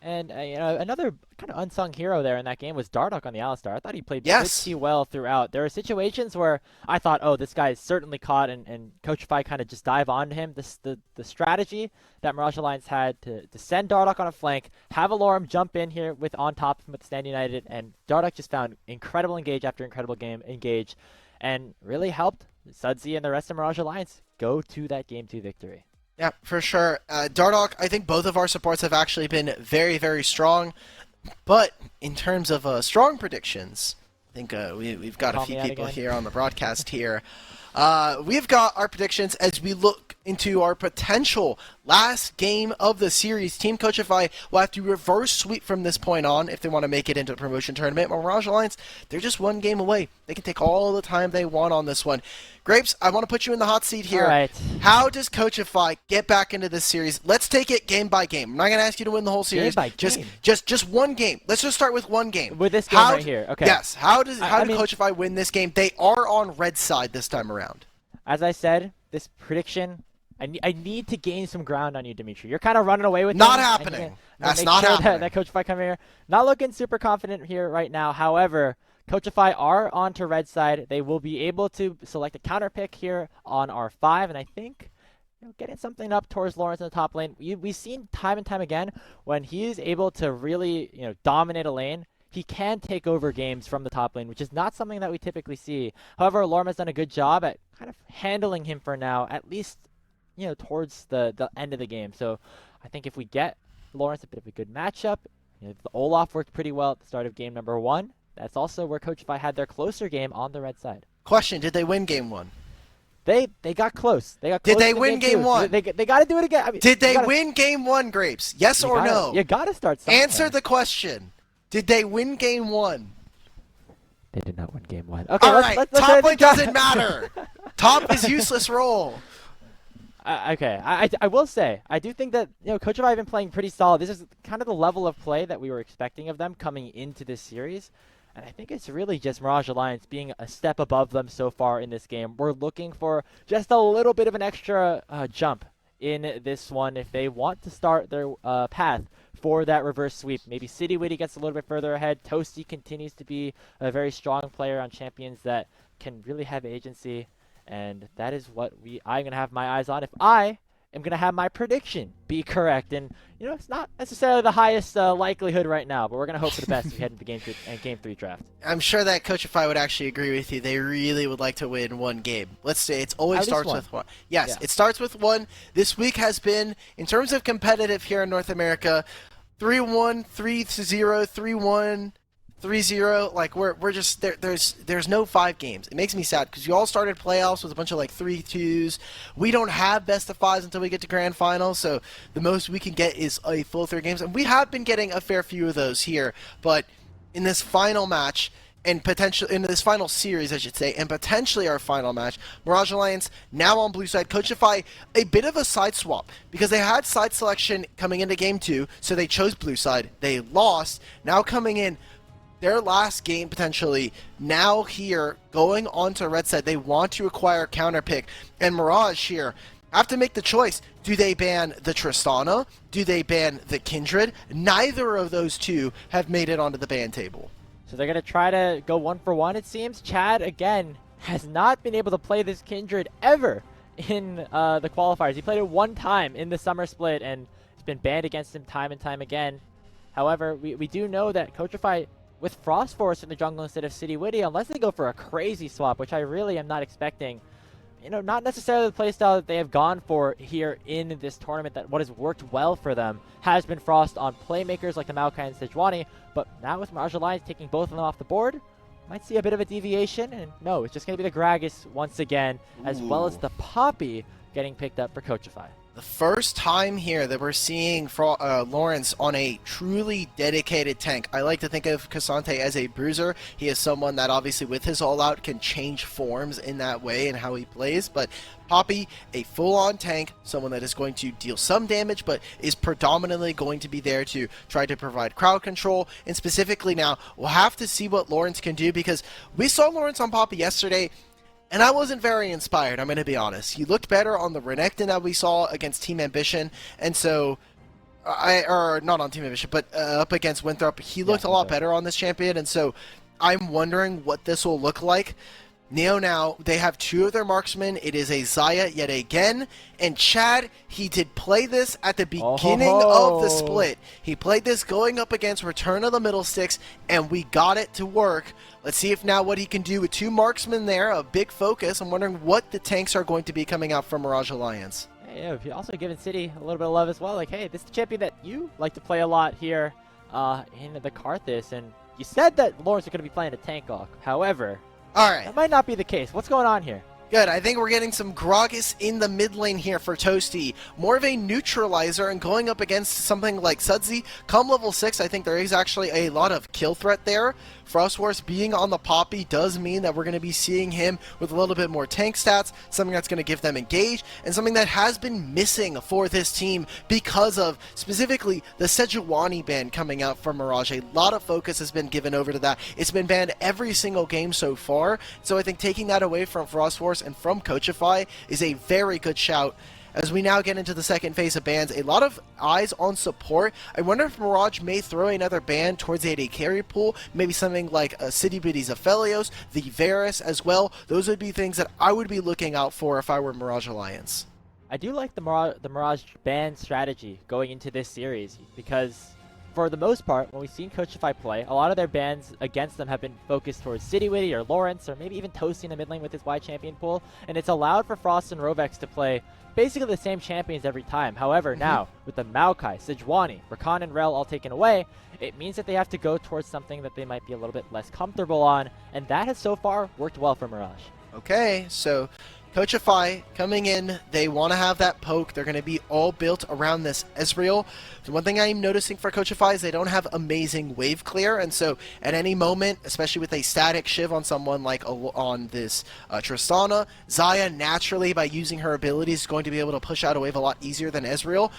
And, another kind of unsung hero there in that game was Dardoch on the Alistar. I thought he played Yes. pretty well throughout. There were situations where I thought, oh, this guy is certainly caught, and Coachify kind of just dive onto him. The strategy that Mirage Alliance had to send Dardoch on a flank, have Alorum jump in here with on top of him with Stand United, and Dardoch just found incredible engage after incredible engage, and really helped Sudsy and the rest of Mirage Alliance go to that Game 2 victory. Yeah, for sure. Dardoch, I think both of our supports have actually been very, very strong. But in terms of strong predictions, I think we've got a few people here on the broadcast here. We've got our predictions as we look into our potential last game of the series. Team Coachify will have to reverse sweep from this point on if they want to make it into a promotion tournament. Mirage Alliance, they're just one game away. They can take all the time they want on this one. Grapes, I want to put you in the hot seat here. All right. How does Coachify get back into this series? Let's take it game by game. I'm not going to ask you to win the whole series. Game by game? Just one game. Let's just start with one game. With this game right here. Okay. Yes. How did Coachify win this game? They are on red side this time around. As I said, this prediction, I need to gain some ground on you, Dimitri. You're kind of running away with Not things. happening. That's Make not sure happening. That Coachify come here. Not looking super confident here right now. However, Coachify are onto red side. They will be able to select a counter pick here on R5, and I think getting something up towards Lawrence in the top lane. We've seen time and time again when he is able to really dominate a lane, he can take over games from the top lane, which is not something that we typically see. However, Lorm has done a good job at kind of handling him for now, at least towards the end of the game. So I think if we get Lawrence a bit of a good matchup, the Olaf worked pretty well at the start of game number 1. That's also where Coachify had their closer game on the red side. Question, did they win game 1? They got close. Did they win game 1? They got to do it again. I mean, did they win game 1, Grapes? Yes or no? You got to start somewhere. Answer the question. Did they win game 1? They did not win game 1. Okay, all right. Top lane doesn't matter. Top is useless role. Okay, I will say, I do think that Coachify have been playing pretty solid. This is kind of the level of play that we were expecting of them coming into this series. And I think it's really just Mirage Alliance being a step above them so far in this game. We're looking for just a little bit of an extra jump in this one if they want to start their path for that reverse sweep. Maybe City Witty gets a little bit further ahead. Toasty continues to be a very strong player on champions that can really have agency. And that is what I'm going to have my eyes on if I am going to have my prediction be correct. And, it's not necessarily the highest likelihood right now, but we're going to hope for the best as we head into game 3 draft. I'm sure that Coachify would actually agree with you. They really would like to win one game. Let's say it always starts with one. Yes, yeah. It starts with one. This week has been, in terms of competitive here in North America, 3-1, 3-0, 3-1. 3-0, like we're just there's no 5 games. It makes me sad because you all started playoffs with a bunch of 3-2s. We don't have best of 5s until we get to grand finals, so the most we can get is a full 3 games, and we have been getting a fair few of those here. But in this final match and potentially in this final series, I should say, and potentially our final match, Mirage Alliance now on blue side. Coachify a bit of a side swap because they had side selection coming into game 2, so they chose blue side. They lost. Now coming in. Their last game, potentially, now here, going on to red side, they want to acquire counter pick. And Mirage here have to make the choice. Do they ban the Tristana? Do they ban the Kindred? Neither of those two have made it onto the ban table. So they're going to try to go 1-for-1, it seems. Chad, again, has not been able to play this Kindred ever in the qualifiers. He played it one time in the summer split, and it's been banned against him time and time again. However, we do know that Coachify with Frost Force in the jungle instead of City Witty, unless they go for a crazy swap, which I really am not expecting, not necessarily the playstyle that they have gone for here in this tournament, that what has worked well for them has been Frost on playmakers like the Maokai and Sejuani, but now with Mirage Alliance taking both of them off the board, might see a bit of a deviation, and no, it's just going to be the Gragas once again, as well as the Poppy getting picked up for Coachify. The first time here that we're seeing Lawrence on a truly dedicated tank. I like to think of Cassante as a bruiser. He is someone that obviously with his all-out can change forms in that way and how he plays, but Poppy, a full-on tank, someone that is going to deal some damage, but is predominantly going to be there to try to provide crowd control. And specifically now, we'll have to see what Lawrence can do, because we saw Lawrence on Poppy yesterday, and I wasn't very inspired, I'm going to be honest. He looked better on the Renekton that we saw against Team Ambition, and so, or not on Team Ambition, but up against Winthrop, he looked a lot better on this champion, and so I'm wondering what this will look like. Neo now, they have two of their marksmen. It is a Xayah yet again. And Chad, he did play this at the beginning of the split. He played this going up against Return of the Middle Sticks, and we got it to work. Let's see if now what he can do with two marksmen there, a big focus. I'm wondering what the tanks are going to be coming out from Mirage Alliance. Yeah, you've also given City a little bit of love as well. Like, hey, this is the champion that you like to play a lot here in the Karthus. And you said that Lawrence is going to be playing a tank Hawk. However, alright, that might not be the case. What's going on here? Good. I think we're getting some Gragas in the mid lane here for Toasty. More of a neutralizer, and going up against something like Sudsy. Come level 6, I think there is actually a lot of kill threat there. Frost Force being on the Poppy does mean that we're going to be seeing him with a little bit more tank stats, something that's going to give them engage, and something that has been missing for this team because of specifically the Sejuani ban coming out from Mirage. A lot of focus has been given over to that. It's been banned every single game so far, so I think taking that away from Frost Force and from Coachify is a very good shout. As we now get into the second phase of bans, a lot of eyes on support. I wonder if Mirage may throw another ban towards the AD carry pool, maybe something like City Biddy's Aphelios, the Varus as well. Those would be things that I would be looking out for if I were Mirage Alliance. I do like the Mirage ban strategy going into this series, because for the most part, when we've seen Coachify play, a lot of their bans against them have been focused towards City Witty or Lawrence, or maybe even Toasty in the mid lane with his Y champion pool, and it's allowed for Frost and Rovex to play basically the same champions every time. However, now, with the Maokai, Sejuani, Rakan, and Rel all taken away, it means that they have to go towards something that they might be a little bit less comfortable on, and that has so far worked well for Mirage. Okay, so Coachify coming in, they want to have that poke. They're going to be all built around this Ezreal. The one thing I'm noticing for Coachify is they don't have amazing wave clear, and so at any moment, especially with a static Shiv on someone like on this Tristana, Xayah naturally, by using her abilities, is going to be able to push out a wave a lot easier than Ezreal.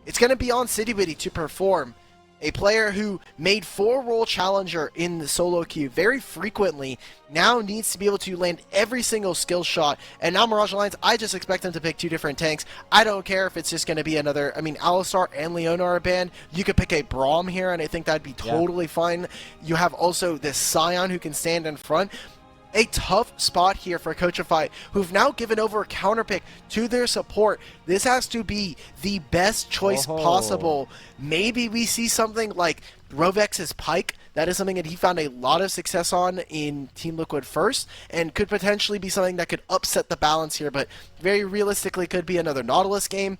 It's going to be on City Witty to perform. A player who made 4-role challenger in the solo queue very frequently now needs to be able to land every single skill shot. And now Mirage Alliance, I just expect them to pick two different tanks. I don't care if it's just going to be another, I mean, Alistar and Leona are banned. You could pick a Braum here, and I think that'd be totally fine. You have also this Scion who can stand in front. A tough spot here for Coachify, who've now given over a counterpick to their support. This has to be the best choice possible. Maybe we see something like Rovex's Pike. That is something that he found a lot of success on in Team Liquid first, and could potentially be something that could upset the balance here, but very realistically could be another Nautilus game.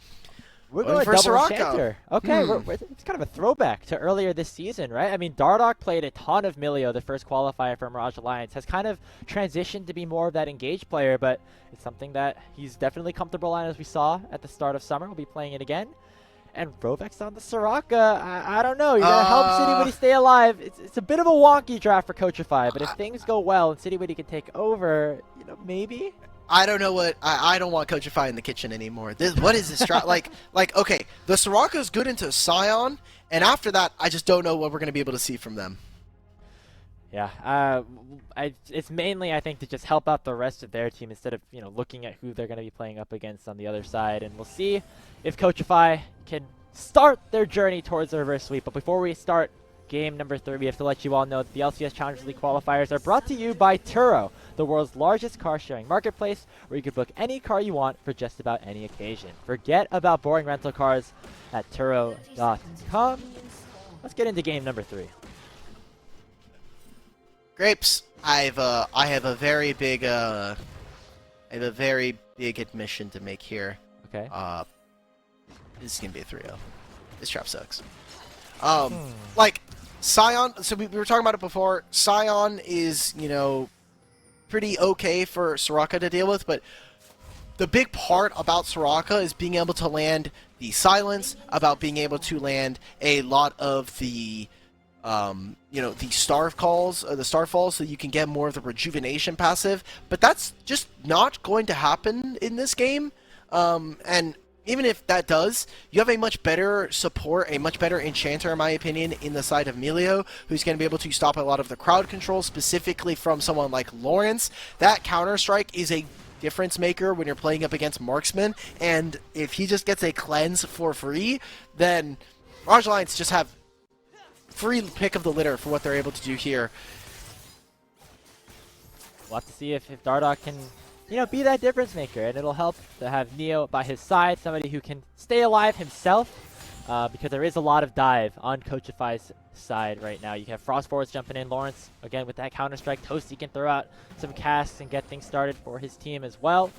We're going for double Soraka. Enchanter. Okay, it's kind of a throwback to earlier this season, right? I mean, Dardoch played a ton of Milio, the first qualifier for Mirage Alliance, has kind of transitioned to be more of that engaged player, but it's something that he's definitely comfortable on, as we saw at the start of summer. We'll be playing it again. And Rovex on the Soraka, I don't know. You're going to help City Witty stay alive. It's a bit of a wonky draft for Coachify, but if things go well and City Witty can take over, maybe? I don't know what I don't want Coachify in the kitchen anymore. What is this like okay, the Soraka's good into Scion, and after that I just don't know what we're going to be able to see from them. Yeah, it's mainly, I think, to just help out the rest of their team instead of looking at who they're going to be playing up against on the other side. And we'll see if Coachify can start their journey towards the reverse sweep. But before we start game number 3, we have to let you all know that the LCS Challenge League qualifiers are brought to you by Turo, the world's largest car-sharing marketplace, where you can book any car you want for just about any occasion. Forget about boring rental cars at Turo.com. Let's get into game number 3. Grapes, I have a very big admission to make here. Okay. This is gonna be a 3-0. This trap sucks. Like Sion. So we were talking about it before. Sion is, you know, pretty okay for Soraka to deal with, but the big part about Soraka is being able to land the silence, about being able to land a lot of the you know, the starfalls, so you can get more of the rejuvenation passive. But that's just not going to happen in this game. And even if that does, you have a much better support, a much better enchanter, in my opinion, in the side of Melio, who's going to be able to stop a lot of the crowd control, specifically from someone like Lawrence. That counter-strike is a difference maker when you're playing up against marksman, and if he just gets a cleanse for free, then Mirage Alliance just have free pick of the litter for what they're able to do here. We'll have to see if Dardoch can, you know, be that difference maker, and it'll help to have Neo by his side, somebody who can stay alive himself, because there is a lot of dive on Coachify's side right now. You have Frost Forwards jumping in, Lawrence, again with that counter-strike. Toasty can throw out some casts and get things started for his team as well.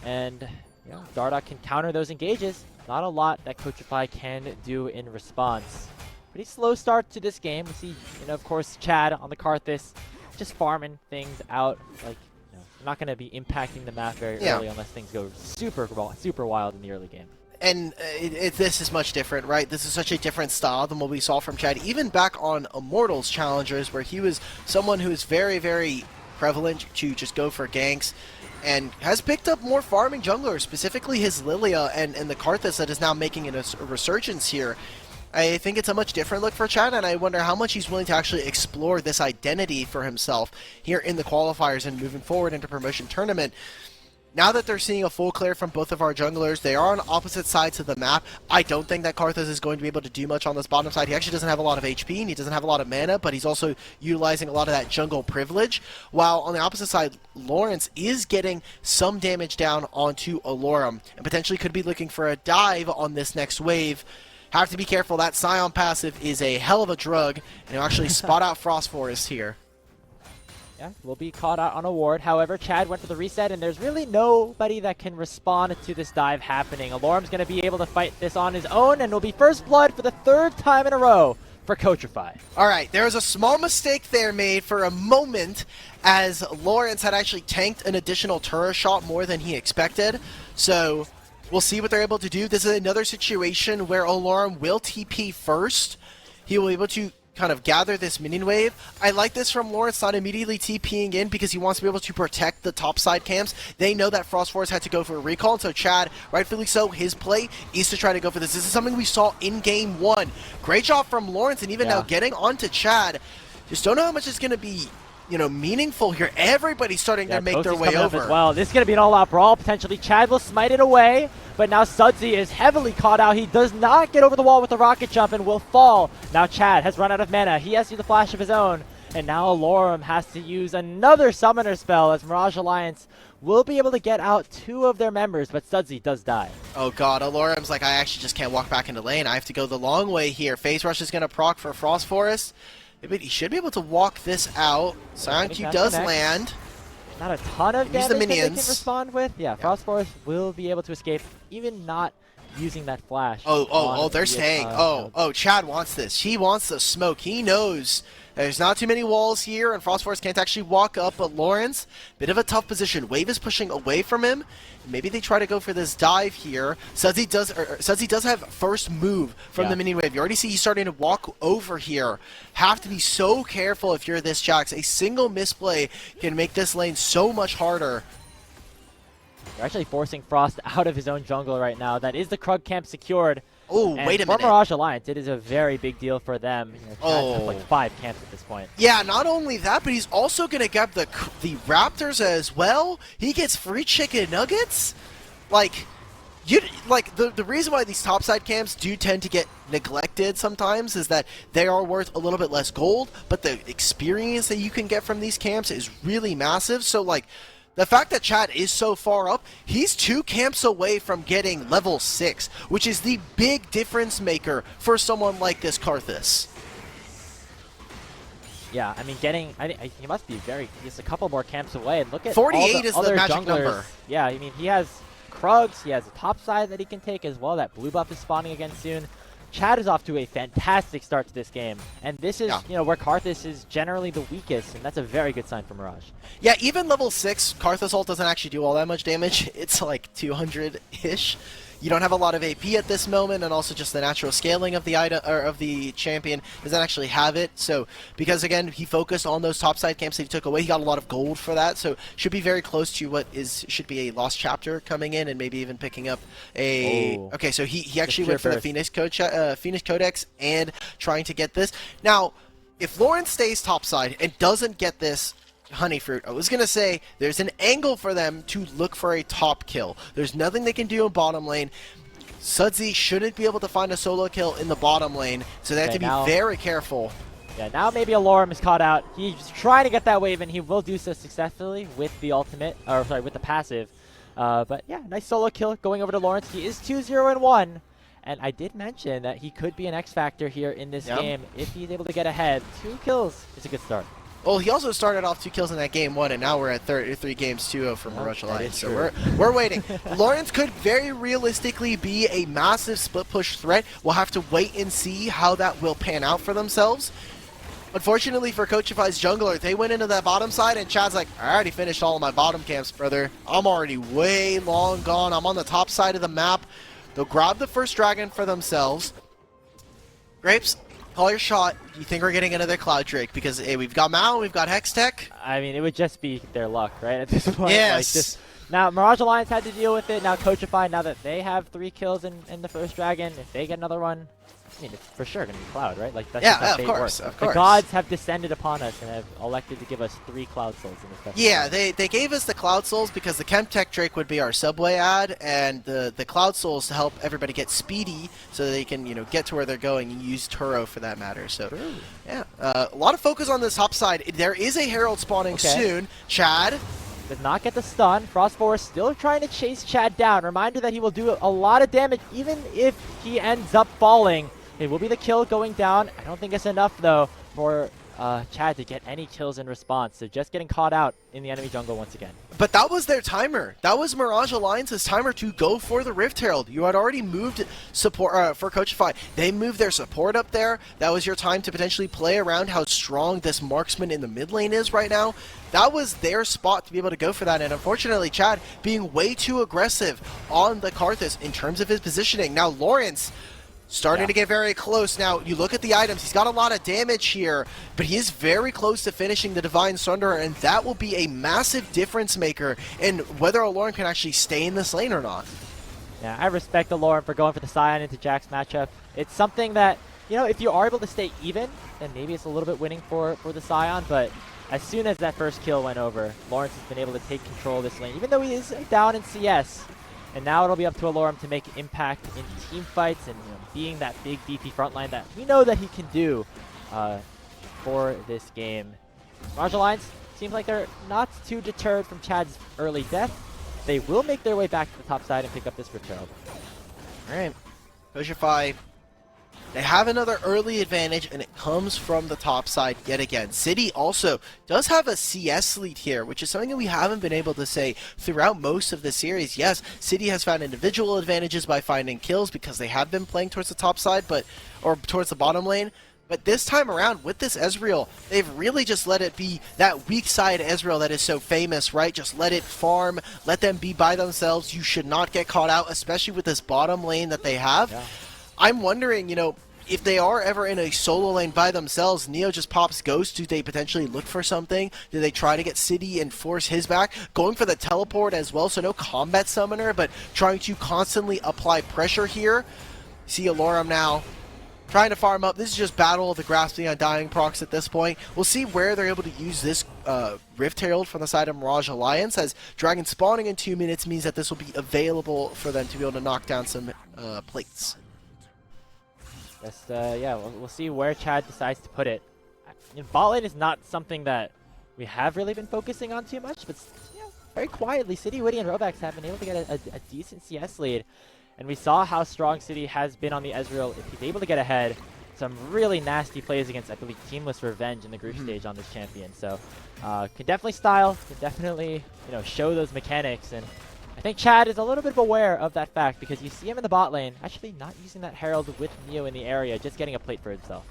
And, you know, Dardoch can counter those engages. Not a lot that Coachify can do in response. Pretty slow start to this game. We see, you know, of course, Chad on the Karthus just farming things out. Like, you know, not going to be impacting the map very early unless things go super wild in the early game. And this is much different, right? This is such a different style than what we saw from Chad, even back on Immortals Challengers, where he was someone who is very, very prevalent to just go for ganks, and has picked up more farming junglers, specifically his Lilia and the Karthus that is now making a resurgence here. I think it's a much different look for Chad, and I wonder how much he's willing to actually explore this identity for himself here in the qualifiers and moving forward into promotion tournament. Now that they're seeing a full clear from both of our junglers, they are on opposite sides of the map. I don't think that Karthus is going to be able to do much on this bottom side. He actually doesn't have a lot of HP, and he doesn't have a lot of mana, but he's also utilizing a lot of that jungle privilege. While on the opposite side, Lawrence is getting some damage down onto Alorum, and potentially could be looking for a dive on this next wave. Have to be careful. That Scion passive is a hell of a drug, and he'll actually spot out Frost Forest here. Yeah, will be caught out on a ward. However, Chad went for the reset, and there's really nobody that can respond to this dive happening. Alorum's going to be able to fight this on his own, and will be first blood for the 3rd time in a row for Coachify. All right, there was a small mistake there made for a moment, as Lawrence had actually tanked an additional turret shot more than he expected. So we'll see what they're able to do. This is another situation where Alorum will TP first. He will be able to kind of gather this minion wave. I like this from Lawrence, not immediately TPing in, because he wants to be able to protect the top side camps. They know that Frost Force had to go for a recall, and so Chad, rightfully so, his play is to try to go for this. This is something we saw in game 1. Great job from Lawrence, and even now getting onto Chad. Just don't know how much it's going to be, you know, meaningful here. Everybody's starting to make their way over. As well. This is going to be an all-out brawl, potentially. Chad will smite it away, but now Sudsy is heavily caught out. He does not get over the wall with the rocket jump and will fall. Now Chad has run out of mana. He has to do the flash of his own, and now Alorum has to use another summoner spell, as Mirage Alliance will be able to get out 2 of their members, but Sudsy does die. Oh god, Alorum's like, I actually just can't walk back into lane. I have to go the long way here. Phase Rush is going to proc for Frost Forest. But he should be able to walk this out. Scion Q does land. Not a ton of damage the that they minions can respond with. Yeah, Frost Force will be able to escape, even not using that flash. Oh, they're staying. Chad wants this. He wants the smoke. He knows there's not too many walls here, and Frost Force can't actually walk up, but Lawrence, bit of a tough position. Wave is pushing away from him. Maybe they try to go for this dive here. Sudsy does have first move from the minion wave. You already see he's starting to walk over here. Have to be so careful if you're this Jax. A single misplay can make this lane so much harder. They're actually forcing Frost out of his own jungle right now. That is the Krug camp secured. Oh, wait a minute. For Mirage Alliance, it is a very big deal for them. You know, Chad's like 5 camps at this point. Yeah, not only that, but he's also going to grab the Raptors as well. He gets free chicken nuggets. Like, the reason why these topside camps do tend to get neglected sometimes is that they are worth a little bit less gold, but the experience that you can get from these camps is really massive. So, like, The fact that Chad is so far up, he's 2 camps away from getting level 6, which is the big difference maker for someone like this Karthus. Yeah, I mean, he must be he's a couple more camps away. And look at 48 all the is other the magic junglers. number. Yeah, I mean, he has Krugs, he has a top side that he can take as well. That blue buff is spawning again soon. Chad is off to a fantastic start to this game, and this is where Karthus is generally the weakest, and that's a very good sign for Mirage. Yeah, even level 6, Karthus ult doesn't actually do all that much damage. It's like 200-ish. You don't have a lot of AP at this moment, and also just the natural scaling of the item or of the champion doesn't actually have it. So, because again, he focused on those topside camps that he took away, he got a lot of gold for that. So, should be very close to what should be a lost chapter coming in, and maybe even picking up a. Oh. Okay, so he actually went for the Phoenix Codex and trying to get this. Now, if Lawrence stays topside and doesn't get this honey fruit, I was gonna say there's an angle for them to look for a top kill. There's nothing they can do in bottom lane. Sudsy shouldn't be able to find a solo kill in the bottom lane, so they have to be very careful. Yeah, now maybe Alorum is caught out. He's trying to get that wave, and he will do so successfully with the ultimate, or sorry, with the passive. But yeah, nice solo kill going over to Lawrence. He is 2-0-1, and I did mention that he could be an X factor here in this game if he's able to get ahead. 2 kills is a good start. Well, he also started off 2 kills in that game 1, and now we're at 3 games 2-0 for Mirage Alliance. So we're waiting. Lawrence could very realistically be a massive split push threat. We'll have to wait and see how that will pan out for themselves. Unfortunately for Coachify's jungler, they went into that bottom side, and Chad's like, I already finished all of my bottom camps, brother. I'm already way long gone. I'm on the top side of the map. They'll grab the first dragon for themselves. Grapes, call your shot. Do you think we're getting another Cloud Drake? Because hey, we've got Mao, we've got Hextech. I mean, it would just be their luck, right, at this point. Yes. Now, Mirage Alliance had to deal with it. Now, Coachify, now that they have 3 kills in the first dragon, if they get another one, I mean, it's for sure going to be Cloud, right? Like, that's just how fate works. Of course. The gods have descended upon us and have elected to give us 3 Cloud Souls in this best. Yeah, they gave us the Cloud Souls because the Chemtech Drake would be our subway ad, and the Cloud Souls to help everybody get speedy so they can, get to where they're going and use Turo for that matter. So, yeah, a lot of focus on this top side. There is a Herald spawning soon. Chad does not get the stun. Frostborn still trying to chase Chad down. Reminder that he will do a lot of damage even if he ends up falling. It will be the kill going down. I don't think it's enough, though, for Chad to get any kills in response. So just getting caught out in the enemy jungle once again. But that was their timer. That was Mirage Alliance's timer to go for the Rift Herald. You had already moved support for Coachify. They moved their support up there. That was your time to potentially play around how strong this marksman in the mid lane is right now. That was their spot to be able to go for that. And unfortunately, Chad being way too aggressive on the Karthus in terms of his positioning. Now, Lawrence starting to get very close. Now, you look at the items. He's got a lot of damage here, but he is very close to finishing the Divine Sunderer, and that will be a massive difference maker in whether Aloran can actually stay in this lane or not. Yeah, I respect Aloran for going for the Scion into Jack's matchup. It's something that, if you are able to stay even, then maybe it's a little bit winning for the Scion, but as soon as that first kill went over, Lawrence has been able to take control of this lane, even though he is down in CS. And now it'll be up to Alorum to make impact in team fights and being that big beefy frontline that we know that he can do for this game. Mirage Alliance seems like they're not too deterred from Chad's early death. They will make their way back to the top side and pick up this Rift Herald. Alright. Coachify, they have another early advantage, and it comes from the top side yet again. City also does have a CS lead here, which is something that we haven't been able to say throughout most of the series. Yes, City has found individual advantages by finding kills because they have been playing towards the top side, or towards the bottom lane. But this time around, with this Ezreal, they've really just let it be that weak side Ezreal that is so famous, right? Just let it farm, let them be by themselves. You should not get caught out, especially with this bottom lane that they have. Yeah. I'm wondering, if they are ever in a solo lane by themselves, Neo just pops Ghost. Do they potentially look for something? Do they try to get City and force his back? Going for the teleport as well, so no combat summoner, but trying to constantly apply pressure here. See Alorum now trying to farm up. This is just Battle of the Grasping Undying procs at this point. We'll see where they're able to use this Rift Herald from the side of Mirage Alliance, as Dragon spawning in 2 minutes means that this will be available for them to be able to knock down some plates. Just, we'll see where Chad decides to put it. Bot lane is not something that we have really been focusing on too much, but very quietly, City, Witty, and Robex have been able to get a decent CS lead. And we saw how strong City has been on the Ezreal. If he's able to get ahead, some really nasty plays against, I believe, Teamless Revenge in the group stage on this champion. So, can definitely style, can definitely, show those mechanics. And I think Chad is a little bit aware of that fact because you see him in the bot lane, actually not using that Herald with Neo in the area, just getting a plate for himself.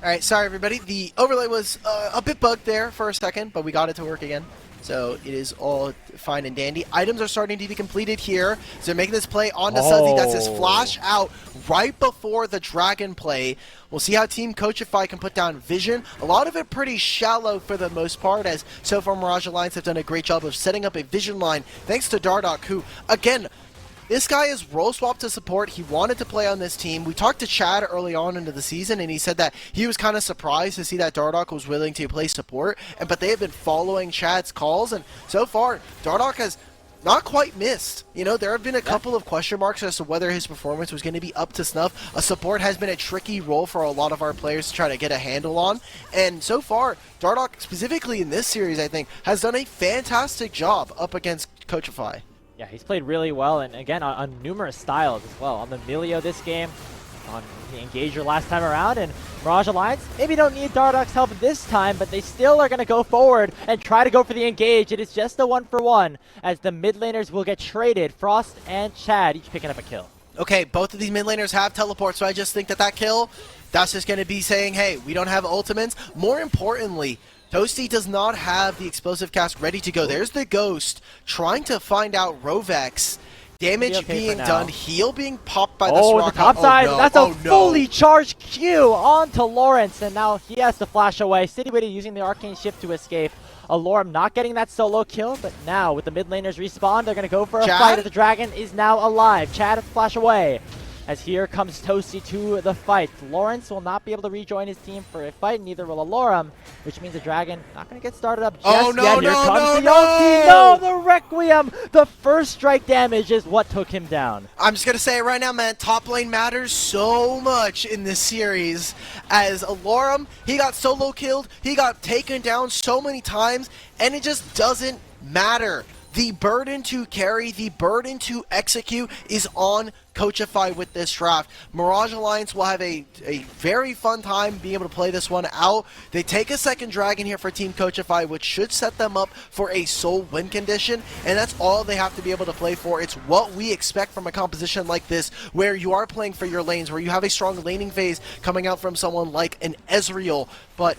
Alright, sorry everybody. The overlay was a bit bugged there for a second, but we got it to work again. So it is all fine and dandy. Items are starting to be completed here. So they're making this play onto Sudsy. That's his flash out right before the dragon play. We'll see how Team Coachify can put down vision. A lot of it pretty shallow for the most part, as so far Mirage Alliance have done a great job of setting up a vision line thanks to Dardoch, who, again, this guy is role swapped to support. He wanted to play on this team. We talked to Chad early on into the season, and he said that he was kind of surprised to see that Dardoch was willing to play support. But they have been following Chad's calls, and so far, Dardoch has not quite missed. There have been a couple of question marks as to whether his performance was going to be up to snuff. A support has been a tricky role for a lot of our players to try to get a handle on. And so far, Dardoch, specifically in this series, I think, has done a fantastic job up against Coachify. Yeah, he's played really well, and again, on numerous styles as well. On the Milio this game, on the Engager last time around, and Mirage Alliance maybe don't need Dardoch's help this time, but they still are going to go forward and try to go for the engage. It is just a 1-for-1, as the mid laners will get traded. Frost and Chad each picking up a kill. Okay, both of these mid laners have teleport, so I just think that kill, that's just going to be saying, hey, we don't have ultimates. More importantly, Toasty does not have the explosive cast ready to go. There's the Ghost trying to find out Rovex. Damage being done, heal being popped by the Soraka. The top side, no. that's a fully charged Q onto Lawrence, and now he has to flash away. City Witty using the Arcane Shift to escape. Alorum not getting that solo kill, but now with the mid laners respawn, they're going to go for a fight as the dragon is now alive. Chad has to flash away. As here comes Toasty to the fight. Lawrence will not be able to rejoin his team for a fight, neither will Alorum, which means the dragon not going to get started up just yet. Here comes the ulti. No, the Requiem! The first strike damage is what took him down. I'm just going to say it right now, man. Top lane matters so much in this series. As Alorum, he got solo killed, he got taken down so many times, and it just doesn't matter. The burden to carry, the burden to execute is on Coachify with this draft. Mirage Alliance will have a very fun time being able to play this one out. They take a second dragon here for Team Coachify, which should set them up for a sole win condition, and that's all they have to be able to play for. It's what we expect from a composition like this, where you are playing for your lanes, where you have a strong laning phase coming out from someone like an Ezreal. But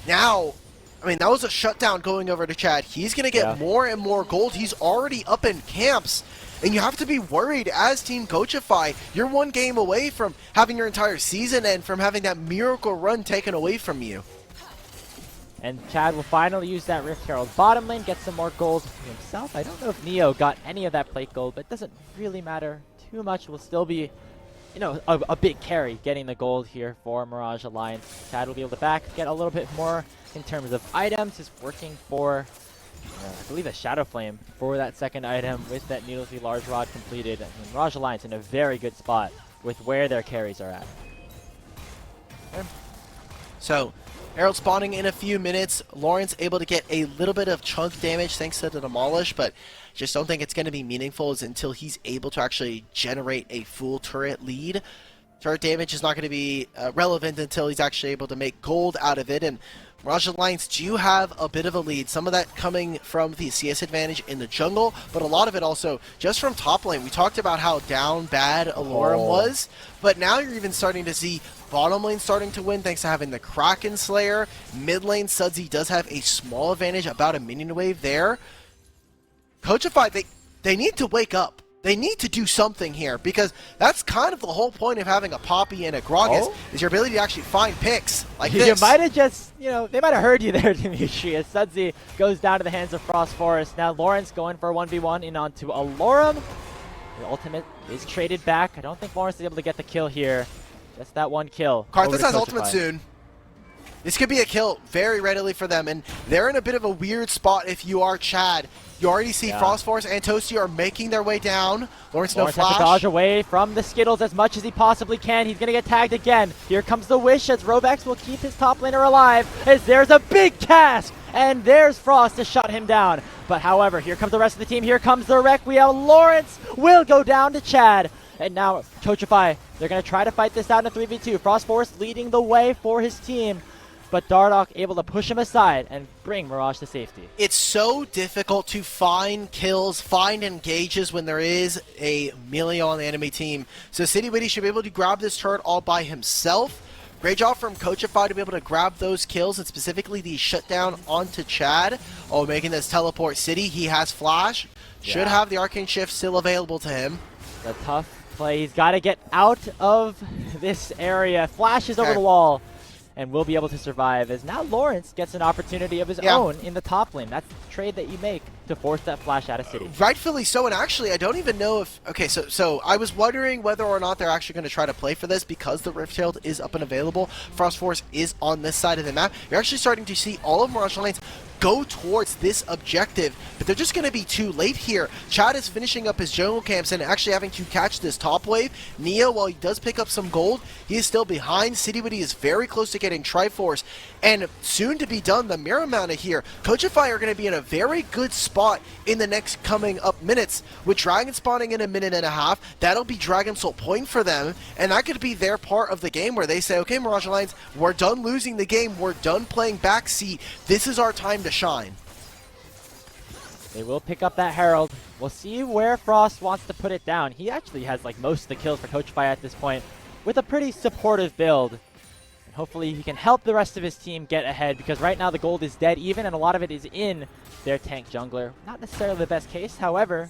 now, I mean, that was a shutdown going over to Chad. He's going to get more and more gold. He's already up in camps. And you have to be worried as Team Coachify. You're one game away from having your entire season and from having that miracle run taken away from you. And Chad will finally use that Rift Herald bottom lane, get some more gold himself. I don't know if Neo got any of that plate gold, but it doesn't really matter too much. Will still be, a big carry getting the gold here for Mirage Alliance. Chad will be able to get a little bit more in terms of items. He's working for, I believe, a Shadow Flame for that second item with that Needlessly Large Rod completed. And Mirage Alliance in a very good spot with where their carries are at. So, Herald spawning in a few minutes. Lawrence able to get a little bit of chunk damage thanks to the Demolish, but just don't think it's going to be meaningful until he's able to actually generate a full turret lead. Turret damage is not going to be relevant until he's actually able to make gold out of it, and Mirage Alliance do have a bit of a lead. Some of that coming from the CS advantage in the jungle, but a lot of it also just from top lane. We talked about how down bad Alorum was, but now you're even starting to see bottom lane starting to win thanks to having the Kraken Slayer. Mid lane, Sudsy does have a small advantage, about a minion wave there. Coachify, they need to wake up. They need to do something here, because that's kind of the whole point of having a Poppy and a Gragas, is your ability to actually find picks like this. You might have just, they might have heard you there, Dimitri, as Sudsy goes down to the hands of Frost Forest. Now Lawrence going for a 1v1 in onto Alorum. The ultimate is traded back. I don't think Lawrence is able to get the kill here. Just that one kill. Karthus has ultimate soon. This could be a kill very readily for them, and they're in a bit of a weird spot if you are Chad. You already see Frost Force and Toasty are making their way down. Lawrence no flash. Has to dodge away from the Skittles as much as he possibly can. He's going to get tagged again. Here comes the Wish as Robex will keep his top laner alive as there's a big cast and there's Frost to shut him down. But however, here comes the rest of the team. Here comes the Requiem. Lawrence will go down to Chad. And now Coachify, they're going to try to fight this out in a 3v2. Frost Force leading the way for his team. But Dardoch able to push him aside and bring Mirage to safety. It's so difficult to find kills, find engages when there is a melee on the enemy team. So City Witty should be able to grab this turret all by himself. Great job from Coachify to be able to grab those kills, and specifically the shutdown onto Chad. Oh, making this teleport City. He has Flash. Should have the Arcane Shift still available to him. The tough play. He's got to get out of this area. Flashes over the wall. And will be able to survive, as now Lawrence gets an opportunity of his own in the top lane. That's the trade that you make to force that flash out of City. Rightfully so, and actually I don't even know if... Okay, so I was wondering whether or not they're actually going to try to play for this because the Rift Herald is up and available. Frost Force is on this side of the map. You're actually starting to see all of Mirage Alliance go towards this objective, but they're just going to be too late here. Chad is finishing up his jungle camps and actually having to catch this top wave. Neo, while he does pick up some gold, he is still behind. City Witty is very close to getting Triforce, and soon to be done, the Mirror Mana here. Coachify are going to be in a very good spot in the next coming up minutes. With Dragon spawning in a minute and a half, that'll be Dragon Soul point for them, and that could be their part of the game where they say, okay, Mirage Alliance, we're done losing the game, we're done playing backseat, this is our time to shine. They will pick up that Herald. We'll see where Frost wants to put it down. He actually has like most of the kills for Coachify at this point with a pretty supportive build. And hopefully he can help the rest of his team get ahead, because right now the gold is dead even, and a lot of it is in their tank jungler. Not necessarily the best case, however,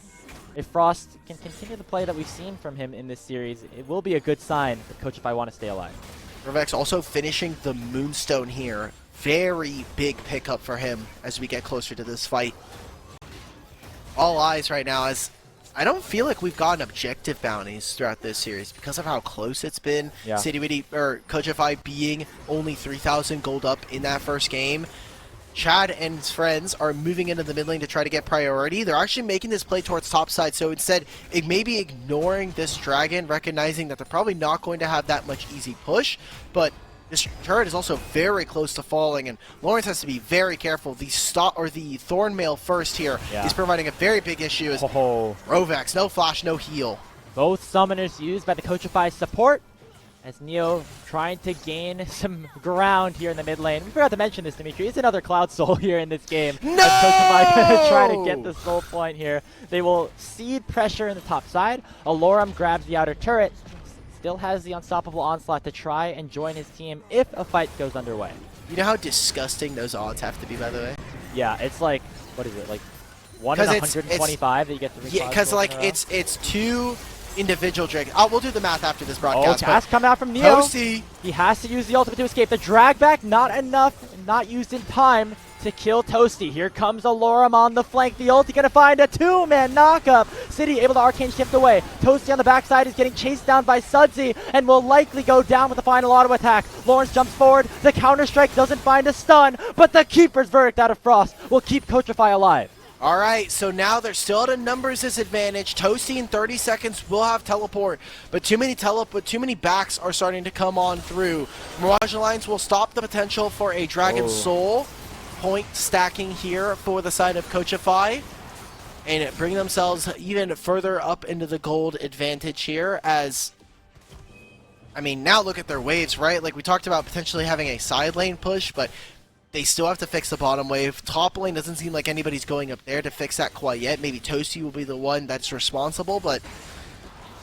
if Frost can continue the play that we've seen from him in this series, it will be a good sign that Coachify want to stay alive. Revex also finishing the Moonstone here. Very big pickup for him as we get closer to this fight. All eyes right now, as I don't feel like we've gotten objective bounties throughout this series because of how close it's been. Yeah. City Witty, or Coachify being only 3,000 gold up in that first game. Chad and his friends are moving into the mid lane to try to get priority. They're actually making this play towards top side, so instead it may be ignoring this dragon, recognizing that they're probably not going to have that much easy push, but this turret is also very close to falling, and Lawrence has to be very careful. The Thornmail first here is providing a very big issue as Rovex, no flash, no heal. Both summoners used by the Coachify support, as Neo trying to gain some ground here in the mid lane. We forgot to mention this, Dimitri. It's another Cloud Soul here in this game. No! As Coachify going to try to get the soul point here. They will cede pressure in the top side. Alorum grabs the outer turret. Still has the unstoppable onslaught to try and join his team if a fight goes underway. You know how disgusting those odds have to be, by the way? Yeah, it's like, what is it, like 1 in 125 that you get 3 Yeah, because like it's two individual dragons. Oh, we'll do the math after this broadcast. Oh, cast coming out from Neo. Toasty. He has to use the ultimate to escape. The drag back, not enough, not used in time to kill Toasty. Here comes Alorum on the flank. The ulti gonna find a 2-man knockup. City able to arcane shift away. Toasty on the backside is getting chased down by Sudsy and will likely go down with the final auto attack. Lawrence jumps forward. The counter strike doesn't find a stun, but the Keeper's Verdict out of Frost will keep Coachify alive. All right, so now they're still at a numbers disadvantage. Toasty in 30 seconds will have teleport, but too many backs are starting to come on through. Mirage Alliance will stop the potential for a Dragon Soul point stacking here for the side of Coachify, and bring themselves even further up into the gold advantage here. As I mean, now look at their waves, right? Like we talked about potentially having a side lane push, but they still have to fix the bottom wave. Top lane doesn't seem like anybody's going up there to fix that quite yet. Maybe Toasty will be the one that's responsible, but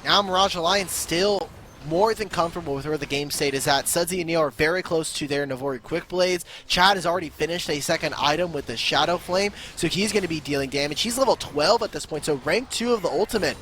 now Mirage Alliance still more than comfortable with where the game state is at. Sudsy and Neo are very close to their Navori Quick Blades. Chad has already finished a second item with the Shadow Flame, so he's going to be dealing damage. He's level 12 at this point, so rank 2 of the ultimate.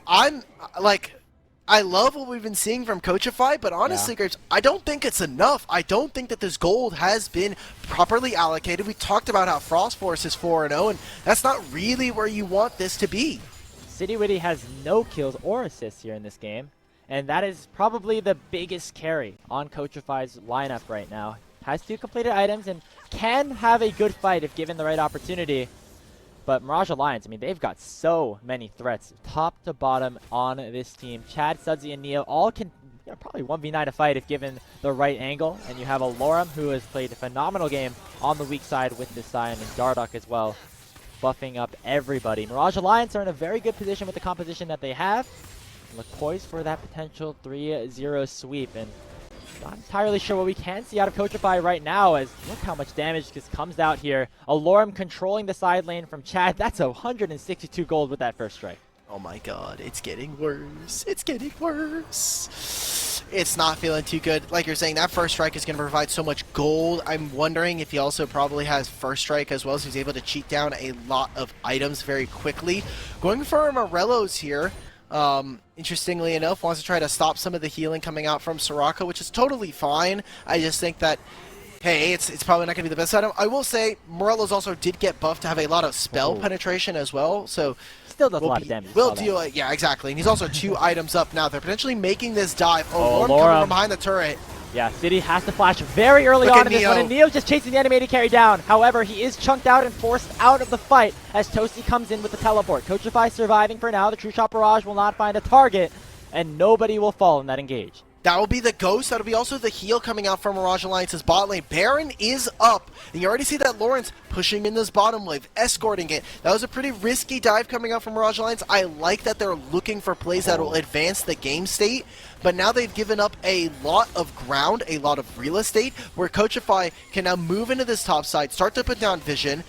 I love what we've been seeing from Coachify, but honestly, Graves, I don't think it's enough. I don't think that this gold has been properly allocated. We talked about how Frost Force is 4-0, and that's not really where you want this to be. City Witty has no kills or assists here in this game, and that is probably the biggest carry on Coachify's lineup right now. Has 2 completed items and can have a good fight if given the right opportunity. But Mirage Alliance, I mean, they've got so many threats, top to bottom on this team. Chad, Sudsy, and Neo all can probably 1v9 a fight if given the right angle. And you have a Lorem who has played a phenomenal game on the weak side with this Sion, and Dardoch as well, buffing up everybody. Mirage Alliance are in a very good position with the composition that they have. Look poised for that potential 3-0 sweep, and not entirely sure what we can see out of Coachify right now, as look how much damage just comes out here. A Lorem controlling the side lane from Chad. That's 162 gold with that first strike. Oh my god, it's getting worse. It's getting worse. It's not feeling too good. Like you're saying, that first strike is going to provide so much gold. I'm wondering if he also probably has first strike as well, so he's able to cheat down a lot of items very quickly. Going for Morello's here. Interestingly enough, wants to try to stop some of the healing coming out from Soraka, which is totally fine. I just think that, hey, it's probably not going to be the best item. I will say, Morello's also did get buffed to have a lot of spell penetration as well, so still does a lot of damage. Will deal, yeah, exactly. And he's also 2 items up now. They're potentially making this dive. Oh, Lorem coming from behind the turret. Yeah, City has to flash very early on in this one, and Neo's just chasing the animated carry down. However, he is chunked out and forced out of the fight as Toasty comes in with the teleport. Coachify surviving for now. The True Shot Barrage will not find a target, and nobody will fall in that engage. That will be the Ghost. That'll be also the heal coming out from Mirage Alliance's bot lane. Baron is up. And you already see that Lawrence pushing in this bottom wave, escorting it. That was a pretty risky dive coming out from Mirage Alliance. I like that they're looking for plays that will advance the game state. But now they've given up a lot of ground, a lot of real estate, where Coachify can now move into this top side, start to put down vision.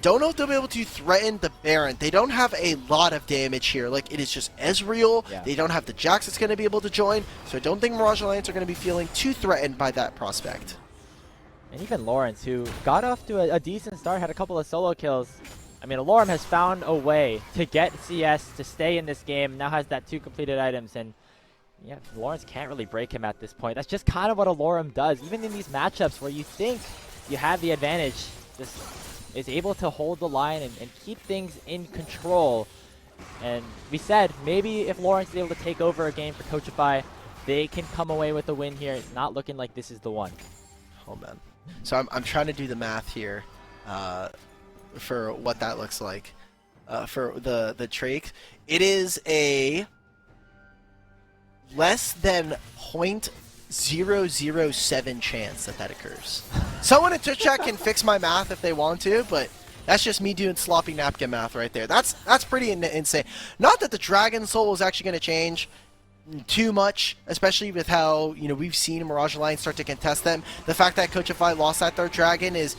Don't know if they'll be able to threaten the Baron. They don't have a lot of damage here. Like, it is just Ezreal. Yeah. They don't have the Jax that's going to be able to join. So I don't think Mirage Alliance are going to be feeling too threatened by that prospect. And even Lawrence, who got off to a decent start, had a couple of solo kills. I mean, Lorem has found a way to get CS, to stay in this game, now has that 2 completed items, and yeah, Lawrence can't really break him at this point. That's just kind of what a Lorem does. Even in these matchups where you think you have the advantage, just is able to hold the line and keep things in control. And we said, maybe if Lawrence is able to take over a game for Coachify, they can come away with a win here. It's not looking like this is the one. Oh, man. So I'm trying to do the math here for what that looks like for the Drake. It is a less than 0.007 chance that occurs. Someone in Twitch chat can fix my math if they want to, but that's just me doing sloppy napkin math right there. That's pretty insane. Not that the Dragon Soul is actually going to change too much, especially with how, you know, we've seen Mirage Alliance start to contest them. The fact that Coachify lost that third dragon is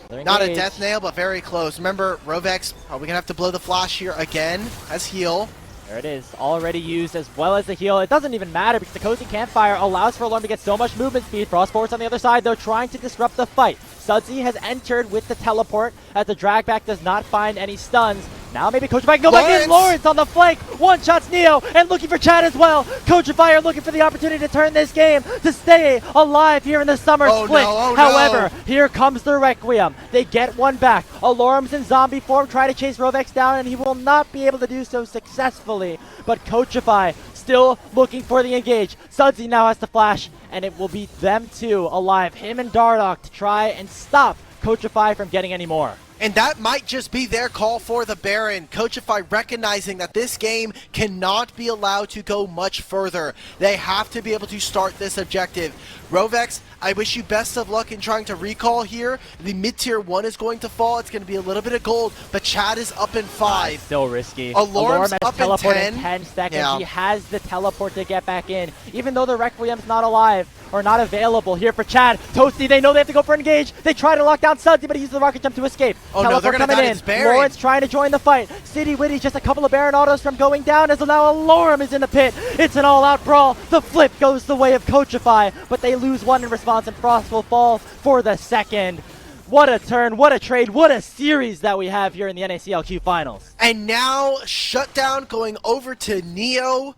not a death nail, but very close. Remember, Rovex probably going to have to blow the flash here again as heal. There it is, already used as well as the heal. It doesn't even matter because the Cozy Campfire allows for Alarm to get so much movement speed. Frost Force on the other side, though, trying to disrupt the fight. Sudsy has entered with the teleport as the drag back does not find any stuns. Now maybe Coachify can go back in. Lawrence on the flank. One-shots Neo and looking for Chad as well. Coachify are looking for the opportunity to turn this game to stay alive here in the summer split. However, here comes the Requiem. They get one back. Alorum's in zombie form, try to chase Rovex down, and he will not be able to do so successfully. But Coachify still looking for the engage. Sudsy now has to flash, and it will be them two alive. Him and Dardoch to try and stop Coachify from getting any more. And that might just be their call for the Baron. Coachify recognizing that this game cannot be allowed to go much further. They have to be able to start this objective. Rovex, I wish you best of luck in trying to recall here. The mid-tier 1 is going to fall. It's going to be a little bit of gold, but Chad is up in 5. Still risky. Alorum's has up teleport in 10 seconds. Yeah. He has the teleport to get back in, even though the Requiem's not alive or not available here for Chad. Toasty, they know they have to go for an engage. They try to lock down Sudsy, but he uses the rocket jump to escape. Oh teleport no, they're going to die. Lawrence trying to join the fight. City Witty just a couple of Baron autos from going down as now Lorem is in the pit. It's an all-out brawl. The flip goes the way of Coachify, but they lose one in response, and Frost will fall for the second. What a turn, what a trade, what a series that we have here in the NACL Finals. And now Shutdown going over to Neo.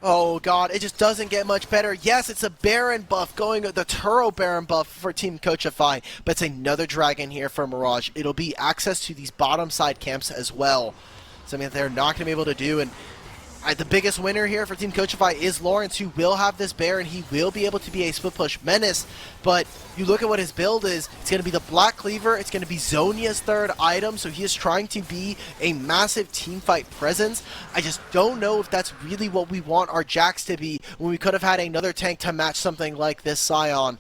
Oh god, it just doesn't get much better. Yes, it's a Baron buff going, the Turo Baron buff for Team Coachify, but it's another Dragon here for Mirage. It'll be access to these bottom side camps as well. Something that they're not going to be able to do, and The biggest winner here for Team Coachify is Lawrence, who will have this bear, and he will be able to be a split push menace. But you look at what his build is, it's going to be the Black Cleaver, it's going to be Zonia's third item, so he is trying to be a massive teamfight presence. I just don't know if that's really what we want our Jax to be when we could have had another tank to match something like this Scion.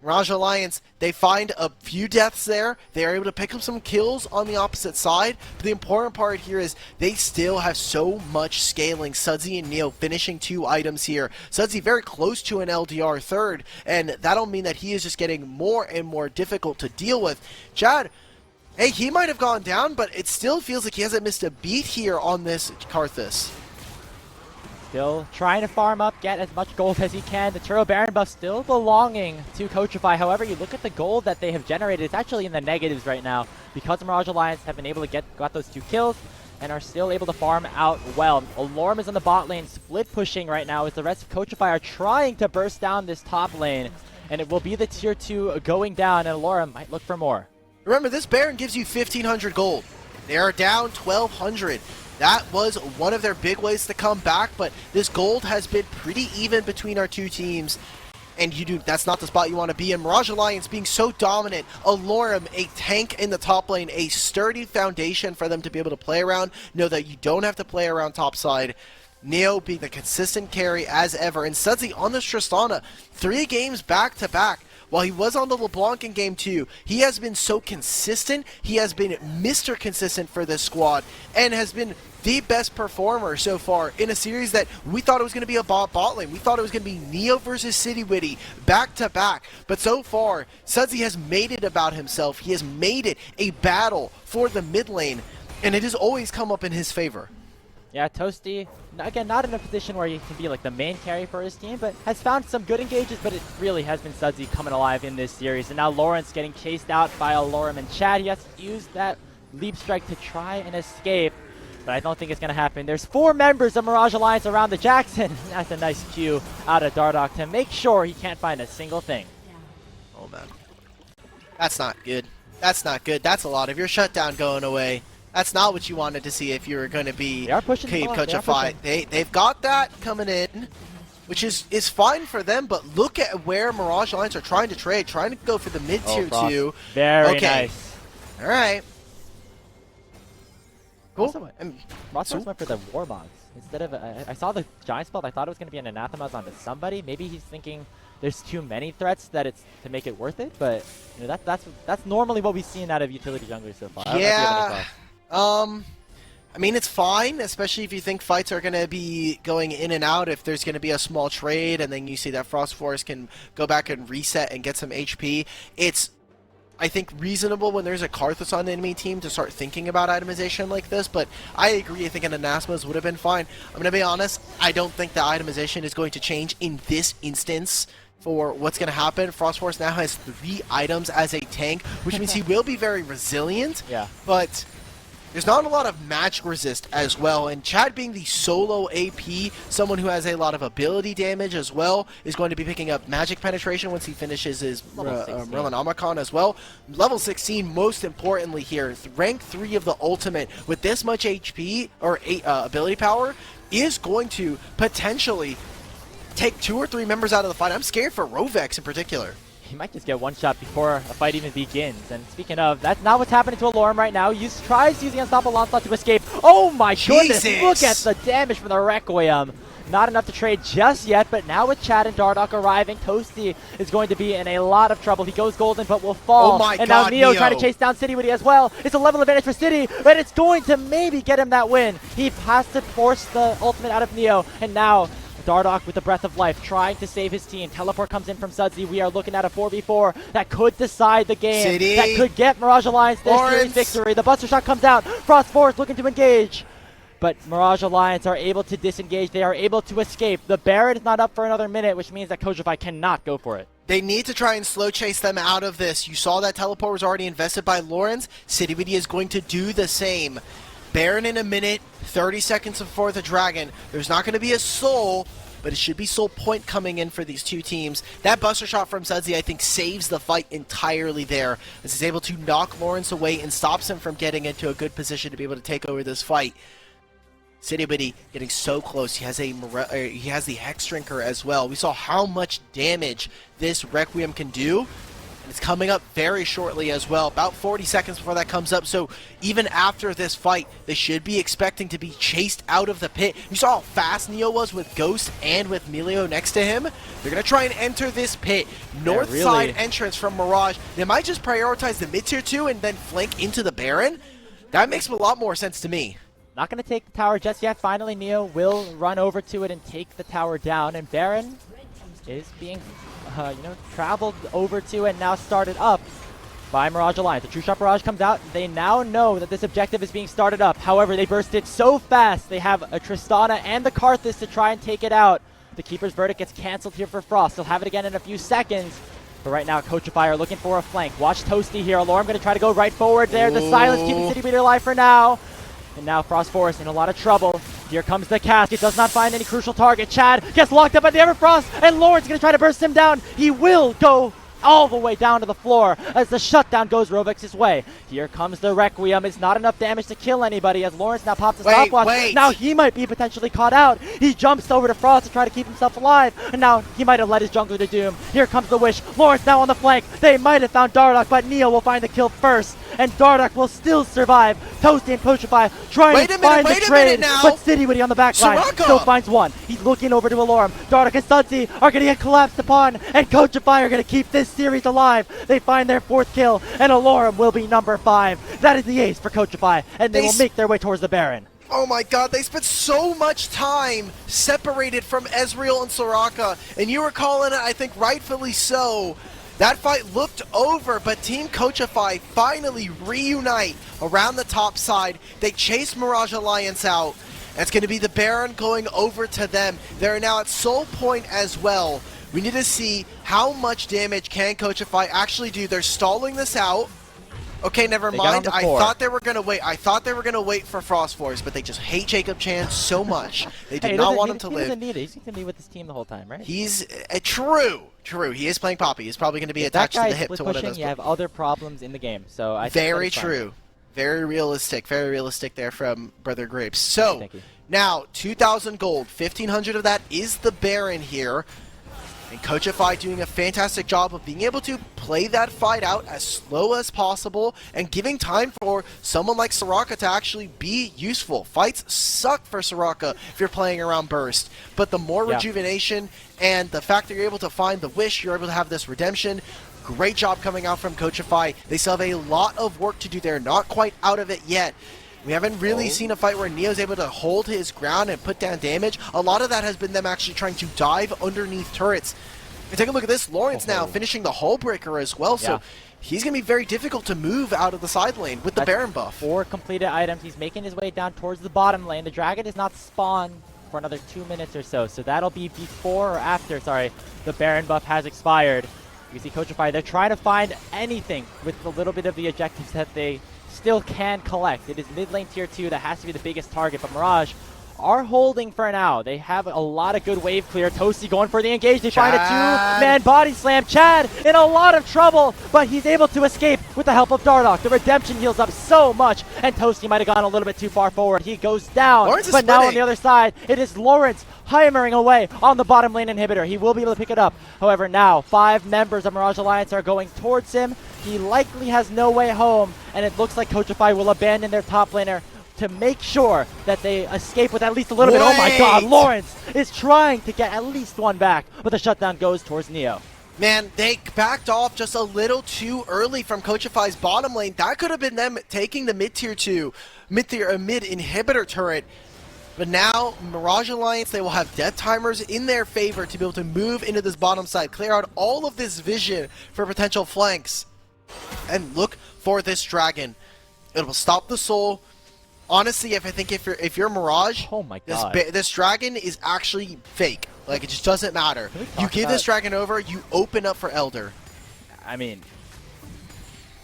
Mirage Alliance, they find a few deaths there. They are able to pick up some kills on the opposite side. But the important part here is they still have so much scaling. Sudsy and Neo finishing 2 items here. Sudsy very close to an LDR third, and that'll mean that he is just getting more and more difficult to deal with. Chad, hey, he might have gone down, but it still feels like he hasn't missed a beat here on this Karthus. Still trying to farm up, get as much gold as he can. The Turo Baron buff still belonging to Coachify. However, you look at the gold that they have generated, it's actually in the negatives right now because the Mirage Alliance have been able to got those 2 kills and are still able to farm out well. Alorm is on the bot lane, split pushing right now as the rest of Coachify are trying to burst down this top lane. And it will be the tier 2 going down, and Alorm might look for more. Remember, this Baron gives you 1,500 gold. They are down 1,200. That was one of their big ways to come back, but this gold has been pretty even between our 2 teams. And that's not the spot you want to be in. Mirage Alliance being so dominant, Alorm, a tank in the top lane, a sturdy foundation for them to be able to play around. Know that you don't have to play around topside. Neo being the consistent carry as ever. And Sudsy on this Tristana, 3 games back to back. While he was on the LeBlanc in Game 2, he has been so consistent. He has been Mr. Consistent for this squad and has been the best performer so far in a series that we thought it was going to be a bot lane. We thought it was going to be Neo versus Citywitty back to back. But so far, Sudsy has made it about himself. He has made it a battle for the mid lane, and it has always come up in his favor. Yeah, Toasty, again, not in a position where he can be like the main carry for his team, but has found some good engages, but it really has been Sudsy coming alive in this series. And now Lawrence getting chased out by Alorm and Chad. He has to use that leap strike to try and escape, but I don't think it's going to happen. There's 4 members of Mirage Alliance around the Jackson. That's a nice cue out of Dardoch to make sure he can't find a single thing. Oh, man. That's not good. That's not good. That's a lot of your shutdown going away. That's not what you wanted to see if you were going to be Team Coachify. They've got that coming in, which is fine for them, but look at where Mirage Alliance are trying to trade, trying to go for the mid-tier 2. Very nice. All right. Cool. Also went for the Warbox. Instead of, I saw the Giant Spell, I thought it was going to be an Anathemas onto somebody. Maybe he's thinking there's too many threats that it's to make it worth it, but you know, that's normally what we've seen out of utility junglers so far. Yeah. I mean, it's fine, especially if you think fights are going to be going in and out. If there's going to be a small trade and then you see that Frost Force can go back and reset and get some HP, it's, I think, reasonable when there's a Karthus on the enemy team to start thinking about itemization like this, but I agree. I think an Anathemas would have been fine. I'm going to be honest, I don't think the itemization is going to change in this instance for what's going to happen. Frost Force now has 3 items as a tank, which means he will be very resilient, but there's not a lot of magic resist as well, and Chad being the solo AP, someone who has a lot of ability damage as well, is going to be picking up magic penetration once he finishes his Merlinomicon as well. Level 16, most importantly here, rank 3 of the ultimate with this much HP, or ability power, is going to potentially take 2 or 3 members out of the fight. I'm scared for Rovex in particular. He might just get one shot before a fight even begins. And speaking of, that's not what's happening to Alorm right now. He tries using Unstoppable Onslaught to escape. Oh my goodness, look at the damage from the Requiem. Not enough to trade just yet, but now with Chad and Dardoch arriving, Toasty is going to be in a lot of trouble. He goes golden, but will fall. Oh my and God, now Neo trying to chase down Citywitty as well. It's a level advantage for City, but it's going to maybe get him that win. He has to force the ultimate out of Neo, and now Dardoch with the Breath of Life, trying to save his team. Teleport comes in from Sudsy. We are looking at a 4v4 that could decide the game. City. That could get Mirage Alliance this series victory. The Buster Shot comes out. Frost Force looking to engage. But Mirage Alliance are able to disengage. They are able to escape. The Baron is not up for another minute, which means that Coachify cannot go for it. They need to try and slow chase them out of this. You saw that teleport was already invested by Lawrence. Citywitty is going to do the same. Baron in a minute, 30 seconds before the Dragon. There's not going to be a soul, but it should be soul point coming in for these 2 teams. That Buster Shot from Sudsy, I think, saves the fight entirely there, as he's able to knock Lawrence away and stops him from getting into a good position to be able to take over this fight. Citybitty getting so close. He has the Hex Drinker as well. We saw how much damage this Requiem can do. And it's coming up very shortly as well. About 40 seconds before that comes up. So even after this fight, they should be expecting to be chased out of the pit. You saw how fast Neo was with Ghost and with Melio next to him. They're going to try and enter this pit. North side entrance from Mirage. They might just prioritize the mid-tier 2 and then flank into the Baron. That makes a lot more sense to me. Not going to take the tower just yet. Finally, Neo will run over to it and take the tower down. And Baron is being, traveled over to and now started up by Mirage Alliance. The True Shot Barrage comes out. They now know that this objective is being started up. However, they burst it so fast. They have a Tristana and the Karthus to try and take it out. The Keeper's Verdict gets canceled here for Frost. They'll have it again in a few seconds. But right now, Coachify are looking for a flank. Watch Toasty here. Alorm going to try to go right forward there. The silence keeping City alive for now. And now Frost Forest in a lot of trouble. Here comes the cast. He does not find any crucial target. Chad gets locked up by the Everfrost, and Lawrence going to try to burst him down. He will go all the way down to the floor as the shutdown goes Rovex's way. Here comes the Requiem. It's not enough damage to kill anybody as Lawrence now pops a stopwatch. Now he might be potentially caught out. He jumps over to Frost to try to keep himself alive, and now he might have led his jungler to doom. Here comes the Wish. Lawrence now on the flank. They might have found Dardoch, but Neo will find the kill first, and Dardoch will still survive. Toasty and Coachify trying to find the trade, but Citywitty on the back line still finds one. He's looking over to Alorum. Dardoch and Sunsy are going to get collapsed upon, and Coachify are going to keep this series alive. They find their 4th kill, and Alorum will be number 5. That is the ace for Coachify, and they will make their way towards the Baron. Oh my god, they spent so much time separated from Ezreal and Soraka, and you were calling it, I think rightfully so. That fight looked over, but Team Coachify finally reunite around the top side. They chase Mirage Alliance out. It's going to be the Baron going over to them. They're now at Soul Point as well. We need to see how much damage can Coachify actually do. They're stalling this out. Okay, never mind. I thought they were going to wait. I thought they were going to wait for Frost Force, but they just hate Jacob Chan so much. They did not want him to live. He doesn't need it. He's going to be with his team the whole time, right? He's true. He is playing Poppy. He's probably going to be attached to the hip to one of those. You have other problems in the game, so I think very true. Very realistic there from Brother Grapes. So now 2,000 gold, 1,500 of that is the Baron here. And Coachify doing a fantastic job of being able to play that fight out as slow as possible and giving time for someone like Soraka to actually be useful. Fights suck for Soraka if you're playing around Burst, but the more rejuvenation and the fact that you're able to find the Wish, you're able to have this redemption. Great job coming out from Coachify. They still have a lot of work to do. They're not quite out of it yet. We haven't really seen a fight where Neo's able to hold his ground and put down damage. A lot of that has been them actually trying to dive underneath turrets. And take a look at this. Lawrence now finishing the Hull Breaker as well, so he's going to be very difficult to move out of the side lane with the Baron buff. 4 completed items. He's making his way down towards the bottom lane. The Dragon does not spawn for another 2 minutes or so, so that'll be before or after, the Baron buff has expired. You see Coachify, they're trying to find anything with a little bit of the objectives that they still can collect. It is mid lane tier 2 that has to be the biggest target, but Mirage are holding for now. They have a lot of good wave clear. Toasty going for the engage. They find a 2-man body slam. Chad in a lot of trouble, but he's able to escape with the help of Dardoch. The redemption heals up so much, and Toasty might have gone a little bit too far forward. He goes down, but now on the other side, it is Lawrence hammering away on the bottom lane inhibitor. He will be able to pick it up. However, now 5 members of Mirage Alliance are going towards him. He likely has no way home, and it looks like Coachify will abandon their top laner to make sure that they escape with at least a little bit. Oh my god, Lawrence is trying to get at least one back, but the shutdown goes towards Neo. Man, they backed off just a little too early from Coachify's bottom lane. That could have been them taking the mid-tier inhibitor turret. But now, Mirage Alliance, they will have death timers in their favor to be able to move into this bottom side, clear out all of this vision for potential flanks. And look for this dragon. It will stop the soul. Honestly, if you're Mirage, oh my god, this dragon is actually fake. Like, it just doesn't matter. You give this dragon over, you open up for Elder. I mean,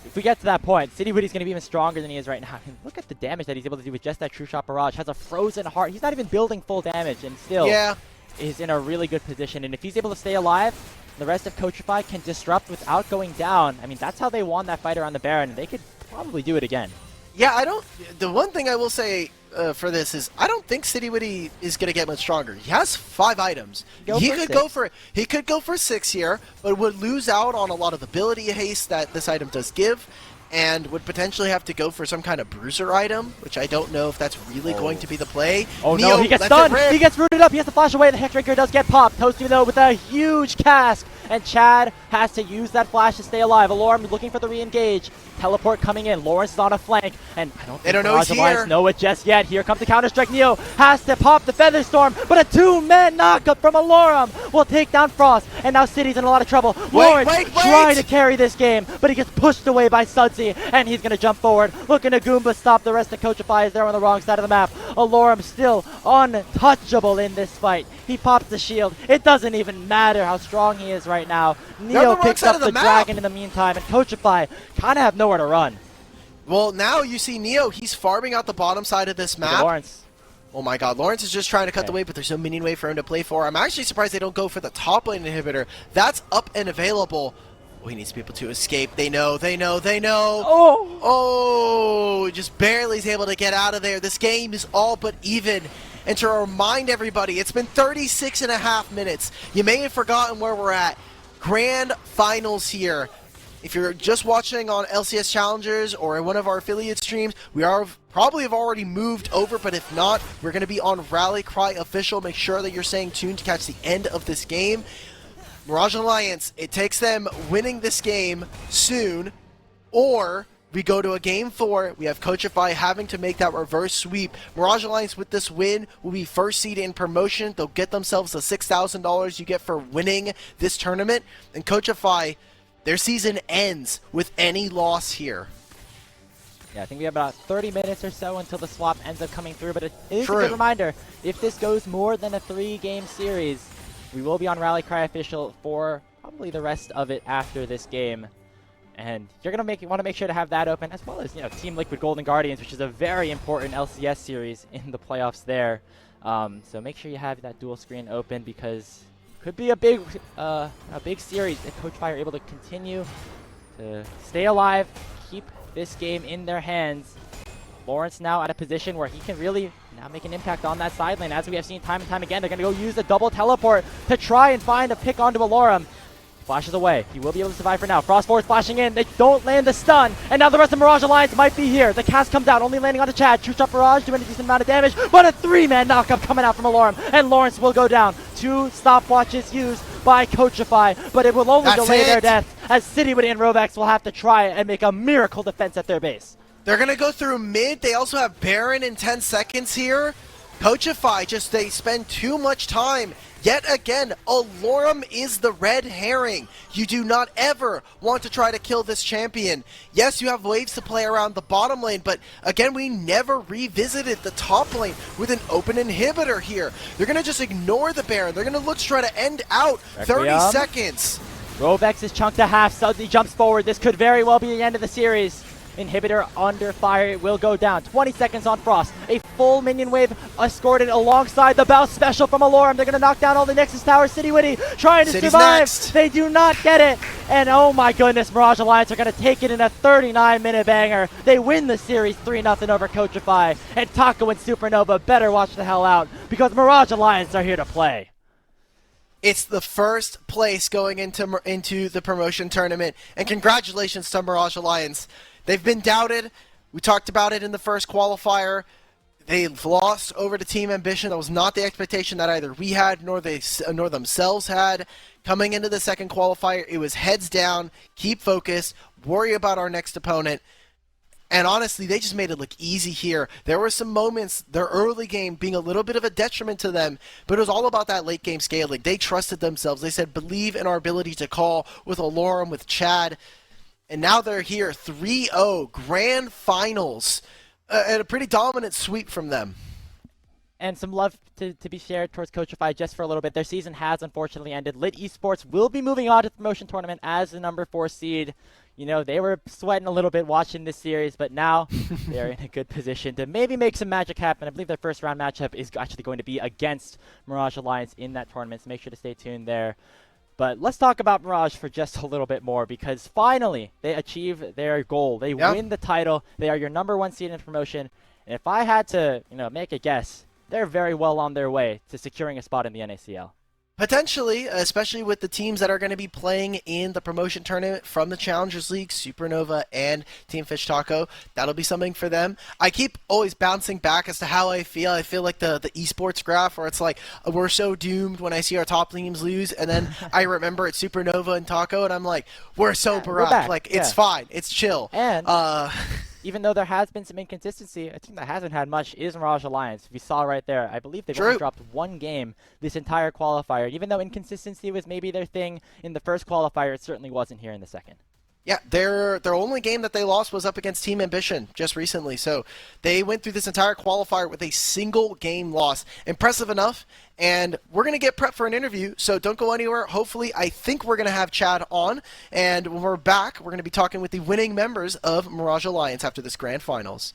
if we get to that point, Citywitty's going to be even stronger than he is right now. I mean, look at the damage that he's able to do with just that True Shot Barrage. Has a frozen heart. He's not even building full damage, and still is in a really good position. And if he's able to stay alive, the rest of Coachify can disrupt without going down. I mean, that's how they won that fight around the Baron, and they could probably do it again. Yeah, I don't. The one thing I will say for this is I don't think City Witty is going to get much stronger. He has 5 items. He could go for 6 here, but would lose out on a lot of ability haste that this item does give, and would potentially have to go for some kind of bruiser item, which I don't know if that's really going to be the play. Oh Neo, no, he gets stunned! He gets rooted up, he has to flash away, the Hexdrinker does get popped. Toasty though with a huge cask, and Chad has to use that flash to stay alive. Alorm looking for the re-engage. Teleport coming in, Lawrence is on a flank, and I don't think Mirage Alliance know it just yet. Here comes the Counter-Strike. Neo has to pop the Featherstorm, but a 2-man knockup from Alorum will take down Frost, and now City's in a lot of trouble. Lawrence trying to carry this game, but he gets pushed away by Sudsy, and he's going to jump forward, looking to Goomba stop the rest of Coachify as they're on the wrong side of the map. Alorum still untouchable in this fight. He pops the shield. It doesn't even matter how strong he is right now. Neo picks up the dragon in the meantime, and Coachify kind of have nowhere to run. Well, now you see Neo, he's farming out the bottom side of this map. Lawrence. Oh my god, Lawrence is just trying to cut the wave, but there's no minion wave for him to play for. I'm actually surprised they don't go for the top lane inhibitor. That's up and available. Oh, he needs people to escape. They know. Oh, just barely is able to get out of there. This game is all but even. And to remind everybody, it's been 36.5 minutes. You may have forgotten where we're at. Grand finals here. If you're just watching on LCS Challengers or one of our affiliate streams, we are probably have already moved over, but if not, we're going to be on Rally Cry Official. Make sure that you're staying tuned to catch the end of this game. Mirage Alliance, it takes them winning this game soon, or we go to a game 4. We have Coachify having to make that reverse sweep. Mirage Alliance with this win will be first seed in promotion. They'll get themselves the $6,000 you get for winning this tournament. And Coachify, their season ends with any loss here. Yeah, I think we have about 30 minutes or so until the swap ends up coming through, but it is a good reminder, if this goes more than a 3-game series, we will be on Rally Cry Official for probably the rest of it after this game. And you're going to want to make sure to have that open, as well as, you know, Team Liquid Golden Guardians, which is a very important LCS series in the playoffs there. So make sure you have that dual screen open, because it could be a big series if Coachify are able to continue to stay alive, keep this game in their hands. Lawrence now at a position where he can really now make an impact on that side lane. As we have seen time and time again, they're going to go use the double teleport to try and find a pick onto Alorum. Flashes away. He will be able to survive for now. Frost Force flashing in. They don't land the stun. And now the rest of Mirage Alliance might be here. The cast comes out, only landing onto Chad. True Shot Mirage doing a decent amount of damage, but a 3-man knockup coming out from Alorum. And Lawrence will go down. 2 stopwatches used by Coachify, but it will only delay their death, as City Witty and Rovex will have to try and make a miracle defense at their base. They're going to go through mid. They also have Baron in 10 seconds here. Coachify, they spend too much time. Yet again, Alorum is the red herring. You do not ever want to try to kill this champion. Yes, you have waves to play around the bottom lane, but again, we never revisited the top lane with an open inhibitor here. They're going to just ignore the Baron. They're going to look to try to end out 30 seconds. Rovex is chunked to half. Sudsy jumps forward. This could very well be the end of the series. Inhibitor under fire. It will go down. 20 seconds on Frost. A full minion wave escorted alongside the bounce special from Alorum. They're going to knock down all the Nexus Towers. City Witty trying to survive. Next. They do not get it. And oh my goodness, Mirage Alliance are going to take it in a 39-minute banger. They win the series 3-0 over Coachify. And Taco and Supernova better watch the hell out, because Mirage Alliance are here to play. It's the first place going into the promotion tournament. And congratulations to Mirage Alliance. They've been doubted. We talked about it in the first qualifier. They lost over to Team Ambition. That was not the expectation that either we had nor themselves had. Coming into the second qualifier, it was heads down, keep focused, worry about our next opponent. And honestly, they just made it look easy here. There were some moments, their early game being a little bit of a detriment to them, but it was all about that late game scaling. They trusted themselves. They said, believe in our ability to call with Alorum, with Chad. And now they're here, 3-0, grand finals, and a pretty dominant sweep from them. And some love to be shared towards Coachify just for a little bit. Their season has unfortunately ended. Lit Esports will be moving on to the promotion tournament as the number 4 seed. You know, they were sweating a little bit watching this series, but now they're in a good position to maybe make some magic happen. I believe their first round matchup is actually going to be against Mirage Alliance in that tournament, so make sure to stay tuned there. But let's talk about Mirage for just a little bit more, because finally they achieve their goal. They win the title. They are your #1 seed in promotion. And if I had to, make a guess, they're very well on their way to securing a spot in the NACL. Potentially, especially with the teams that are going to be playing in the promotion tournament from the Challengers League, Supernova and Team Fish Taco. That'll be something for them. I keep always bouncing back as to how I feel. I feel like the esports graph where it's like, we're so doomed when I see our top teams lose, and then I remember it's Supernova and Taco, and I'm like, we're so bereft. Like, it's fine. It's chill. And even though there has been some inconsistency, a team that hasn't had much is Mirage Alliance. We saw right there. I believe they've only dropped one game this entire qualifier. Even though inconsistency was maybe their thing in the first qualifier, it certainly wasn't here in the second. Yeah, their only game that they lost was up against Team Ambition just recently. So they went through this entire qualifier with a single game loss. Impressive enough. And we're going to get prepped for an interview, so don't go anywhere. Hopefully, I think we're going to have Chad on. And when we're back, we're going to be talking with the winning members of Mirage Alliance after this grand finals.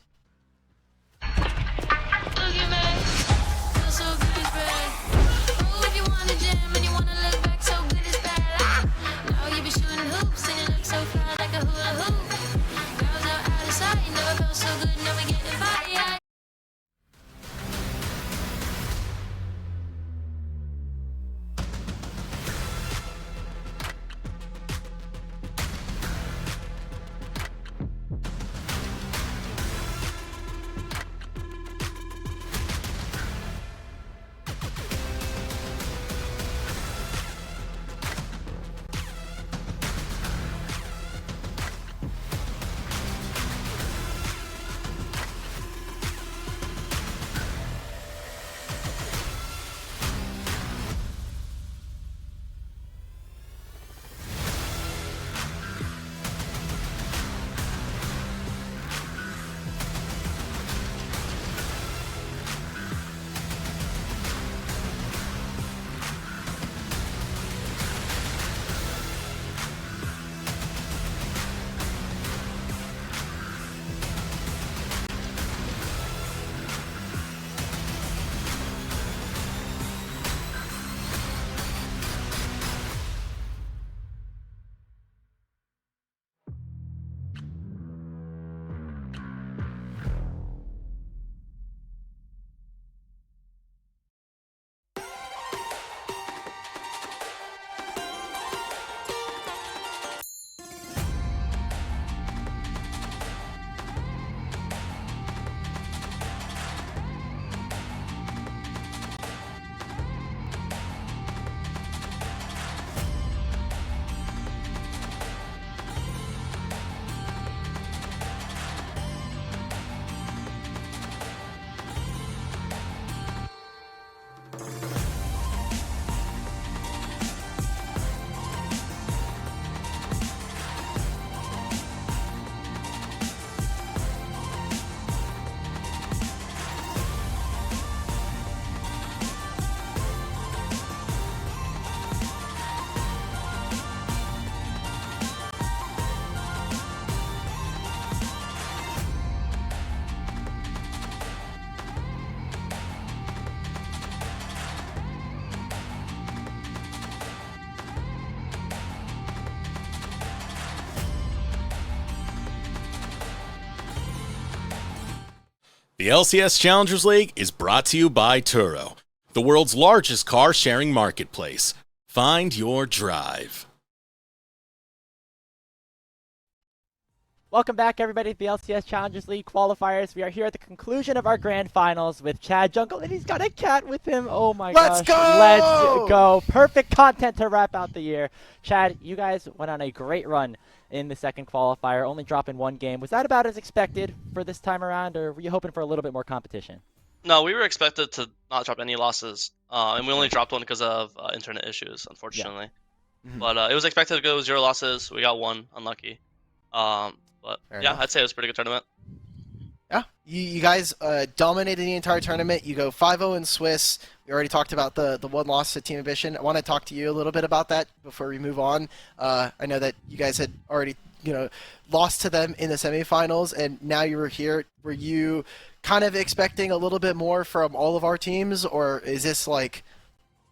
The LCS Challengers League is brought to you by Turo, the world's largest car-sharing marketplace. Find your drive. Welcome back, everybody, to the LCS Challengers League qualifiers. We are here at the conclusion of our grand finals with Chad Jungle, and he's got a cat with him. Oh my gosh. Let's go! Let's go. Perfect content to wrap out the year. Chad, you guys went on a great run in the second qualifier, only dropping one game. Was that about as expected for this time around, or were you hoping for a little bit more competition? No, we were expected to not drop any losses, and we only dropped one because of internet issues, unfortunately. Yeah. Mm-hmm. But it was expected to go 0 losses. We got 1, unlucky. But Fair yeah, enough. I'd say it was a pretty good tournament. Yeah, you guys dominated the entire tournament. You go 5-0 in Swiss. We already talked about the one loss to Team Ambition. I want to talk to you a little bit about that before we move on. I know that you guys had already lost to them in the semifinals, and now you were here. Were you kind of expecting a little bit more from all of our teams, or is this like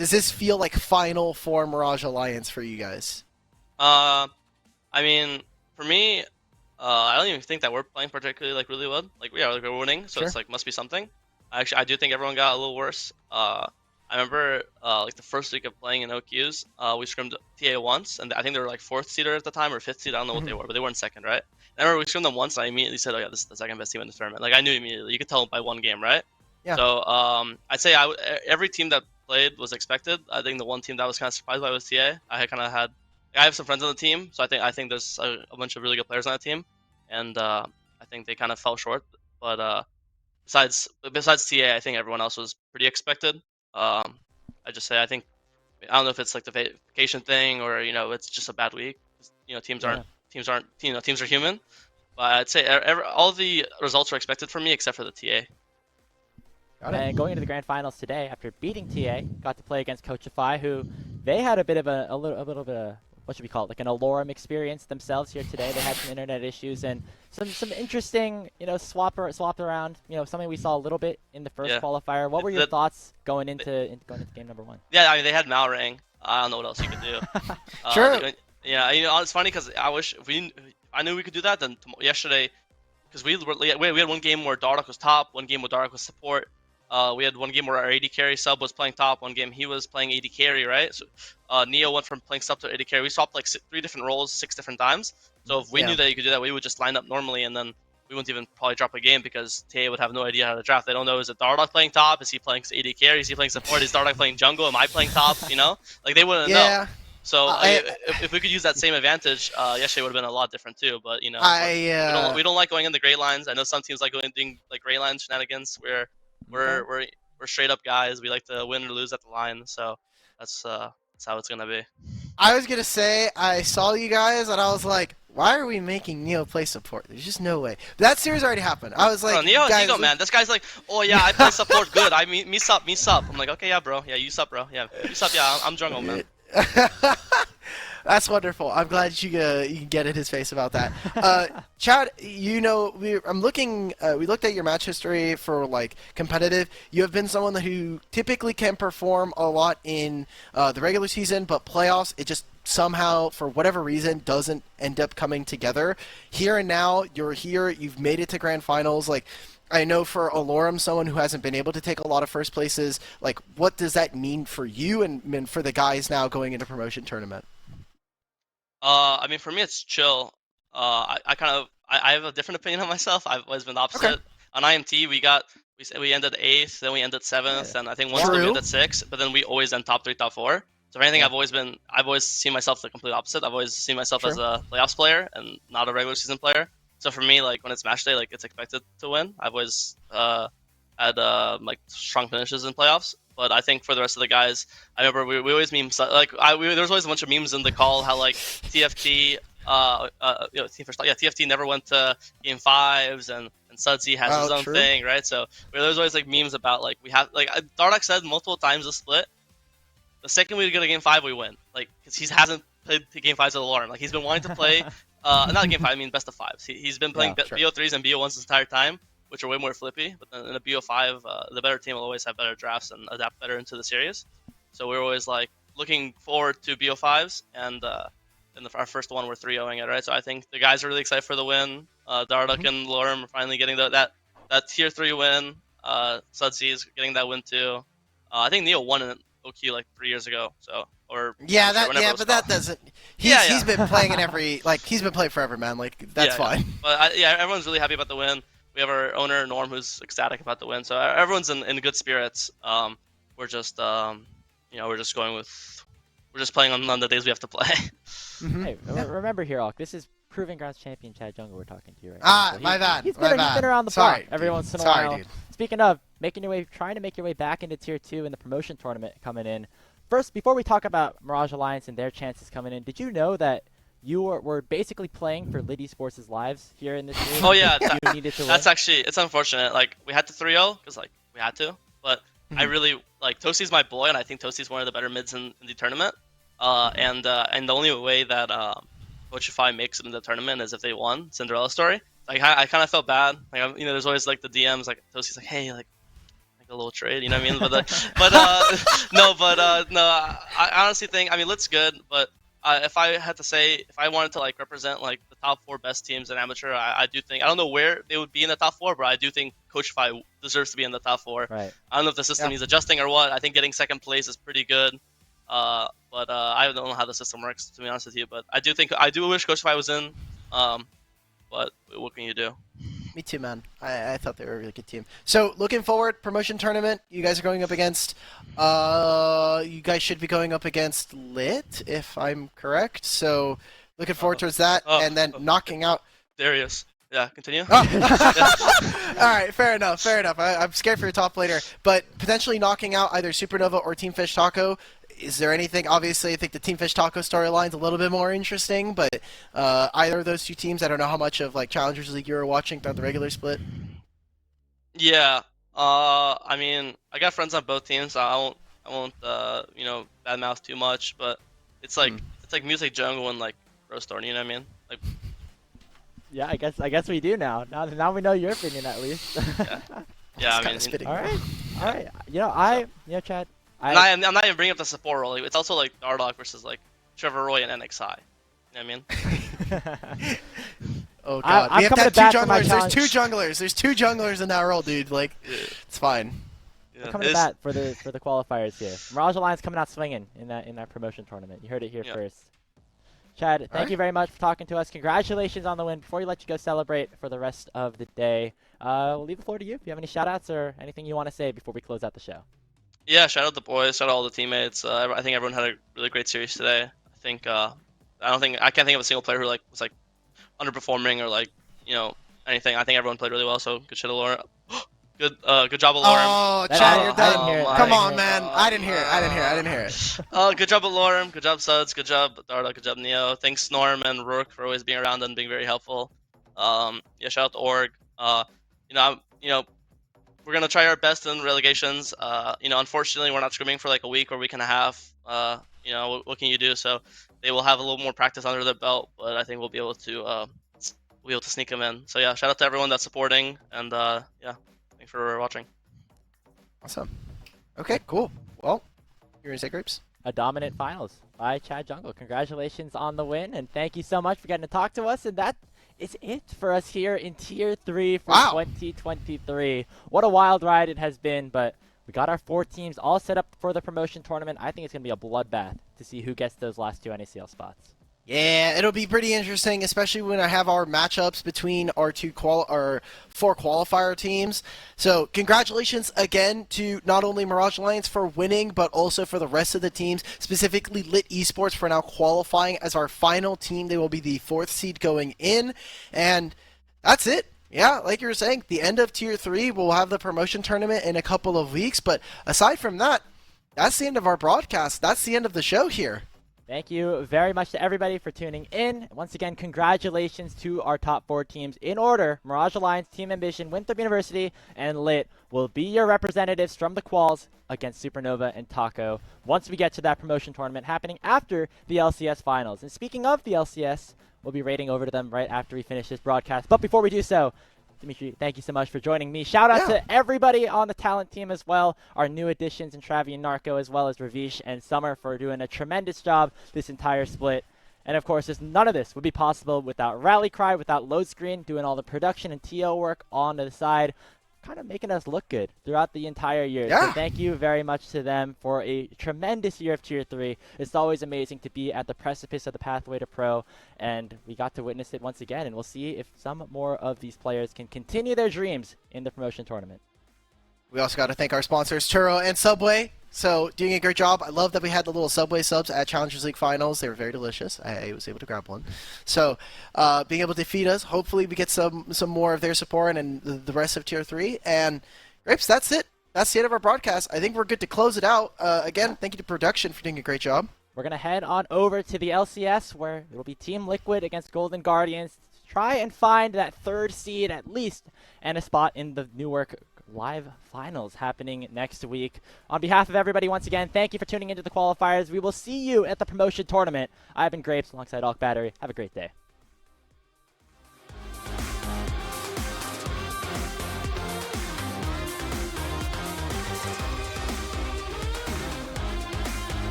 does this feel like final for Mirage Alliance for you guys? I mean, for me, I don't even think that we're playing particularly like really well. Like we're winning, so Sure. it's like must be something. I do think everyone got a little worse. I remember like the first week of playing in OQs, we scrimmed TA once, and I think they were like 4th seeder at the time or 5th seed. I don't know what they were, but they weren't second, right? And I remember we scrimmed them once, and I immediately said, "Oh yeah, this is the second best team in the tournament." Like I knew immediately. You could tell by one game, right? Yeah. So I'd say every team that played was expected. I think the one team that I was kind of surprised by was TA. I have some friends on the team, so I think there's a bunch of really good players on that team, and I think they kind of fell short. But besides TA, I think everyone else was pretty expected. I just say I don't know if it's like the vacation thing or it's just a bad week. Teams Yeah. aren't teams are human. But I'd say all the results were expected from me except for the TA. Got it. And going into the grand finals today, after beating TA, got to play against Coachify, who they had a bit of a little bit of what should we call it, like an Alorum experience themselves here today. They had some internet issues and some interesting, swap around, something we saw a little bit in the first Yeah. qualifier. What were your thoughts going into game number 1? Yeah, I mean they had Malrang. I don't know what else you could do. Sure. Yeah, it's funny because I wish I knew we could do that. Then yesterday, because we had one game where Dardoch was top, one game where Dardoch was support. We had one game where our AD carry sub was playing top, one game he was playing AD carry, right? So Neo went from playing sub to AD carry. We swapped like 3 different roles 6 different times. So if we knew that you could do that, we would just line up normally, and then we wouldn't even probably drop a game because TA would have no idea how to draft. They don't know, is it Dardoch playing top? Is he playing AD carry? Is he playing support? Is Dardoch playing jungle? Am I playing top? Like they wouldn't know. Yeah. So if we could use that same advantage, yesterday would have been a lot different too. But we don't like going in the gray lines. I know some teams like doing like gray line shenanigans where we're straight up guys. We like to win or lose at the line. So that's how it's gonna be. I was gonna say I saw you guys and I was like, why are we making Neo play support? There's just no way. But that series already happened. I was like, Bro, Neo has guys, ego, man. This guy's like, oh yeah, I play support good. Me sup. I'm like, okay, yeah, bro. Yeah, you sup, bro. Yeah, you sup. Yeah, I'm jungle, man. That's wonderful. I'm glad you can get in his face about that. Chad, we looked at your match history for like competitive. You have been someone who typically can perform a lot in the regular season, but playoffs, it just somehow, for whatever reason, doesn't end up coming together. Here and now, you're here. You've made it to grand finals. Like, I know for Alorum, someone who hasn't been able to take a lot of first places, like, what does that mean for you and for the guys now going into promotion tournament? I mean, for me, it's chill. I have a different opinion on myself. I've always been the opposite. Okay. On IMT, we ended 8th, then we ended 7th, and I think once we ended 6th. But then we always end top 3, top 4. So if anything, I've always seen myself the complete opposite. I've always seen myself as a playoffs player and not a regular season player. So for me, like when it's match day, like it's expected to win. I've always had like strong finishes in playoffs. But I think for the rest of the guys, I remember we always meme like there was always a bunch of memes in the call how like TFT TFT never went to game 5s and Sudsy has his own thing, right? So there's always like memes about like we have like Dardoch said multiple times the split. The second we get a game 5, we win. Like because he hasn't played game 5s at Alarm. Like he's been wanting to play not game 5, I mean best of 5s. He's been playing BO3s and BO1s this entire time, which are way more flippy. But then in a BO5, the better team will always have better drafts and adapt better into the series. So we're always like looking forward to BO5s, and our first one we're 3-0ing it, right? So I think the guys are really excited for the win. Dardoch and Lorem are finally getting that tier 3 win. Sudsy is getting that win too. I think Neo won in OQ like 3 years ago. So but that doesn't. He's been playing in every he's been playing forever, man. Like that's fine. But everyone's really happy about the win. We have our owner Norm who's ecstatic about the win. So everyone's in good spirits. We're just we're just playing on the days we have to play. Hey, remember here, Alk, this is Proving Grounds champion Chad Jungle we're talking to you right now. So my bad. He's been around the block every once in a while. Dude. Speaking of trying to make your way back into Tier 2 in the promotion tournament coming in. First, before we talk about Mirage Alliance and their chances coming in, did you know that you were basically playing for Liddy Sports' lives here in this game? Oh yeah, you needed to that's actually, it's unfortunate. Like we had to 3-0 because like we had to, but I really like Toasty's my boy, and I think Toasty's one of the better mids in the tournament. And the only way that Coachify makes it in the tournament is if they won Cinderella Story. Like I kind of felt bad. Like there's always like the DMs like Toasty's like, hey, like a little trade. You know what I mean? No. I honestly think, I mean, Lit's good, but if I had to say, if I wanted to like represent like the top 4 best teams in amateur, I do think, I don't know where they would be in the top 4, but I do think Coachify deserves to be in the top 4. Right. I don't know if the system needs adjusting or what. I think getting second place is pretty good. But I don't know how the system works, to be honest with you. But I do wish Coachify was in. But what can you do? Me too, man. I thought they were a really good team. So, looking forward, promotion tournament, you guys are going up against, you guys should be going up against Lit, if I'm correct. So, looking forward towards that, and then knocking out... Darius. Yeah, continue. Oh. All right, fair enough. I'm scared for your top laner, but potentially knocking out either Supernova or Team Fish Taco. Is there anything? Obviously, I think the Team Fish Taco storyline's a little bit more interesting, but either of those 2 teams, I don't know how much of like Challengers League you were watching throughout the regular split. Yeah. I mean, I got friends on both teams. So I won't badmouth too much, but it's like Music Jungle and like Rostorn. You know what I mean? Like. Yeah, I guess we do now. Now we know your opinion at least. Yeah. I mean, spitting. All right. Chad. I'm not even bringing up the support role. It's also like Dardock versus like Trevor Roy and NXI. You know what I mean? Oh god, we have to have 2 junglers. There's 2 junglers in that role, dude. Like, it's fine. Yeah, I'm coming to bat for the qualifiers here. Mirage Alliance coming out swinging in that promotion tournament. You heard it here first. Chad, thank you very much for talking to us. Congratulations on the win. Before we let you go celebrate for the rest of the day, we'll leave the floor to you. If you have any shout-outs or anything you want to say before we close out the show. Yeah, shout out the boys, shout out all the teammates. I think everyone had a really great series today. I can't think of a single player who like was like underperforming or like anything. I think everyone played really well. So good shit, Alora. Good job, Alora. Oh, Chad, you're done. Come on, man. I didn't hear it. Good job, Alora. Good job, Suds. Good job, Darda. Good job, Neo. Thanks, Norm and Rourke for always being around and being very helpful. Shout out to Org. We're gonna try our best in relegations. Unfortunately, we're not scrimming for like a week or week and a half. What can you do? So they will have a little more practice under their belt, but I think we'll be able to sneak them in. So yeah, shout out to everyone that's supporting, and thanks for watching. Awesome. Okay, cool. Well, you're gonna say Grapes? A dominant finals by Chad Jungle. Congratulations on the win, and thank you so much for getting to talk to us. And that is it for us here in Tier 3 for 2023. What a wild ride it has been, but we got our 4 teams all set up for the promotion tournament. I think it's going to be a bloodbath to see who gets those last 2 NACL spots. Yeah, it'll be pretty interesting, especially when I have our matchups between our 4 qualifier teams. So congratulations again to not only Mirage Alliance for winning, but also for the rest of the teams, specifically Lit Esports for now qualifying as our final team. They will be the 4th seed going in, and that's it. Yeah, like you were saying, the end of Tier 3, we'll have the promotion tournament in a couple of weeks, but aside from that, that's the end of our broadcast. That's the end of the show here. Thank you very much to everybody for tuning in. Once again, congratulations to our top 4 teams. In order, Mirage Alliance, Team Ambition, Winthrop University, and Lit will be your representatives from the quals against Supernova and Taco once we get to that promotion tournament happening after the LCS finals. And speaking of the LCS, we'll be raiding over to them right after we finish this broadcast. But before we do so, Dimitri, thank you so much for joining me. Shout out to everybody on the talent team as well, our new additions in Travi and Narco, as well as Ravish and Summer for doing a tremendous job this entire split. And of course, none of this would be possible without Rally Cry, without Load Screen, doing all the production and TO work on the side, kind of making us look good throughout the entire year. Yeah. So thank you very much to them for a tremendous year of Tier 3. It's always amazing to be at the precipice of the pathway to pro, and we got to witness it once again, and we'll see if some more of these players can continue their dreams in the promotion tournament. We also got to thank our sponsors, Turo and Subway. So, doing a great job. I love that we had the little Subway subs at Challengers League Finals. They were very delicious. I was able to grab one. So, being able to feed us, hopefully we get some more of their support and the rest of Tier 3. And, Grapes, that's it. That's the end of our broadcast. I think we're good to close it out. Again, thank you to production for doing a great job. We're going to head on over to the LCS, where it will be Team Liquid against Golden Guardians. Try and find that 3rd seed at least, and a spot in the Newark Live Finals happening next week. On behalf of everybody, once again, thank you for tuning into the qualifiers. We will see you at the promotion tournament. I've been Grapes alongside Alk Battery. Have a great day.